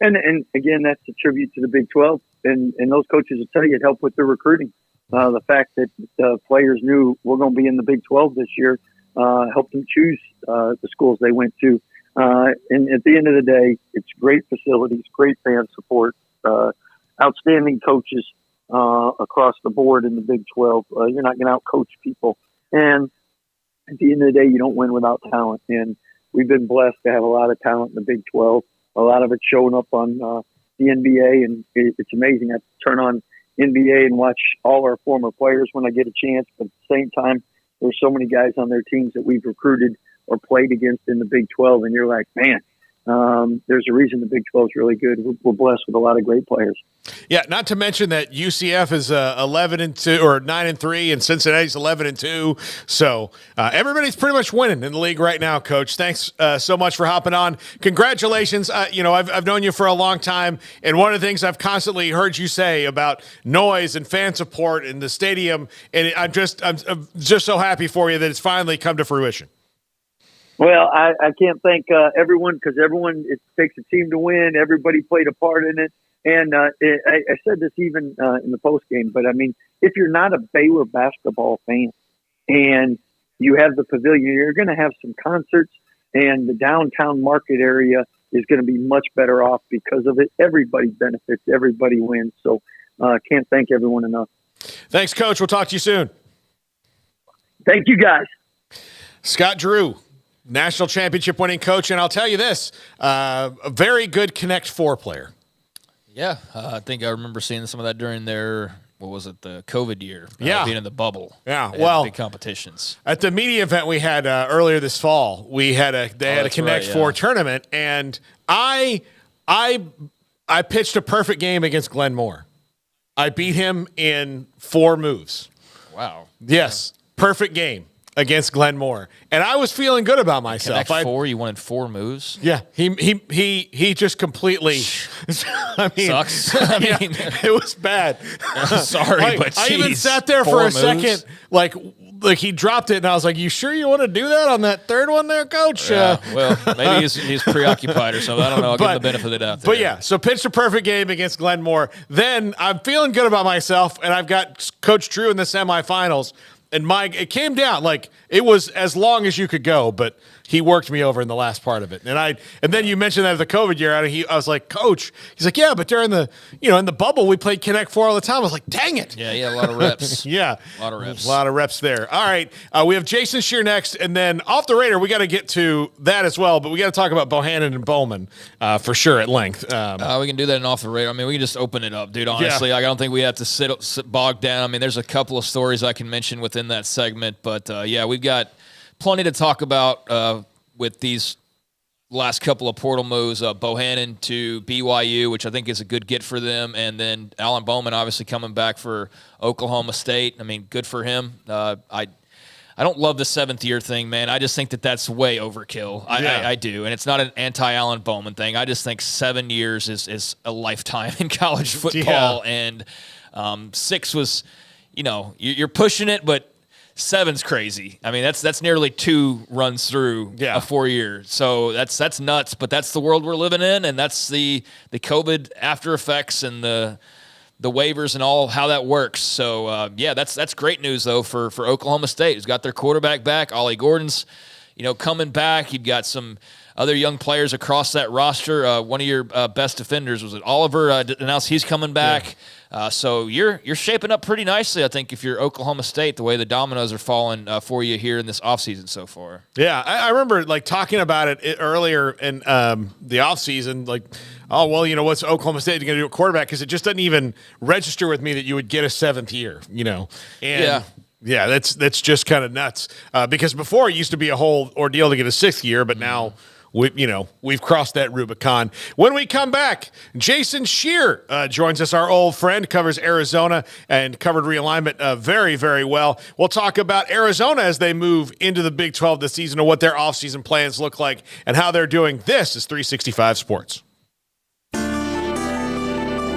And again, that's a tribute to the Big 12. And those coaches will tell you it helped with their recruiting. The fact that the players knew we're going to be in the Big 12 this year helped them choose the schools they went to. And at the end of the day, it's great facilities, great fan support, outstanding coaches across the board in the Big 12. You're not going to out-coach people. And at the end of the day, you don't win without talent. And we've been blessed to have a lot of talent in the Big 12. A lot of it showing up on the NBA, and it's amazing. I turn on NBA and watch all our former players when I get a chance. But at the same time, there's so many guys on their teams that we've recruited or played against in the Big 12, and you're like, man, there's a reason the Big 12 is really good. We're blessed with a lot of great players. Yeah, not to mention that UCF is 11-2 or 9-3, and Cincinnati's 11-2. So everybody's pretty much winning in the league right now, Coach. Thanks so much for hopping on. Congratulations. I've known you for a long time, and one of the things I've constantly heard you say about noise and fan support in the stadium, and I'm just so happy for you that it's finally come to fruition. Well, I can't thank everyone, because it takes a team to win. Everybody played a part in it. And I said this even in the post game, but I mean, if you're not a Baylor basketball fan and you have the pavilion, you're going to have some concerts, and the downtown market area is going to be much better off because of it. Everybody benefits, everybody wins. So can't thank everyone enough. Thanks, Coach. We'll talk to you soon. Thank you, guys. Scott Drew, national championship winning coach, and I'll tell you this, a very good Connect 4 player. Yeah, I think I remember seeing some of that during their, the COVID year. Being in the bubble. Yeah, big competitions. At the media event we had earlier this fall, they had a Connect 4 tournament, and I pitched a perfect game against Glenn Moore. I beat him in 4 moves. Wow. Yes, perfect game against Glenn Moore, and I was feeling good about myself. Connect 4, you won in 4 moves. Yeah, he just completely. I mean, sucks. It was bad. Sorry, but I even sat there for a second, like he dropped it, and I was like, "You sure you want to do that on that third one, there, Coach?" Yeah, well, maybe he's preoccupied or something. I don't know. I'll give him the benefit of the doubt there. But yeah, so pitched a perfect game against Glenn Moore. Then I'm feeling good about myself, and I've got Coach Drew in the semifinals. And it came down, like it was as long as you could go, but he worked me over in the last part of it. And then you mentioned that of the COVID year, I was like, Coach, he's like, yeah, but during the, in the bubble, we played Connect 4 all the time. I was like, dang it. Yeah, a lot of reps. Yeah. A lot of reps. A lot of reps there. All right. We have Jason Shear next, and then off the radar, we got to get to that as well, but we got to talk about Bohannon and Bowman for sure at length. We can do that in off the radar. I mean, we can just open it up, dude, honestly. Yeah. I don't think we have to sit bogged down. I mean, there's a couple of stories I can mention within that segment, but we've got plenty to talk about with these last couple of portal moves. Bohannon to BYU, which I think is a good get for them, and then Alan Bowman obviously coming back for Oklahoma State. I mean, good for him. I don't love the 7th year thing, man. I just think that's way overkill. I do, and it's not an anti-Alan Bowman thing. I just think 7 years is a lifetime in college football, and 6 was, you're pushing it, but 7's crazy. I mean, that's nearly 2 runs through a 4 year. So that's nuts, but that's the world we're living in, and that's the COVID after effects and the waivers and all how that works. So that's great news though for Oklahoma State, who's got their quarterback back. Ollie Gordon's coming back. You've got some other young players across that roster. One of your best defenders was it Oliver announced he's coming back. Yeah. So you're shaping up pretty nicely, I think, if you're Oklahoma State, the way the dominoes are falling for you here in this offseason so far. Yeah, I remember talking about it earlier in the offseason, what's Oklahoma State going to do at quarterback? Because it just doesn't even register with me that you would get a 7th year, And yeah, that's just kind of nuts. Because before it used to be a whole ordeal to get a 6th year, but now we've crossed that Rubicon. When we come back, Jason Shear joins us, our old friend, covers Arizona and covered realignment very, very well. We'll talk about Arizona as they move into the Big 12 this season and what their offseason plans look like and how they're doing. This is 365 Sports.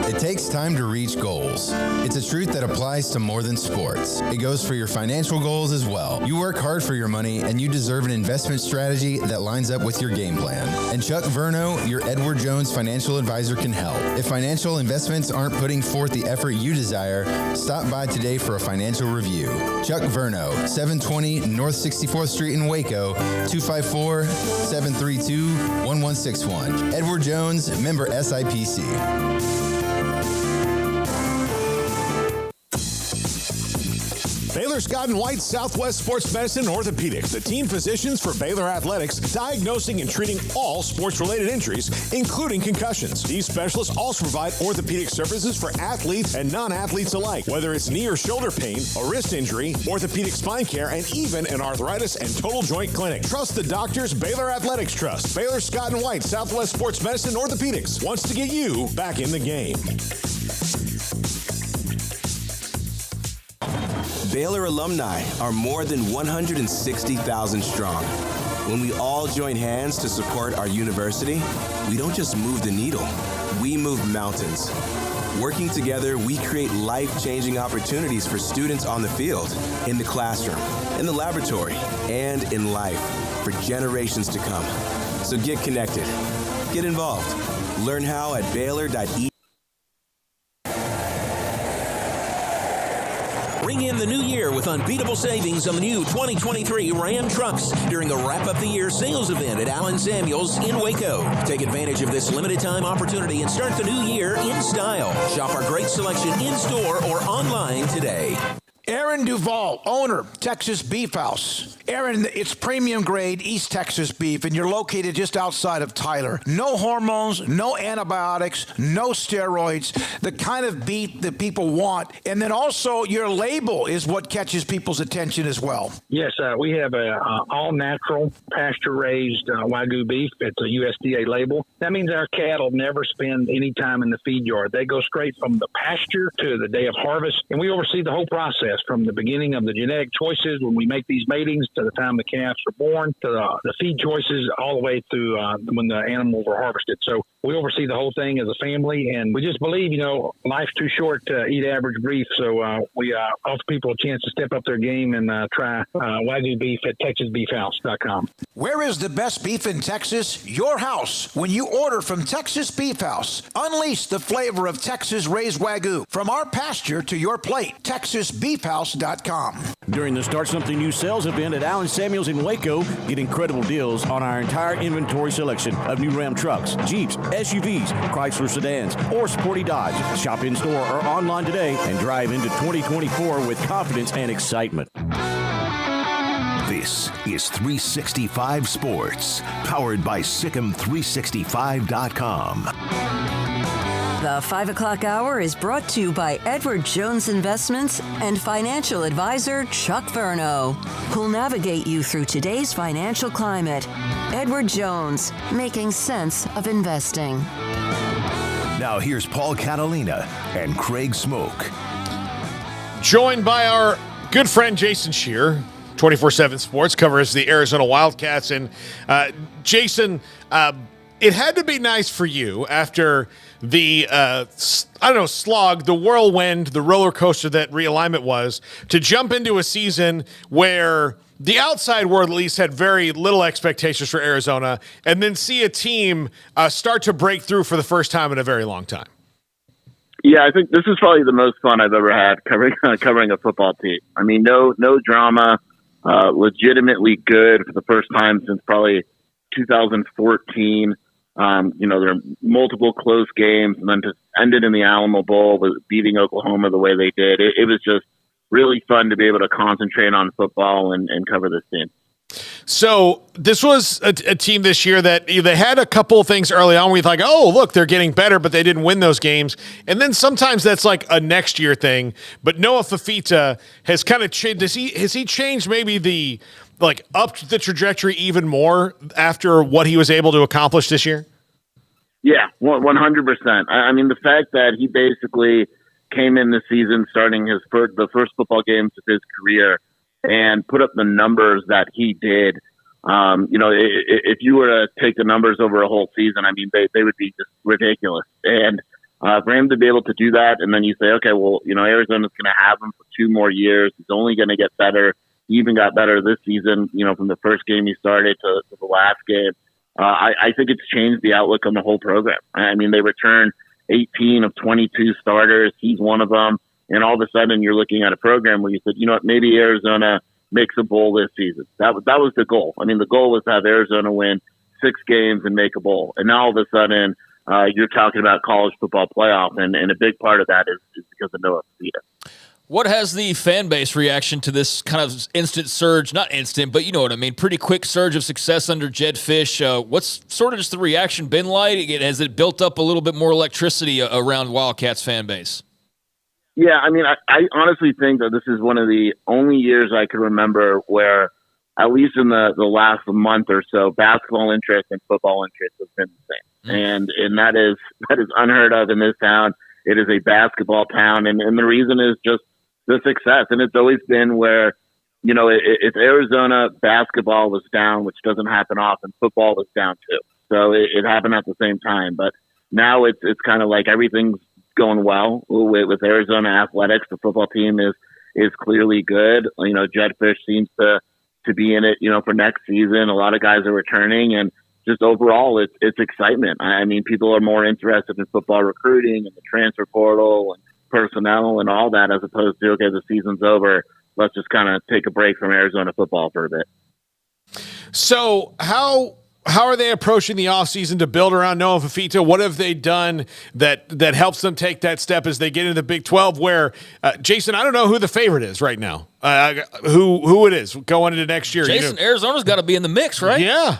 It takes time to reach goals. It's a truth that applies to more than sports. It goes for your financial goals as well. You work hard for your money, and you deserve an investment strategy that lines up with your game plan. And Chuck Verno, your Edward Jones financial advisor, can help. If financial investments aren't putting forth the effort you desire, stop by today for a financial review. Chuck Verno, 720 North 64th Street in Waco, 254-732-1161. Edward Jones, member SIPC. Baylor Scott and White Southwest Sports Medicine and Orthopedics, the team physicians for Baylor Athletics, diagnosing and treating all sports-related injuries, including concussions. These specialists also provide orthopedic services for athletes and non-athletes alike, whether it's knee or shoulder pain, a wrist injury, orthopedic spine care, and even an arthritis and total joint clinic. Trust the doctors Baylor Athletics trust. Baylor Scott and White Southwest Sports Medicine and Orthopedics wants to get you back in the game. Baylor alumni are more than 160,000 strong. When we all join hands to support our university, we don't just move the needle, we move mountains. Working together, we create life-changing opportunities for students on the field, in the classroom, in the laboratory, and in life for generations to come. So get connected, get involved, learn how at Baylor.edu. Ring in the new year with unbeatable savings on the new 2023 Ram trucks during the wrap-up-the-year sales event at Allen Samuels in Waco. Take advantage of this limited-time opportunity and start the new year in style. Shop our great selection in-store or online today. Aaron Duvall, owner, Texas Beef House. Aaron, it's premium grade East Texas beef, and you're located just outside of Tyler. No hormones, no antibiotics, no steroids, the kind of beef that people want. And then also your label is what catches people's attention as well. Yes, we have a all-natural, pasture-raised Wagyu beef. It's a USDA label. That means our cattle never spend any time in the feed yard. They go straight from the pasture to the day of harvest, and we oversee the whole process from the beginning of the genetic choices when we make these matings to the time the calves are born to the feed choices all the way through when the animals are harvested. So we oversee the whole thing as a family, and we just believe, life's too short to eat average beef. So we offer people a chance to step up their game and try Wagyu beef at TexasBeefHouse.com. Where is the best beef in Texas? Your house. When you order from Texas Beef House, unleash the flavor of Texas-raised Wagyu from our pasture to your plate. TexasBeefHouse.com. During the Start Something New sales event at Allen Samuels in Waco, get incredible deals on our entire inventory selection of new Ram trucks, Jeeps, SUVs, Chrysler sedans, or sporty Dodge. Shop in-store or online today and drive into 2024 with confidence and excitement. This is 365 Sports, powered by Sikkim365.com. The 5 o'clock hour is brought to you by Edward Jones Investments and financial advisor Chuck Verno, who'll navigate you through today's financial climate. Edward Jones, making sense of investing. Now here's Paul Catalina and Craig Smoak. Joined by our good friend Jason Shear, 24/7 Sports, covers the Arizona Wildcats. And Jason, it had to be nice for you after the, slog, the whirlwind, the roller coaster that realignment was, to jump into a season where the outside world at least had very little expectations for Arizona, and then see a team start to break through for the first time in a very long time. Yeah, I think this is probably the most fun I've ever had covering a football team. I mean, no drama, legitimately good for the first time since probably 2014. There are multiple close games, and then just ended in the Alamo Bowl with beating Oklahoma the way they did. It was just really fun to be able to concentrate on football and cover this team. So this was a team this year that they had a couple of things early on where you're like, oh, look, they're getting better, but they didn't win those games. And then sometimes that's like a next year thing. But Noah Fafita has kind of changed. Has he changed maybe upped the trajectory even more after what he was able to accomplish this year? Yeah, 100%. I mean, the fact that he basically came in this season starting the first football games of his career and put up the numbers that he did. If you were to take the numbers over a whole season, I mean, they would be just ridiculous. And for him to be able to do that, and then you say, okay, well, Arizona's going to have him for 2 more years. He's only going to get better. He even got better this season, from the first game he started to the last game. I think it's changed the outlook on the whole program. I mean, they returned 18 of 22 starters. He's one of them. And all of a sudden you're looking at a program where you said, maybe Arizona makes a bowl this season. That was the goal. I mean, the goal was to have Arizona win 6 games and make a bowl. And now all of a sudden you're talking about college football playoff. And a big part of that is because of Noah Fafita. What has the fan base reaction to this kind of instant surge, not instant, but you know what I mean, pretty quick surge of success under Jedd Fisch? What's sort of just the reaction been like? Has it built up a little bit more electricity around Wildcats fan base? Yeah, I mean, I honestly think that this is one of the only years I can remember where, at least in the last month or so, basketball interest and football interest has been the same. And that is unheard of in this town. It is a basketball town, and the reason is just the success. And it's always been where, you know, if Arizona basketball was down, which doesn't happen often, football was down too. So it happened at the same time. But now it's kind of like everything's going well with Arizona athletics. The football team is clearly good. You know, Jedd Fisch seems to be in it, you know, for next season. A lot of guys are returning, and just overall it's excitement. I mean, people are more interested in football recruiting and the transfer portal and personnel and all that, as opposed to, okay, the season's over, let's just kind of take a break from Arizona football for a bit. So how are they approaching the offseason to build around Noah Fifita? What have they done that helps them take that step as they get into the Big 12 where, Jason, I don't know who the favorite is right now, who it is going into next year. Jason, Arizona's got to be in the mix, right? Yeah.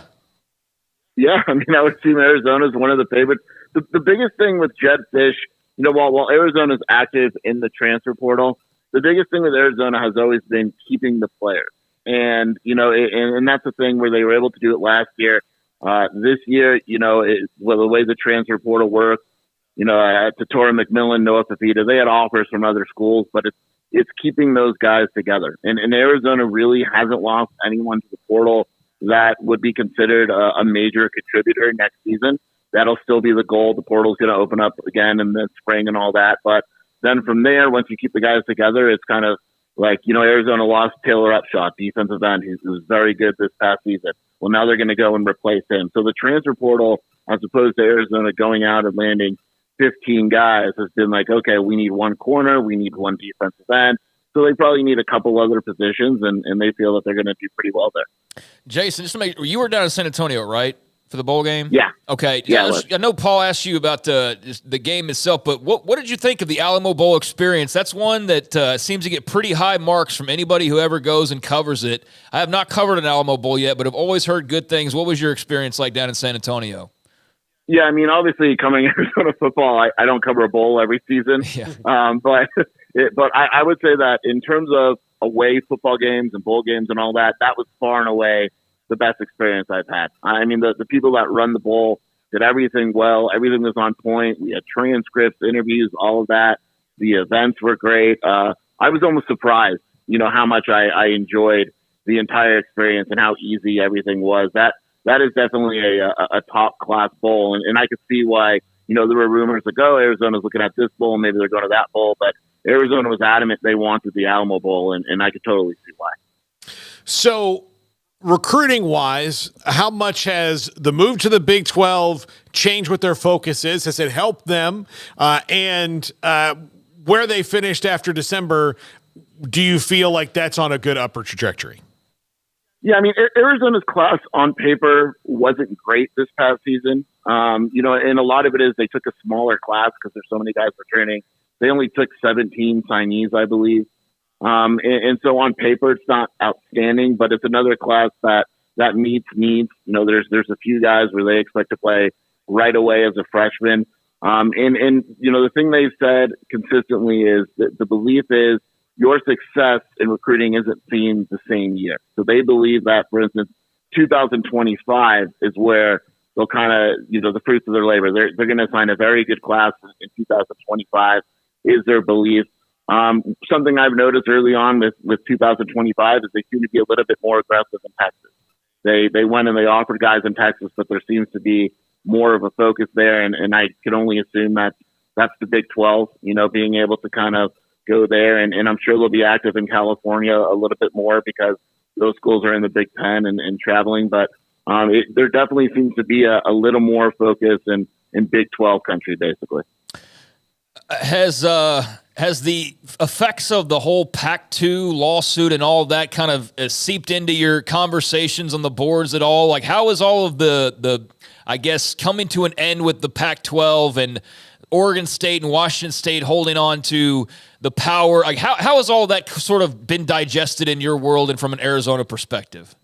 Yeah, I mean, I would assume Arizona's one of the favorites. The biggest thing with Jedd Fisch, you know, while Arizona's active in the transfer portal, the biggest thing with Arizona has always been keeping the players. And, you know, and that's the thing where they were able to do it last year. This year, you know, the way the transfer portal works, you know, Tatora McMillan, Noah Fifita, they had offers from other schools, but it's keeping those guys together. And Arizona really hasn't lost anyone to the portal that would be considered a major contributor next season. That'll still be the goal. The portal's going to open up again in the spring and all that. But then from there, once you keep the guys together, it's kind of like, you know, Arizona lost Taylor Upshaw, defensive end. He was very good this past season. Well, now they're going to go and replace him. So the transfer portal, as opposed to Arizona going out and landing 15 guys, has been like, okay, we need one corner, we need one defensive end. So they probably need a couple other positions, and they feel that they're going to do pretty well there. Jason, just to make, you were down in San Antonio, right, for the bowl game? Yeah. Okay. Yeah, I know Paul asked you about the game itself, but what did you think of the Alamo Bowl experience? That's one that seems to get pretty high marks from anybody who ever goes and covers it. I have not covered an Alamo Bowl yet, but I've always heard good things. What was your experience like down in San Antonio? Yeah, I mean, obviously coming Arizona football, I don't cover a bowl every season. Yeah. But I would say that in terms of away football games and bowl games and all that, that was far and away the best experience I've had. I mean, the people that run the bowl did everything well. Everything was on point. We had transcripts, interviews, all of that. The events were great. I was almost surprised, you know, how much I enjoyed the entire experience and how easy everything was. That is definitely a top class bowl. And I could see why, you know, there were rumors like, oh, Arizona's looking at this bowl, maybe they're going to that bowl. But Arizona was adamant they wanted the Alamo Bowl, and I could totally see why. So recruiting-wise, how much has the move to the Big 12 changed what their focus is? Has it helped them? And where they finished after December, do you feel like that's on a good upper trajectory? Yeah, I mean, Arizona's class on paper wasn't great this past season. You know, and a lot of it is they took a smaller class because there's so many guys returning. They only took 17 signees, I believe. And so on paper, it's not outstanding, but it's another class that meets needs. You know, there's a few guys where they expect to play right away as a freshman. And you know, the thing they've said consistently is that the belief is your success in recruiting isn't seen the same year. So they believe that, for instance, 2025 is where they'll kind of, you know, the fruits of their labor. They're going to sign a very good class in 2025 is their belief. Something I've noticed early on with 2025 is they seem to be a little bit more aggressive in Texas. They went and they offered guys in Texas, but there seems to be more of a focus there. And I can only assume that that's the Big 12, you know, being able to kind of go there. And I'm sure they'll be active in California a little bit more because those schools are in the Big 10 and traveling. But there definitely seems to be a little more focus in Big 12 country, basically. Has the effects of the whole Pac-2 lawsuit and all of that kind of seeped into your conversations on the boards at all? Like, how is all of the I guess, coming to an end with the Pac-12 and Oregon State and Washington State holding on to the power. Like how has all that sort of been digested in your world and from an Arizona perspective?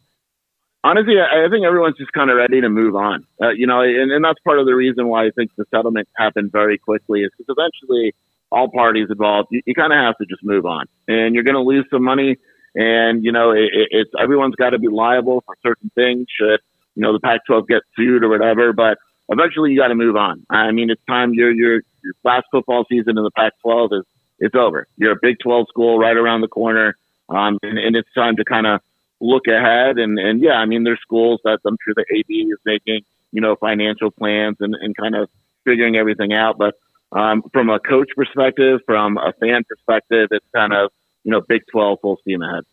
Honestly, I think everyone's just kind of ready to move on. And that's part of the reason why I think the settlement happened very quickly is because eventually all parties involved, you kind of have to just move on. And you're going to lose some money. And, it's everyone's got to be liable for certain things should, the Pac-12 get sued or whatever. But eventually you got to move on. I mean, it's time your last football season in the Pac-12 it's over. You're a Big 12 school right around the corner. And it's time to kind of look ahead. And yeah, I mean, there's schools that I'm sure the AD is making, financial plans and kind of figuring everything out. But from a coach perspective, from a fan perspective, it's kind of, Big 12 full steam ahead.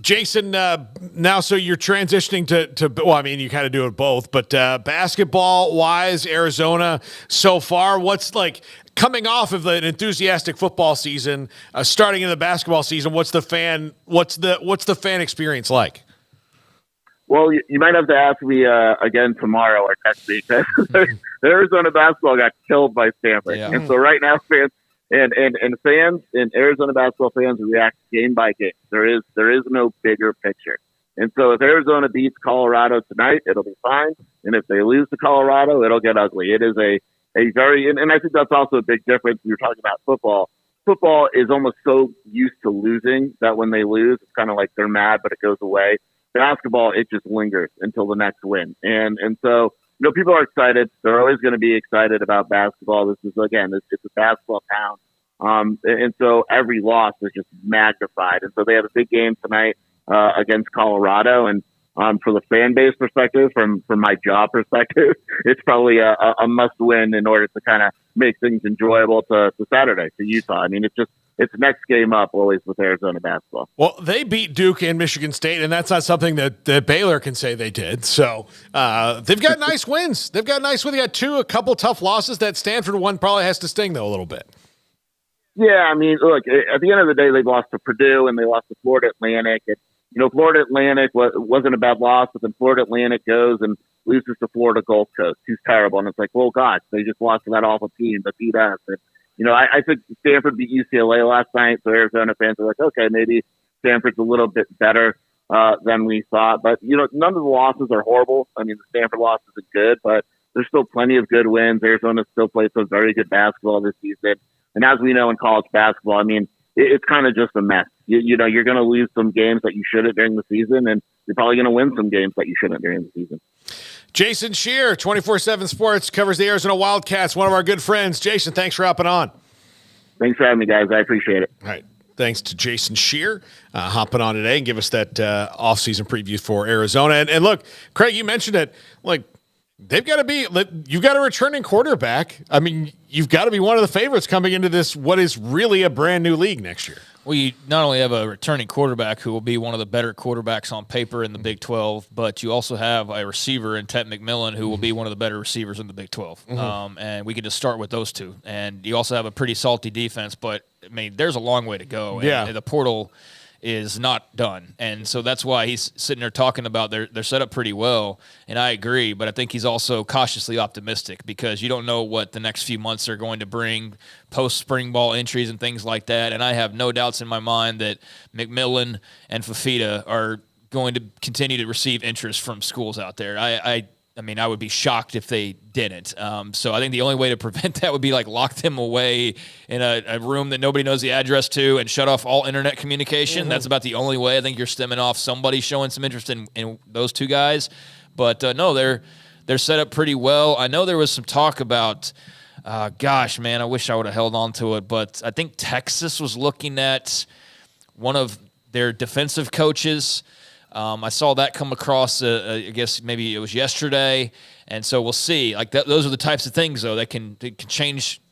Jason, now, so you're transitioning to well, I mean, you kind of do it both, but basketball-wise, Arizona so far, what's like coming off of an enthusiastic football season, starting in the basketball season, what's the fan experience like? Well, you might have to ask me again tomorrow or next week. Arizona basketball got killed by Stanford, and so right now, fans. And fans and Arizona basketball fans react game by game. There is no bigger picture. And so if Arizona beats Colorado tonight, it'll be fine. And if they lose to Colorado, it'll get ugly. It is a very, and I think that's also a big difference. You're talking about football. Football is almost so used to losing that when they lose, it's kind of like they're mad, but it goes away. Basketball, it just lingers until the next win. And so, people are excited. They're always going to be excited about basketball. This is, again, it's a basketball town. And so every loss is just magnified. And so they have a big game tonight against Colorado. And for the fan base perspective, from my job perspective, it's probably a must win in order to kind of make things enjoyable to Saturday, to Utah. I mean, it's next game up always with Arizona basketball. Well, they beat Duke and Michigan State, and that's not something that Baylor can say they did. So they've got nice wins. They've got nice wins. They got a couple tough losses. That Stanford one probably has to sting, though, a little bit. Yeah, I mean, look, at the end of the day, they lost to Purdue and they lost to Florida Atlantic. And, Florida Atlantic wasn't a bad loss, but then Florida Atlantic goes and loses to Florida Gulf Coast, who's terrible. And it's like, well, gosh, they just lost to that awful team that beat us. And, I think Stanford beat UCLA last night, so Arizona fans are like, okay, maybe Stanford's a little bit better than we thought. But, none of the losses are horrible. I mean, the Stanford loss isn't good, but there's still plenty of good wins. Arizona still plays some very good basketball this season. And as we know in college basketball, I mean, it's kind of just a mess. You're going to lose some games that you shouldn't during the season, and you're probably going to win some games that you shouldn't during the season. Jason Shear, 24/7 Sports, covers the Arizona Wildcats, one of our good friends. Jason, thanks for hopping on. Thanks for having me, guys. I appreciate it. All right. Thanks to Jason Shear hopping on today and give us that offseason preview for Arizona. And look, Craig, you mentioned it. Like, you've got a returning quarterback. I mean, you've got to be one of the favorites coming into this, what is really a brand new league next year. Well, you not only have a returning quarterback who will be one of the better quarterbacks on paper in the Big 12, but you also have a receiver in Tet McMillan who will be one of the better receivers in the Big 12. Mm-hmm. And we can just start with those two. And you also have a pretty salty defense, but, I mean, there's a long way to go. And the portal is not done. And so that's why he's sitting there talking about they're set up pretty well, and I agree, but I think he's also cautiously optimistic because you don't know what the next few months are going to bring, post-spring ball entries and things like that, and I have no doubts in my mind that McMillan and Fafita are going to continue to receive interest from schools out there. I mean, I would be shocked if they didn't. So I think the only way to prevent that would be like lock them away in a room that nobody knows the address to and shut off all internet communication. Mm-hmm. That's about the only way I think you're stemming off somebody showing some interest in those two guys. But no, they're set up pretty well. I know there was some talk about, gosh, man, I wish I would have held on to it. But I think Texas was looking at one of their defensive coaches. I saw that come across, I guess maybe it was yesterday, and so we'll see. Like those are the types of things, though, that can change,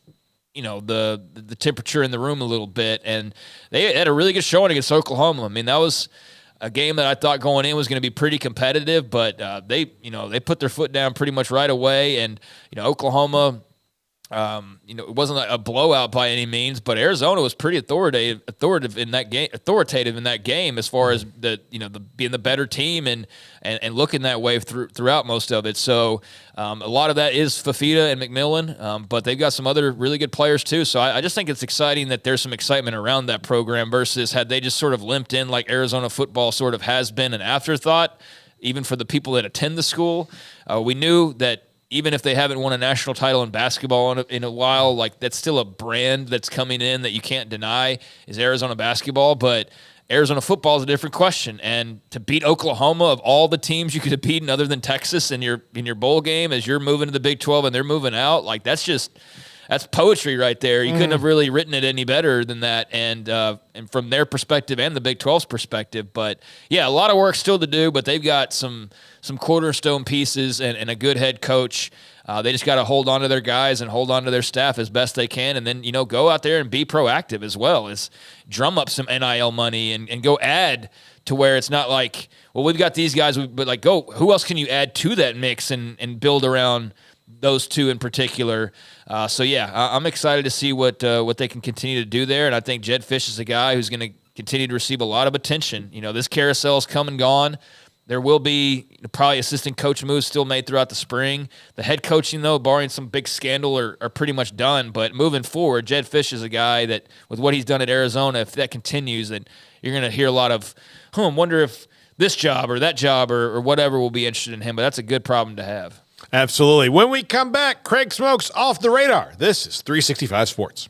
the temperature in the room a little bit. And they had a really good showing against Oklahoma. I mean, that was a game that I thought going in was going to be pretty competitive, but they put their foot down pretty much right away. And Oklahoma, It wasn't a blowout by any means, but Arizona was pretty authoritative in that game as far as being the better team and looking that way throughout most of it. So a lot of that is Fafita and McMillan, but they've got some other really good players too. So I just think it's exciting that there's some excitement around that program versus had they just sort of limped in like Arizona football sort of has been an afterthought, even for the people that attend the school. We knew that even if they haven't won a national title in basketball in a while, like that's still a brand that's coming in that you can't deny is Arizona basketball. But Arizona football is a different question. And to beat Oklahoma, of all the teams you could have beaten other than Texas in your bowl game as you're moving to the Big 12 and they're moving out, like that's poetry right there. You couldn't have really written it any better than that. And from their perspective and the Big 12's perspective. But yeah, a lot of work still to do, but they've got some cornerstone pieces and a good head coach. They just got to hold on to their guys and hold on to their staff as best they can. And then, go out there and be proactive as well as drum up some NIL money and go add to where it's not like, well, we've got these guys, but like, who else can you add to that mix and build around those two in particular. I'm excited to see what they can continue to do there. And I think Jed Fish is a guy who's going to continue to receive a lot of attention. This carousel's come and gone. There will be probably assistant coach moves still made throughout the spring. The head coaching, though, barring some big scandal, are pretty much done. But moving forward, Jed Fish is a guy that, with what he's done at Arizona, if that continues, then you're going to hear a lot of, wonder if this job or that job or whatever will be interested in him. But that's a good problem to have. Absolutely. When we come back, Craig Smoak's Off the Radar. This is 365 Sports.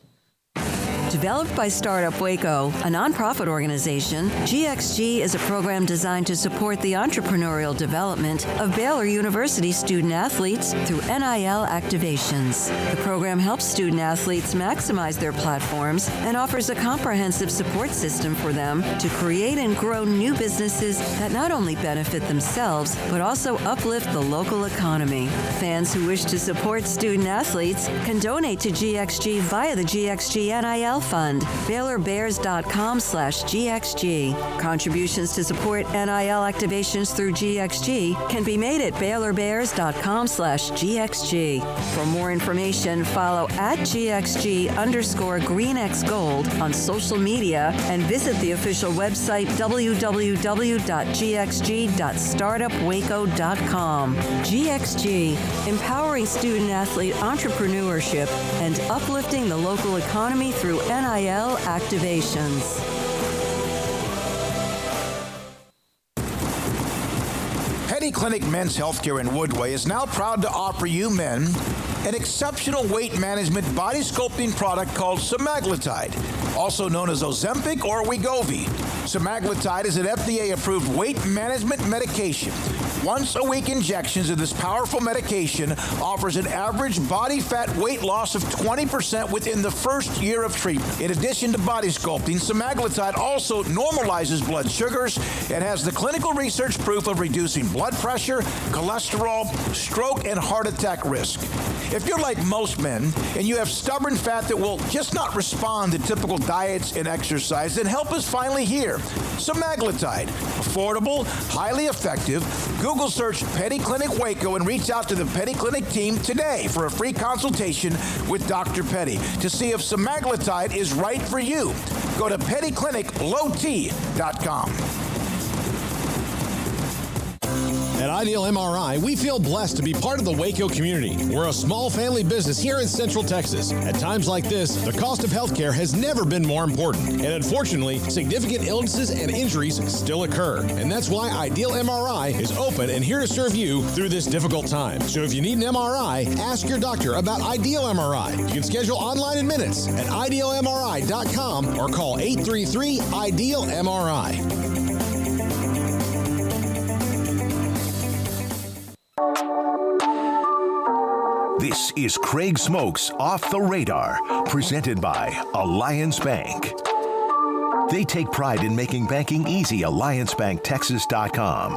Developed by Startup Waco, a nonprofit organization, GXG is a program designed to support the entrepreneurial development of Baylor University student-athletes through NIL activations. The program helps student-athletes maximize their platforms and offers a comprehensive support system for them to create and grow new businesses that not only benefit themselves, but also uplift the local economy. Fans who wish to support student-athletes can donate to GXG via the GXG NIL Fund, BaylorBears.com/GXG. Contributions to support NIL activations through GXG can be made at BaylorBears.com/GXG. For more information, follow @GXG_GreenXGold on social media and visit the official website www.gxg.startupwaco.com. GXG, empowering student-athlete entrepreneurship and uplifting the local economy through NIL activations. Petty Clinic Men's Healthcare in Woodway is now proud to offer you men an exceptional weight management body sculpting product called semaglutide, also known as Ozempic or Wegovy. Semaglutide is an FDA-approved weight management medication. Once-a-week injections of this powerful medication offers an average body fat weight loss of 20% within the first year of treatment. In addition to body sculpting, semaglutide also normalizes blood sugars and has the clinical research proof of reducing blood pressure, cholesterol, stroke, and heart attack risk. If you're like most men and you have stubborn fat that will just not respond to typical diets and exercise, then help is finally here. Semaglutide, affordable, highly effective. Google search Petty Clinic Waco and reach out to the Petty Clinic team today for a free consultation with Dr. Petty to see if semaglutide is right for you. Go to pettycliniclowt.com. At Ideal MRI, we feel blessed to be part of the Waco community. We're a small family business here in Central Texas. At times like this, the cost of healthcare has never been more important. And unfortunately, significant illnesses and injuries still occur. And that's why Ideal MRI is open and here to serve you through this difficult time. So if you need an MRI, ask your doctor about Ideal MRI. You can schedule online in minutes at idealmri.com or call 833-IDEAL-MRI. This is Craig Smoak's Off the Radar, presented by Alliance Bank. They take pride in making banking easy. AllianceBankTexas.com.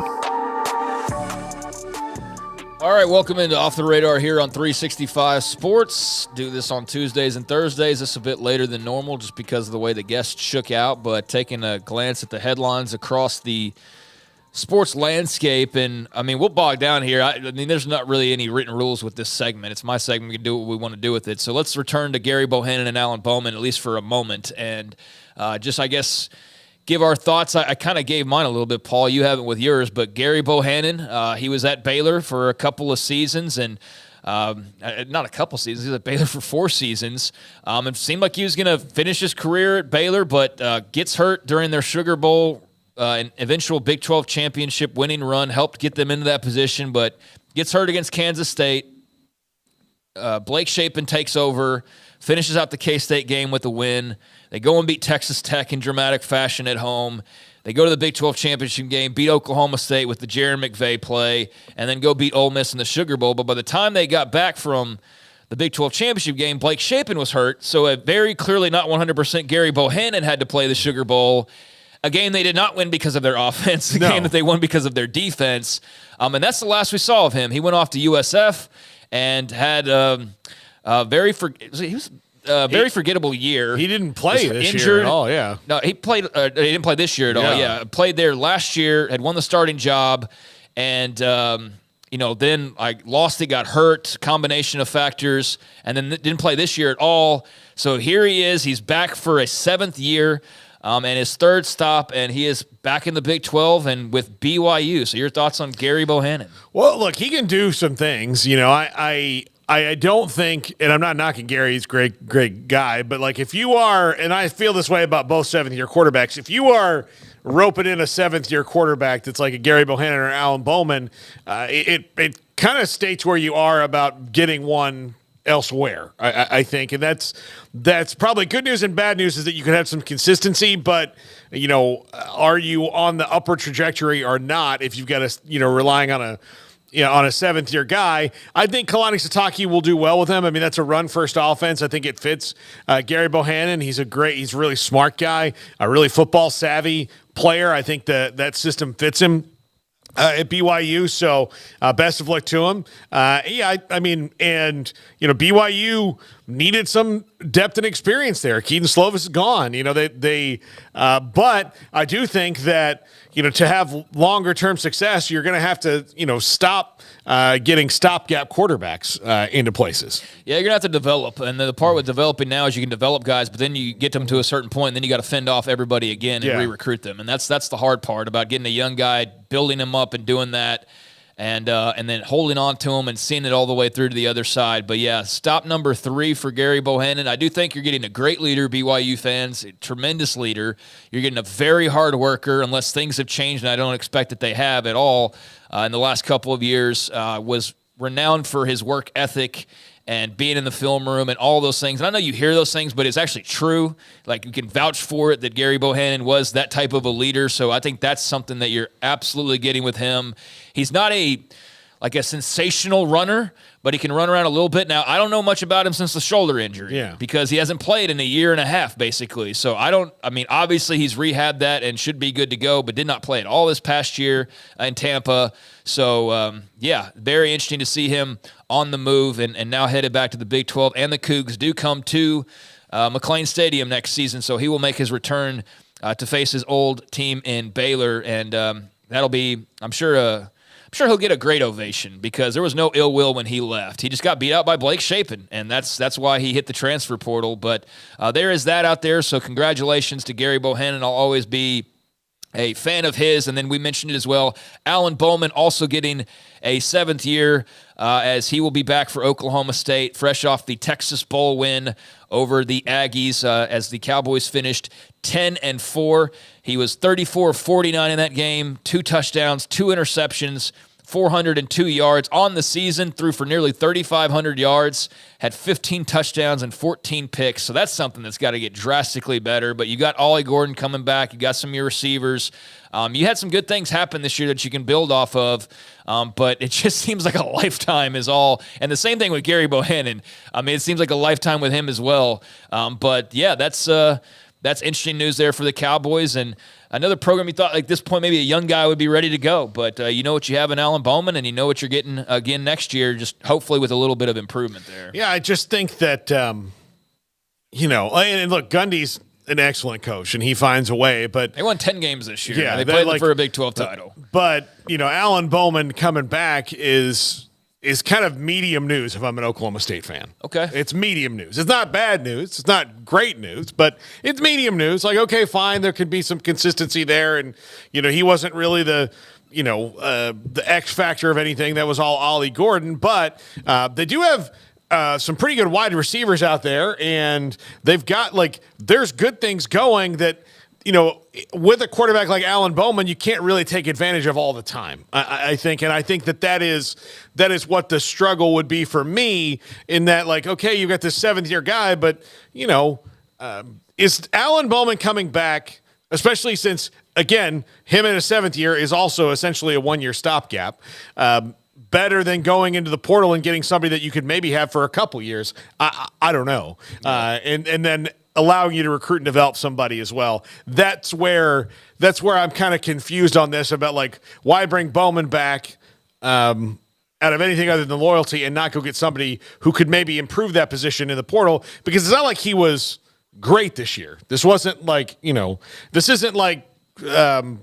All right, welcome into Off the Radar here on 365 Sports. Do this on Tuesdays and Thursdays. This is a bit later than normal just because of the way the guests shook out, but taking a glance at the headlines across the sports landscape, and I mean, we'll bog down here. I mean, there's not really any written rules with this segment. It's my segment. We can do what we want to do with it. So let's return to Gary Bohannon and Alan Bowman, at least for a moment, and just, I guess, give our thoughts. I kind of gave mine a little bit, Paul. You haven't with yours, but Gary Bohannon, he was at Baylor for a couple of seasons, and not a couple seasons. He was at Baylor for 4 seasons. It seemed like he was going to finish his career at Baylor, but gets hurt during their Sugar Bowl an eventual Big 12 championship winning run, helped get them into that position, but gets hurt against Kansas State. Blake Shapen takes over, finishes out the K-State game with a win. They go and beat Texas Tech in dramatic fashion at home. They go to the Big 12 championship game, beat Oklahoma State with the Jaron McVay play, and then go beat Ole Miss in the Sugar Bowl. But by the time they got back from the Big 12 championship game, Blake Shapen was hurt, so a very clearly not 100% Gary Bohannon had to play the Sugar Bowl. A game they did not win because of their offense, a game that they won because of their defense. And that's the last we saw of him. He went off to USF and had very forgettable year. He didn't play this year at all, yeah. No, he didn't play this year at all, yeah. Played there last year, had won the starting job, and then lost it, got hurt, combination of factors, and then didn't play this year at all. So here he is. He's back for a 7th year. And his 3rd stop, and he is back in the Big 12 and with BYU. So your thoughts on Gary Bohannon? Well, look, he can do some things. I don't think, and I'm not knocking Gary, he's a great guy, but like if you are, and I feel this way about both 7th-year quarterbacks, if you are roping in a 7th-year quarterback that's like a Gary Bohannon or Alan Bowman, it kind of states where you are about getting one elsewhere, I think, and that's probably good news and bad news is that you can have some consistency, but are you on the upward trajectory or not if you've got relying on a 7th-year guy? I think Kalani Sitake will do well with him. I mean, that's a run-first offense. I think it fits Gary Bohannon. He's a really smart guy, a really football-savvy player. I think that system fits him at BYU, so best of luck to him. BYU needed some depth and experience there. Keaton Slovis is gone. But I do think that to have longer term success, you're going to have to stop getting stopgap quarterbacks into places. Yeah, you're going to have to develop, and the part with developing now is you can develop guys, but then you get them to a certain point, and then you got to fend off everybody again and re-recruit them, and that's the hard part about getting a young guy, building him up, and doing that. And then holding on to him and seeing it all the way through to the other side. But, yeah, stop number 3 for Gary Bohannon. I do think you're getting a great leader, BYU fans, a tremendous leader. You're getting a very hard worker, unless things have changed, and I don't expect that they have at all in the last couple of years. Was renowned for his work ethic and being in the film room and all those things. And I know you hear those things, but it's actually true. Like, you can vouch for it that Gary Bohannon was that type of a leader. So I think that's something that you're absolutely getting with him. He's not a sensational runner, but he can run around a little bit. Now, I don't know much about him since the shoulder injury because he hasn't played in a year and a half, basically. So obviously he's rehabbed that and should be good to go, but did not play at all this past year in Tampa. So, very interesting to see him on the move and now headed back to the Big 12. And the Cougs do come to McLean Stadium next season, so he will make his return to face his old team in Baylor, and that'll be, I'm sure he'll get a great ovation because there was no ill will when he left. He just got beat out by Blake Shapen, and that's why he hit the transfer portal. But there is that out there, so congratulations to Gary Bohannon. I'll always be a fan of his. And then we mentioned it as well, Alan Bowman also getting a 7th year as he will be back for Oklahoma State, fresh off the Texas Bowl win over the Aggies as the Cowboys finished 10-4. He was 34-49 in that game, 2 touchdowns, 2 interceptions, 402 yards on the season, threw for nearly 3,500 yards, had 15 touchdowns and 14 picks. So that's something that's got to get drastically better. But you got Ollie Gordon coming back. You got some of your receivers. You had some good things happen this year that you can build off of. But it just seems like a lifetime is all. And the same thing with Gary Bohannon. It seems like a lifetime with him as well. But yeah, that's interesting news there for the Cowboys. And another program you thought at this point maybe a young guy would be ready to go. But you know what you have in Alan Bowman, and you know what you're getting again next year, just hopefully with a little bit of improvement there. Yeah, I just think that, and look, Gundy's an excellent coach, and he finds a way. But they won 10 games this year. Yeah, they played for a Big 12 title. But Alan Bowman coming back is kind of medium news if I'm an Oklahoma State fan. Okay. It's medium news. It's not bad news. It's not great news, but it's medium news. Like, okay, fine, there could be some consistency there. And, he wasn't really the X factor of anything. That was all Ollie Gordon. But they do have some pretty good wide receivers out there, and they've got, there's good things going that, with a quarterback like Alan Bowman, you can't really take advantage of all the time, I think. And I think that is what the struggle would be for me in that, okay, you've got this 7th-year guy, but, is Alan Bowman coming back, especially since, again, him in a 7th year is also essentially a 1-year stopgap, better than going into the portal and getting somebody that you could maybe have for a couple years? I don't know. And then allowing you to recruit and develop somebody as well. That's where I'm kind of confused on this about why bring Bowman back out of anything other than loyalty and not go get somebody who could maybe improve that position in the portal, because it's not like he was great this year. This wasn't this isn't I'm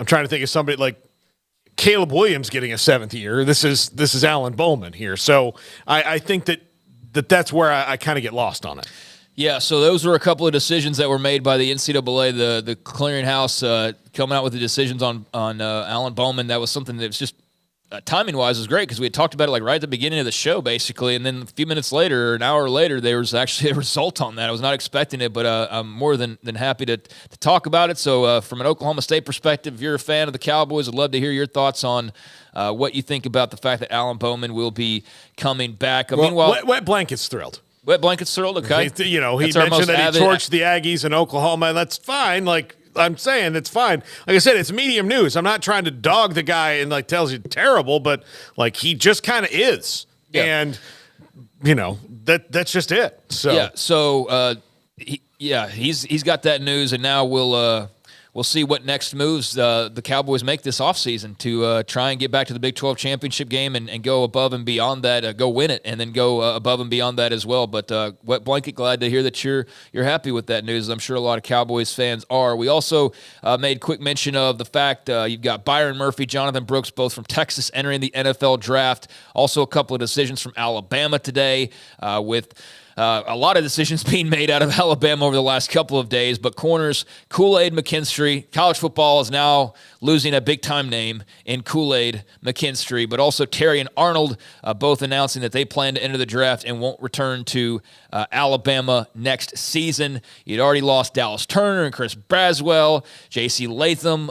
trying to think of somebody like Caleb Williams getting a 7th year. This is Alan Bowman here. So I think that's where I kind of get lost on it. Yeah, so those were a couple of decisions that were made by the NCAA, the clearinghouse, coming out with the decisions on Alan Bowman. That was something that was just timing-wise was great, because we had talked about it right at the beginning of the show, basically, and then a few minutes later, or an hour later, there was actually a result on that. I was not expecting it, but I'm more than happy to talk about it. So from an Oklahoma State perspective, if you're a fan of the Cowboys, I'd love to hear your thoughts on what you think about the fact that Alan Bowman will be coming back. Meanwhile, Wet Blanket's thrilled. Wet Blanket's thrilled, okay. He mentioned that he torched the Aggies in Oklahoma, and that's fine. I'm saying it's fine. Like I said, it's medium news. I'm not trying to dog the guy and tells you terrible, but he just kind of is. Yeah. And that's just it. So yeah. So he's got that news, and now we'll see what next moves the Cowboys make this offseason to try and get back to the Big 12 championship game and go above and beyond that, go win it, and then go above and beyond that as well. But Wet Blanket, glad to hear that you're happy with that news. I'm sure a lot of Cowboys fans are. We also made quick mention of the fact you've got Byron Murphy, Jonathan Brooks, both from Texas entering the NFL draft. Also a couple of decisions from Alabama today with a lot of decisions being made out of Alabama over the last couple of days, but corners Kool-Aid McKinstry. College football is now losing a big-time name in Kool-Aid McKinstry, but also Terry and Arnold both announcing that they plan to enter the draft and won't return to Alabama next season. You'd already lost Dallas Turner and Chris Braswell, J.C. Latham,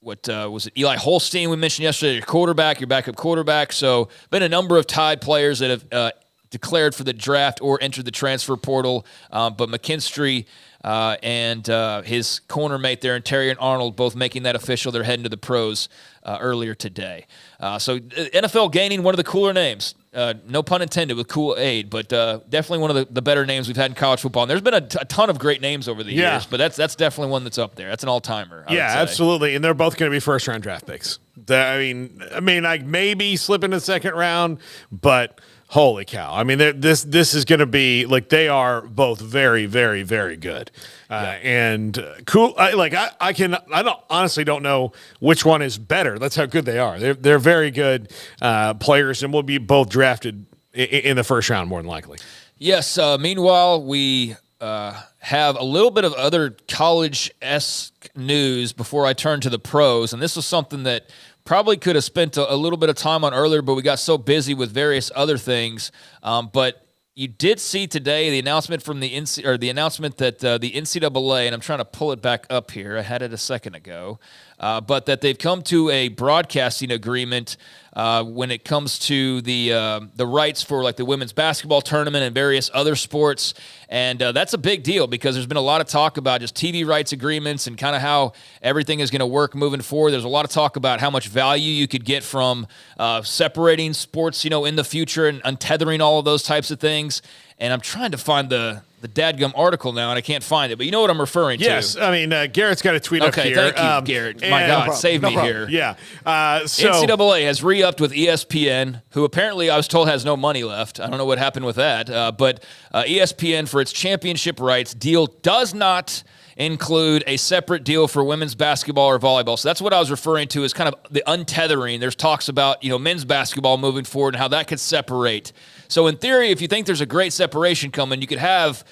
what was it? Eli Holstein we mentioned yesterday, your backup quarterback. So been a number of Tide players that have declared for the draft or entered the transfer portal, but McKinstry and his corner mate there, and Terry and Arnold, both making that official. They're heading to the pros earlier today. So NFL gaining one of the cooler names. No pun intended with Kool-Aid, but definitely one of the better names we've had in college football. And there's been a ton of great names over the years, but that's definitely one that's up there. That's an all-timer. Yeah, absolutely. And they're both going to be first-round draft picks. I mean, like maybe slip in the second round, but holy cow. I mean, this is going to be, they are both very, very, very good. And cool. I honestly don't know which one is better. That's how good they are. They're very good players, and will be both drafted in the first round more than likely. Yes. Meanwhile, we have a little bit of other college-esque news before I turn to the pros, and this was something that probably could have spent a little bit of time on earlier, but we got so busy with various other things. But you did see today the announcement from the announcement that the NCAA, and I'm trying to pull it back up here. I had it a second ago, but that they've come to a broadcasting agreement when it comes to the rights for the women's basketball tournament and various other sports. And that's a big deal because there's been a lot of talk about just TV rights agreements and kind of how everything is going to work moving forward. There's a lot of talk about how much value you could get from separating sports, in the future and untethering all of those types of things. And I'm trying to find the the dadgum article now, and I can't find it, but you know what I'm referring to. Yes, I mean, Garrett's got a tweet up here. Okay, thank you, Garrett. My God, save me here. Yeah. NCAA has re-upped with ESPN, who apparently I was told has no money left. I don't know what happened with that, but ESPN, for its championship rights deal, does not include a separate deal for women's basketball or volleyball. So that's what I was referring to as kind of the untethering. There's talks about, men's basketball moving forward and how that could separate. So in theory, if you think there's a great separation coming, you could have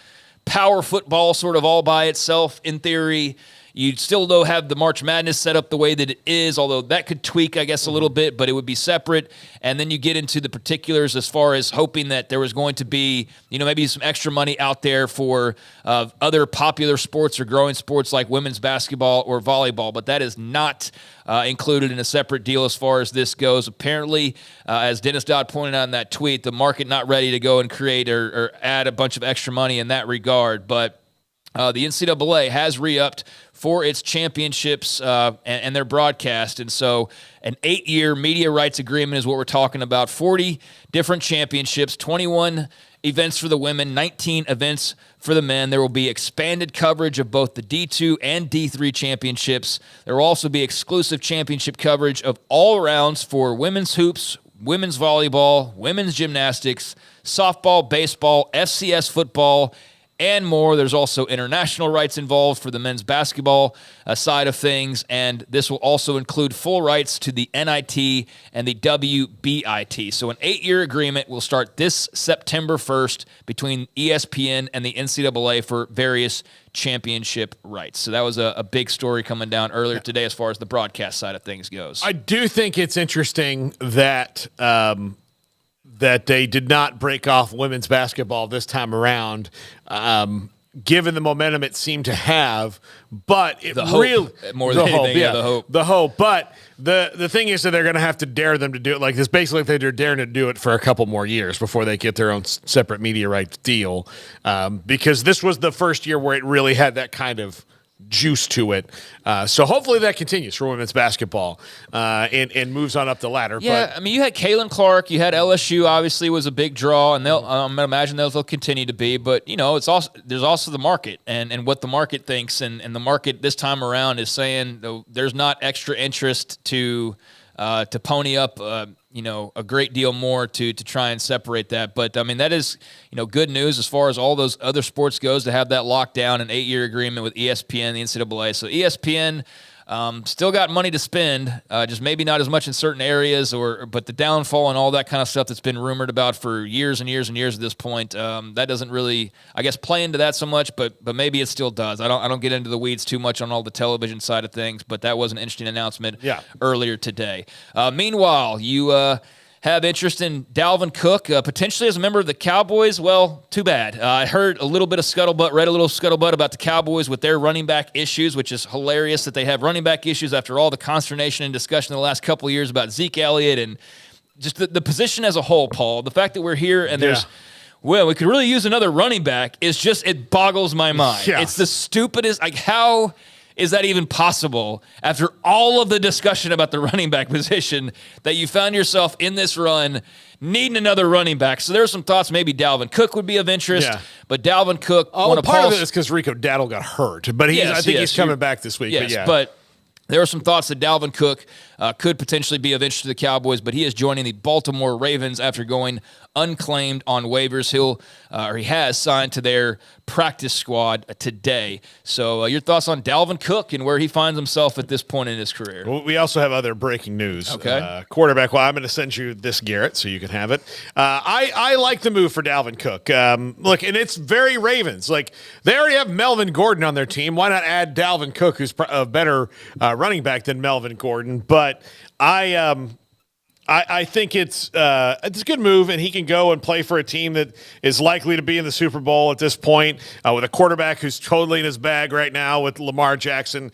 power football sort of all by itself in theory. You'd still, though, have the March Madness set up the way that it is, although that could tweak, I guess, a little bit, but it would be separate. And then you get into the particulars as far as hoping that there was going to be, maybe some extra money out there for other popular sports or growing sports like women's basketball or volleyball, but that is not included in a separate deal as far as this goes. Apparently, as Dennis Dodd pointed out in that tweet, the market not ready to go and create or add a bunch of extra money in that regard, but the NCAA has re-upped for its championships and their broadcast. And so an 8-year media rights agreement is what we're talking about. 40 different championships, 21 events for the women, 19 events for the men. There will be expanded coverage of both the D2 and D3 championships. There will also be exclusive championship coverage of all rounds for women's hoops, women's volleyball, women's gymnastics, softball, baseball, FCS football, and more. There's also international rights involved for the men's basketball side of things, and this will also include full rights to the NIT and the WBIT. So an 8-year agreement will start this September 1st between ESPN and the NCAA for various championship rights. So that was a big story coming down earlier today as far as the broadcast side of things goes. I do think it's interesting that that they did not break off women's basketball this time around, given the momentum it seemed to have. But it the hope, really more than anything, the hope. But the thing is that they're going to have to dare them to do it like this. Basically, they're daring to do it for a couple more years before they get their own separate media rights deal, because this was the first year where it really had that kind of juice to it. So hopefully that continues for women's basketball and moves on up the ladder. Yeah, I mean, you had Caitlin Clark, you had LSU, obviously was a big draw, and I'm going to imagine they'll continue to be. But, it's also there's also the market and what the market thinks. And the market this time around is saying there's not extra interest to pony up a great deal more to try and separate that. But, I mean, that is, good news as far as all those other sports goes to have that locked down, an 8-year agreement with ESPN, the NCAA. So ESPN still got money to spend, just maybe not as much in certain areas, but the downfall and all that kind of stuff that's been rumored about for years and years and years at this point, that doesn't really, I guess, play into that so much, but maybe it still does. I don't get into the weeds too much on all the television side of things, but that was an interesting announcement earlier today. Meanwhile, you have interest in Dalvin Cook, potentially as a member of the Cowboys. Well, too bad. I heard a little bit of scuttlebutt, read a little scuttlebutt about the Cowboys with their running back issues, which is hilarious that they have running back issues after all the consternation and discussion in the last couple of years about Zeke Elliott and just the position as a whole, Paul. The fact that we're here and there's we could really use another running back is just, it boggles my mind. Yeah. It's the stupidest, how is that even possible after all of the discussion about the running back position that you found yourself in this run needing another running back? So there are some thoughts maybe Dalvin Cook would be of interest, but Dalvin Cook... part of it is because Rico Daddle got hurt, but I think he's coming back this week. Yes, but there are some thoughts that Dalvin Cook could potentially be of interest to the Cowboys, but he is joining the Baltimore Ravens after going unclaimed on waivers. He has signed to their practice squad today. So your thoughts on Dalvin Cook and where he finds himself at this point in his career? Well, we also have other breaking news. Okay. Quarterback. Well, I'm going to send you this, Garrett, so you can have it. I like the move for Dalvin Cook. Look, and it's very Ravens. Like, they already have Melvin Gordon on their team. Why not add Dalvin Cook, who's a better running back than Melvin Gordon? But I think it's a good move, and he can go and play for a team that is likely to be in the Super Bowl at this point, with a quarterback who's totally in his bag right now with Lamar Jackson.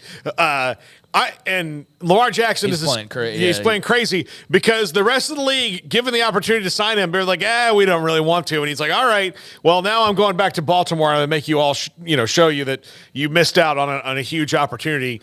And Lamar Jackson he's playing crazy. He's playing crazy because the rest of the league, given the opportunity to sign him, they're like, we don't really want to. And he's like, all right, well, now I'm going back to Baltimore. I'm going to make you all, show you that you missed out on a huge opportunity.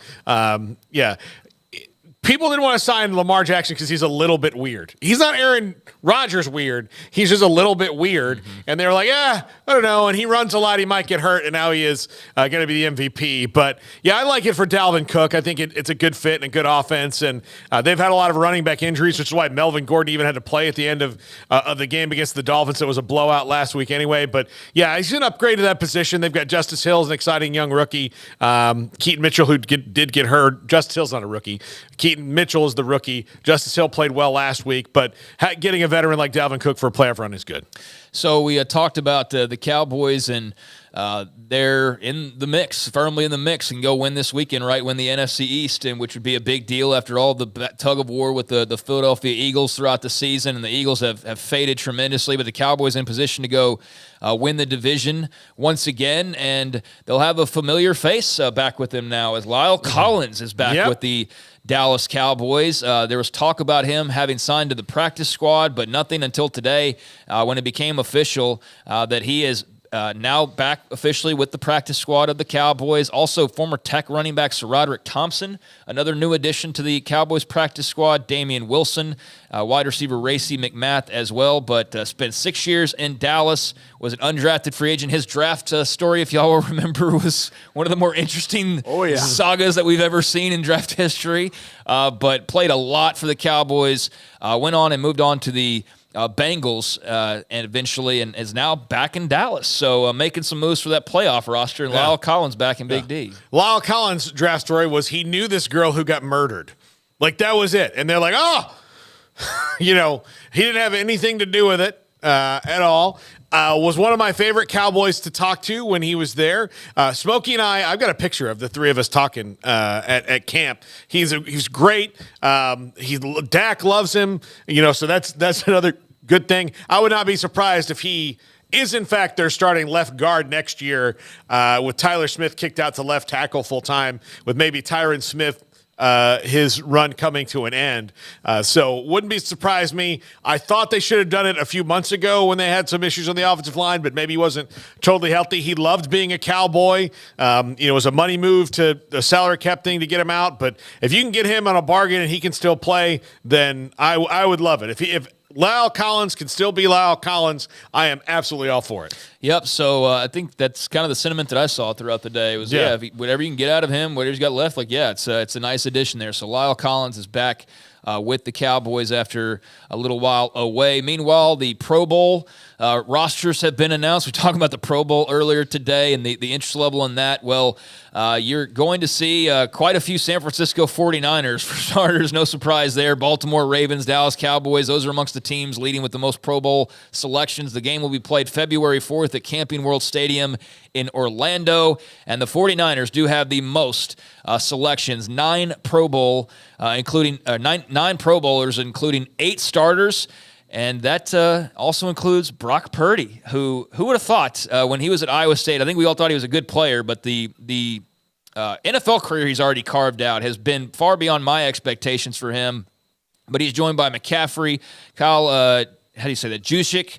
people didn't want to sign Lamar Jackson because he's a little bit weird. He's not Aaron Rodgers weird. He's just a little bit weird. Mm-hmm. And they were like, I don't know. And he runs a lot. He might get hurt. And now he is going to be the MVP. But, yeah, I like it for Dalvin Cook. I think it's a good fit and a good offense. And they've had a lot of running back injuries, which is why Melvin Gordon even had to play at the end of the game against the Dolphins. It was a blowout last week anyway. But, yeah, he's an upgrade to that position. They've got Justice Hill, an exciting young rookie. Keaton Mitchell, who did get hurt. Justice Hill's not a rookie. Keaton Mitchell is the rookie. Justice Hill played well last week, but getting a veteran like Dalvin Cook for a playoff run is good. So we talked about the Cowboys, and they're in the mix, firmly in the mix, and go win this weekend, right? Win the NFC East, and which would be a big deal after all the tug of war with the Philadelphia Eagles throughout the season, and the Eagles have faded tremendously, but the Cowboys in position to go win the division once again, and they'll have a familiar face back with them now, as Lyle Collins is back with the Dallas Cowboys. There was talk about him having signed to the practice squad, but nothing until today when it became official that he is now back officially with the practice squad of the Cowboys. Also, former Tech running back Sir Roderick Thompson, another new addition to the Cowboys practice squad. Damian Wilson, wide receiver Racey McMath as well, but spent 6 years in Dallas, was an undrafted free agent. His draft story, if y'all will remember, was one of the more interesting sagas that we've ever seen in draft history, but played a lot for the Cowboys, went on and moved on to the Bengals and eventually and is now back in Dallas. So making some moves for that playoff roster, and Lyle Collins back in Big D. Lyle Collins' draft story was he knew this girl who got murdered. Like, that was it. And they're like, he didn't have anything to do with it at all. Was one of my favorite Cowboys to talk to when he was there. Smokey and I've got a picture of the three of us talking at camp. He's great. Dak loves him. So that's another good thing. I would not be surprised if he is in fact their starting left guard next year, with Tyler Smith kicked out to left tackle full time, with maybe Tyron Smith his run coming to an end. So wouldn't be surprised me. I thought they should have done it a few months ago when they had some issues on the offensive line, but maybe he wasn't totally healthy. He loved being a Cowboy. It was a money move to the salary cap thing to get him out. But if you can get him on a bargain and he can still play, then I would love it. If Lyle Collins can still be Lyle Collins, I am absolutely all for it. Yep, so I think that's kind of the sentiment that I saw throughout the day. It was, whatever you can get out of him, whatever he's got left, it's a nice addition there. So Lyle Collins is back with the Cowboys after a little while away. Meanwhile, the Pro Bowl rosters have been announced. We talked about the Pro Bowl earlier today and the interest level in that. Well, you're going to see quite a few San Francisco 49ers for starters. No surprise there. Baltimore Ravens, Dallas Cowboys, those are amongst the teams leading with the most Pro Bowl selections. The game will be played February 4th at Camping World Stadium in Orlando, and the 49ers do have the most selections, 9 Pro Bowl, including nine Pro Bowlers, including 8 starters. And that also includes Brock Purdy, who would have thought when he was at Iowa State, I think we all thought he was a good player, but the NFL career he's already carved out has been far beyond my expectations for him. But he's joined by McCaffrey, Kyle Juszczyk,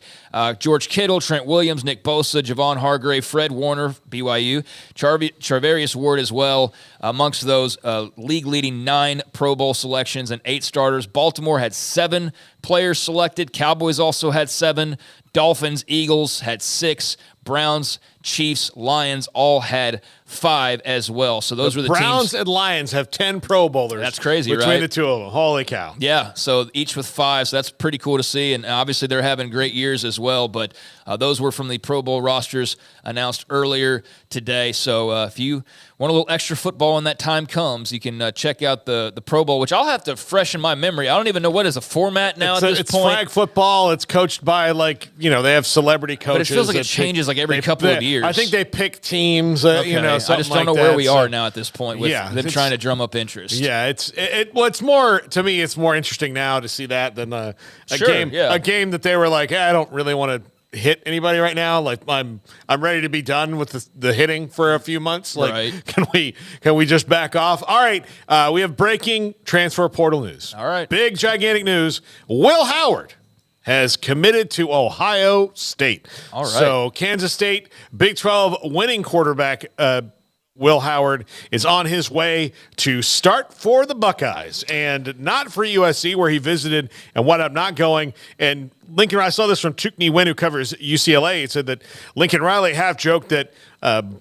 George Kittle, Trent Williams, Nick Bosa, Javon Hargrave, Fred Warner, BYU, Charvarius Ward as well. Amongst those league-leading 9 Pro Bowl selections and 8 starters. Baltimore had 7 players selected. Cowboys also had 7. Dolphins, Eagles had 6. Browns, Chiefs, Lions all had 5 as well. So those were the Browns teams. and Lions have 10 Pro Bowlers. That's crazy, between right? the two of them. Holy cow. Yeah, so each with 5, so that's pretty cool to see. And obviously they're having great years as well. But those were from the Pro Bowl rosters announced earlier today. So if you want a little extra football when that time comes, you can check out the Pro Bowl, which I'll have to freshen my memory. I don't even know what is a format now at this point. It's flag football. It's coached by, they have celebrity coaches. But it feels like it changes every couple of years. I think they pick teams, I just don't know where we are now at this point with them trying to drum up interest. Yeah, it's more, to me, it's more interesting now to see that than a game that they were like, I don't really want to hit anybody right now. Like I'm ready to be done with the hitting for a few months. Can we just back off? All right. We have breaking transfer portal news. All right. Big gigantic news. Will Howard has committed to Ohio State. All right. So Kansas State, Big 12 winning quarterback, Will Howard is on his way to start for the Buckeyes and not for USC, where he visited and wound up not going. And Lincoln, I saw this from Tukney Wynn, who covers UCLA. He said that Lincoln Riley half joked that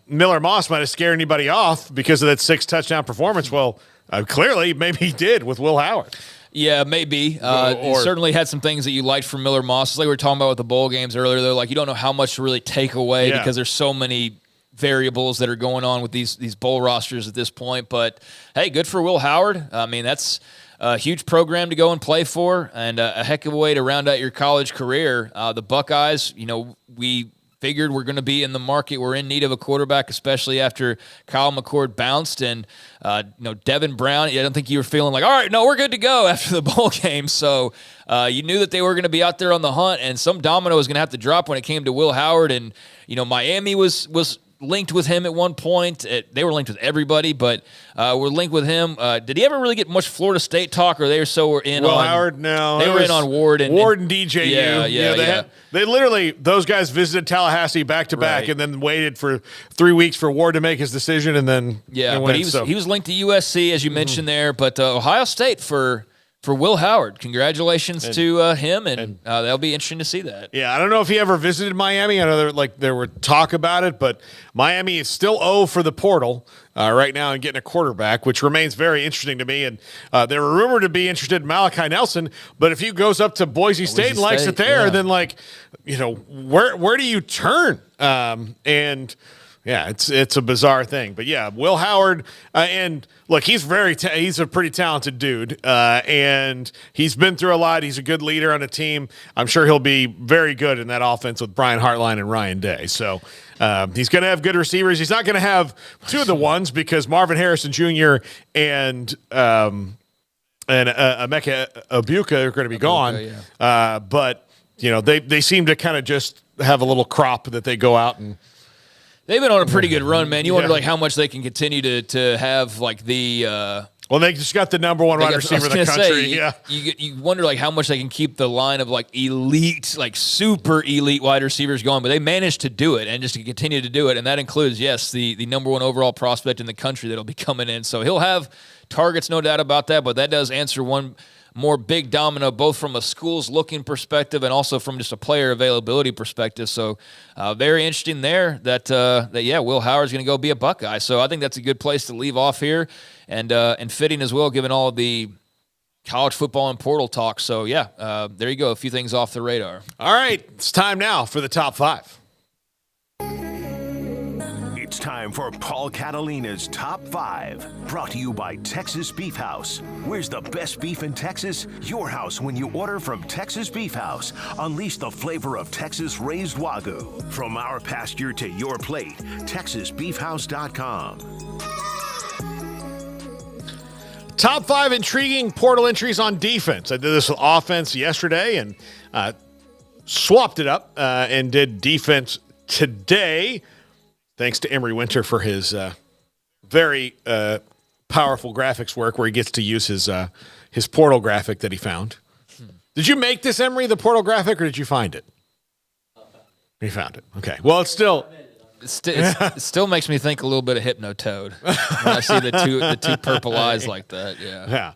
Miller Moss might have scared anybody off because of that 6-touchdown performance. Well, clearly, maybe he did with Will Howard. Yeah, maybe. He certainly had some things that you liked from Miller Moss. It's like we were talking about with the bowl games earlier, though. Like, you don't know how much to really take away because there's so many variables that are going on with these bowl rosters at this point. But, hey, good for Will Howard. I mean, that's a huge program to go and play for and a heck of a way to round out your college career. The Buckeyes, we figured we're going to be in the market. We're in need of a quarterback, especially after Kyle McCord bounced. And, Devin Brown, I don't think you were feeling like, all right, no, we're good to go after the bowl game. So you knew that they were going to be out there on the hunt, and some domino was going to have to drop when it came to Will Howard. And, Miami was linked with him at one point. They were linked with everybody, but we're linked with him. Did he ever really get much Florida State talk, or they were so in Will on Howard? No. They were in on Ward and DJU. They literally, those guys visited Tallahassee back-to-back and then waited for 3 weeks for Ward to make his decision, and then but he was linked to USC, as you mentioned there, but Ohio State for Will Howard. Congratulations to him, and that'll be interesting to see that. Yeah, I don't know if he ever visited Miami. I know there were talk about it, but Miami is still 0 for the portal right now and getting a quarterback, which remains very interesting to me. And they were rumored to be interested in Malachi Nelson, but if he goes up to Boise State and likes it there, then where do you turn? Yeah, it's a bizarre thing, but yeah, Will Howard, and look, he's he's a pretty talented dude, and he's been through a lot. He's a good leader on a team. I'm sure he'll be very good in that offense with Brian Hartline and Ryan Day. So he's going to have good receivers. He's not going to have two of the ones because Marvin Harrison Jr. and Emeka Ibuka are going to be gone. But they seem to kind of just have a little crop that they go out and. They've been on a pretty good run, man. You wonder how much they can continue to have the. Well, they just got the number one wide receiver in the country. You wonder how much they can keep the line of elite, super elite wide receivers going, but they managed to do it and just to continue to do it, and that includes the number one overall prospect in the country that'll be coming in. So he'll have targets, no doubt about that. But that does answer one more big domino, both from a schools looking perspective and also from just a player availability perspective. So very interesting there that Will Howard's going to go be a Buckeye. So I think that's a good place to leave off here and fitting as well, given all of the college football and portal talk. So there you go. A few things off the radar. All right. It's time now for the top 5. It's time for Paul Catalina's Top 5, brought to you by Texas Beef House. Where's the best beef in Texas? Your house when you order from Texas Beef House. Unleash the flavor of Texas-raised Wagyu. From our pasture to your plate, TexasBeefHouse.com. Top 5 intriguing portal entries on defense. I did this with offense yesterday and swapped it up and did defense today. Thanks to Emery Winter for his very powerful graphics work where he gets to use his portal graphic that he found. Did you make this, Emery, the portal graphic, or did you find it? You found it. Okay. Well, it's still... It still makes me think a little bit of Hypnotoad when I see the two purple eyes like that. Yeah.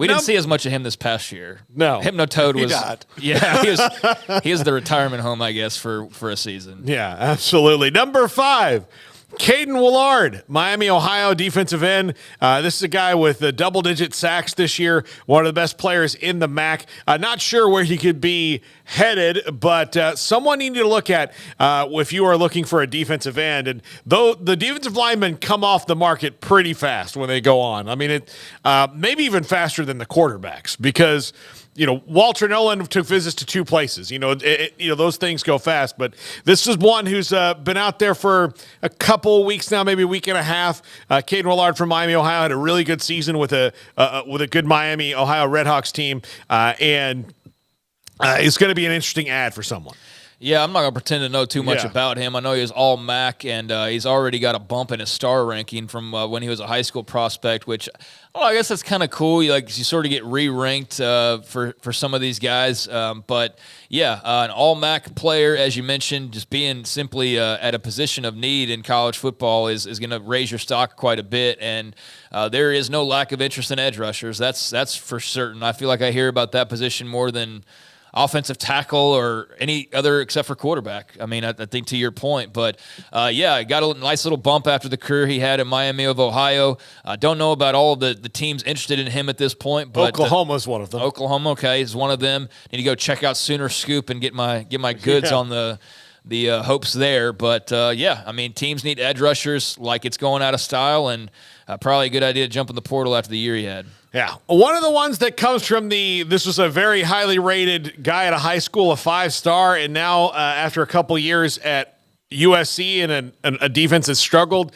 We didn't see as much of him this past year. No. Hypnotoad was. He was the retirement home, I guess, for a season. Yeah, absolutely. Number 5. Caden Willard, Miami, Ohio defensive end. This is a guy with double-digit sacks this year, one of the best players in the MAC. Not sure where he could be headed, but someone you need to look at if you are looking for a defensive end. And though the defensive linemen come off the market pretty fast when they go on. I mean, it maybe even faster than the quarterbacks because – Walter Nolan took visits to 2 places. Those things go fast. But this is one who's been out there for a couple of weeks now, maybe a week and a half. Caden Willard from Miami, Ohio, had a really good season with a good Miami, Ohio Redhawks team, and it's going to be an interesting ad for someone. Yeah, I'm not going to pretend to know too much about him. I know he was all MAC, and he's already got a bump in his star ranking from when he was a high school prospect, which I guess that's kind of cool. You sort of get re-ranked for some of these guys. But, yeah, an all MAC player, as you mentioned, just being simply at a position of need in college football is going to raise your stock quite a bit. And there is no lack of interest in edge rushers. That's for certain. I feel like I hear about that position more than offensive tackle or any other except for quarterback. I mean, I think to your point, but yeah, got a nice little bump after the career he had in Miami of Ohio. Don't know about all of the teams interested in him at this point, but Oklahoma's one of them. Oklahoma, okay, is one of them. Need to go check out Sooner Scoop and get my goods on the hopes there. But yeah, I mean, teams need edge rushers like it's going out of style, and probably a good idea to jump in the portal after the year he had. Yeah. One of the ones that comes from this was a very highly rated guy at a high school, a 5-star, and now after a couple years at USC and a defense that struggled,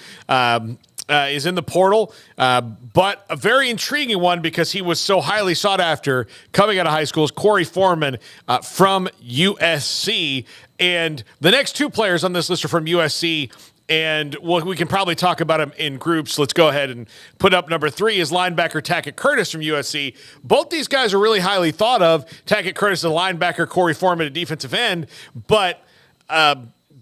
is in the portal. But a very intriguing one because he was so highly sought after coming out of high school is Corey Foreman from USC. And the next two players on this list are from USC. And we can probably talk about him in groups. Let's go ahead and put up number 3 is linebacker Tackett Curtis from USC. Both these guys are really highly thought of. Tackett Curtis, a linebacker, Corey Foreman, a defensive end. But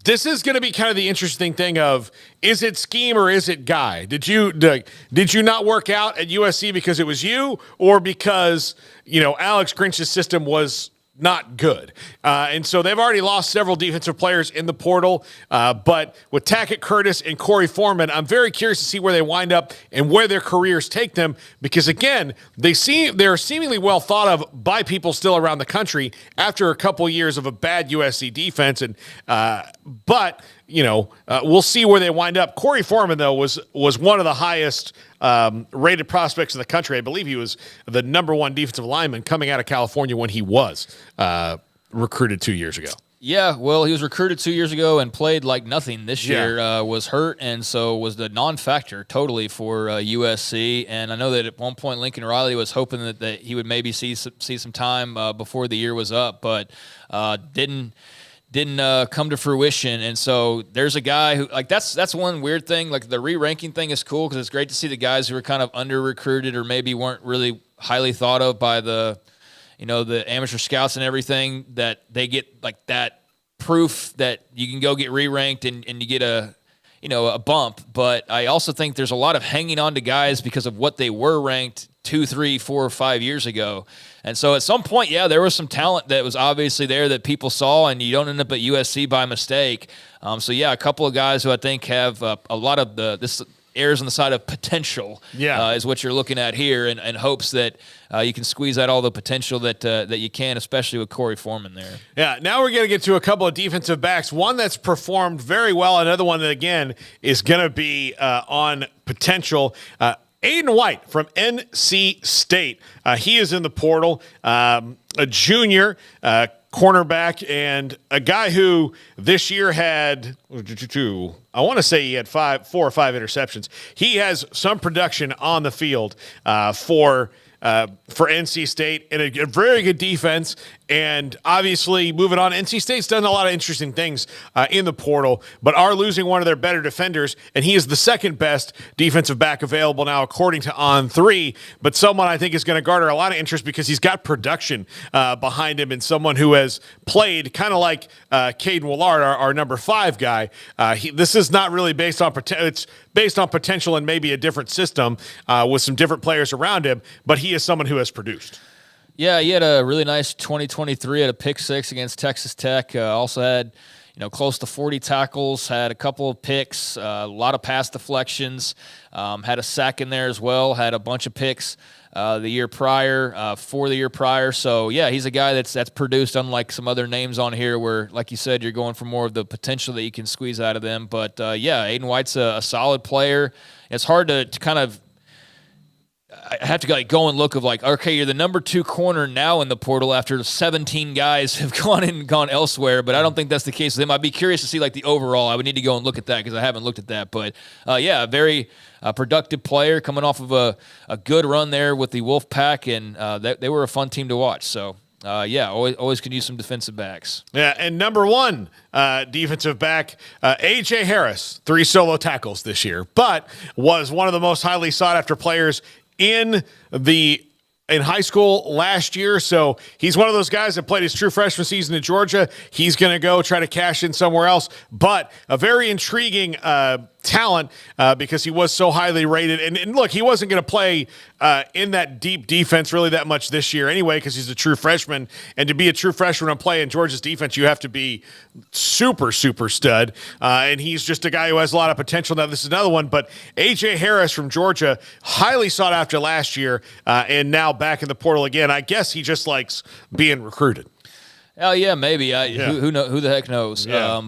this is going to be kind of the interesting thing of, is it scheme or is it guy? Did you not work out at USC because it was you, or because Alex Grinch's system was not good? And so they've already lost several defensive players in the portal. But with Tackett Curtis and Corey Foreman, I'm very curious to see where they wind up and where their careers take them. Because, again, they're seemingly well thought of by people still around the country after a couple years of a bad USC defense. And but we'll see where they wind up. Corey Foreman, though, was one of the highest rated prospects in the country. I believe he was the number 1 defensive lineman coming out of California when he was recruited 2 years ago. Yeah, well, he was recruited 2 years ago and played like nothing this year, was hurt, and so was the non-factor totally for USC. And I know that at one point Lincoln Riley was hoping that he would maybe see some time before the year was up, but didn't come to fruition. And so there's a guy who, that's one weird thing. Like, the re-ranking thing is cool because it's great to see the guys who are kind of under-recruited or maybe weren't really highly thought of by the amateur scouts and everything, that they get like that proof that you can go get re-ranked and you get a bump. But I also think there's a lot of hanging on to guys because of what they were ranked 2, 3, 4, or 5 years ago. And so at some point, there was some talent that was obviously there that people saw, and you don't end up at USC by mistake. So a couple of guys who I think have a lot of this errs on the side of potential is what you're looking at here, and hopes that you can squeeze out all the potential that you can, especially with Corey Foreman there. Yeah, now we're going to get to a couple of defensive backs, one that's performed very well, another one that, again, is going to be on potential. Aiden White from NC State. He is in the portal, a junior cornerback, and a guy who this year had, I want to say he had 4 or 5 interceptions. He has some production on the field for NC State, and a very good defense. And obviously, moving on, NC State's done a lot of interesting things in the portal, but are losing one of their better defenders, and he is the second best defensive back available now, according to On3. But someone I think is going to garner a lot of interest because he's got production behind him, and someone who has played kind of like Caden Willard, our number 5 guy. This is not really based on it's based on potential and maybe a different system with some different players around him, but he is someone who has produced. Yeah, he had a really nice 2023 at a pick 6 against Texas Tech. Also had, close to 40 tackles, had a couple of picks, a lot of pass deflections, had a sack in there as well, had a bunch of picks for the year prior. So, he's a guy that's produced, unlike some other names on here where, like you said, you're going for more of the potential that you can squeeze out of them. But, Aiden White's a solid player. It's hard to kind of – I have to go and look of okay, you're the number 2 corner now in the portal after 17 guys have gone elsewhere, but I don't think that's the case with him. I'd be curious to see the overall. I would need to go and look at that because I haven't looked at that. But a very productive player coming off of a good run there with the Wolfpack, and they were a fun team to watch. So always could use some defensive backs. Yeah, and number one defensive back, A.J. Harris, 3 solo tackles this year, but was one of the most highly sought-after players in high school last year. So he's one of those guys that played his true freshman season at Georgia. He's going to go try to cash in somewhere else, but a very intriguing talent because he was so highly rated. And look, he wasn't going to play in that deep defense really that much this year anyway because he's a true freshman. And to be a true freshman and play in Georgia's defense, you have to be super, super stud. And he's just a guy who has a lot of potential. Now, this is another one, but A.J. Harris from Georgia, highly sought after last year and now back in the portal again. I guess he just likes being recruited. Oh, yeah, maybe. Who the heck knows? Yeah.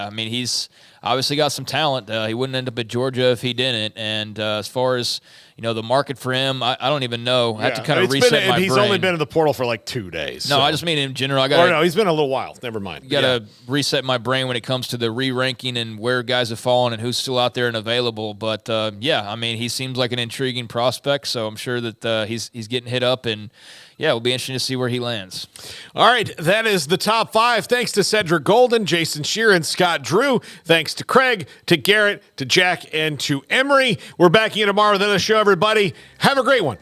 I mean, he's obviously got some talent. He wouldn't end up at Georgia if he didn't. And as far as, the market for him, I don't even know. I have to kind of reset my brain. He's only been in the portal for like 2 days. No, so. I just mean in general. He's been a little while. Never mind. Got to reset my brain when it comes to the re-ranking and where guys have fallen and who's still out there and available. But, I mean, he seems like an intriguing prospect, so I'm sure that he's getting hit up and – yeah, it'll be interesting to see where he lands. All right, that is the top 5. Thanks to Cedric Golden, Jason Shear, and Scott Drew. Thanks to Craig, to Garrett, to Jack, and to Emery. We're back here tomorrow with another show, everybody. Have a great one.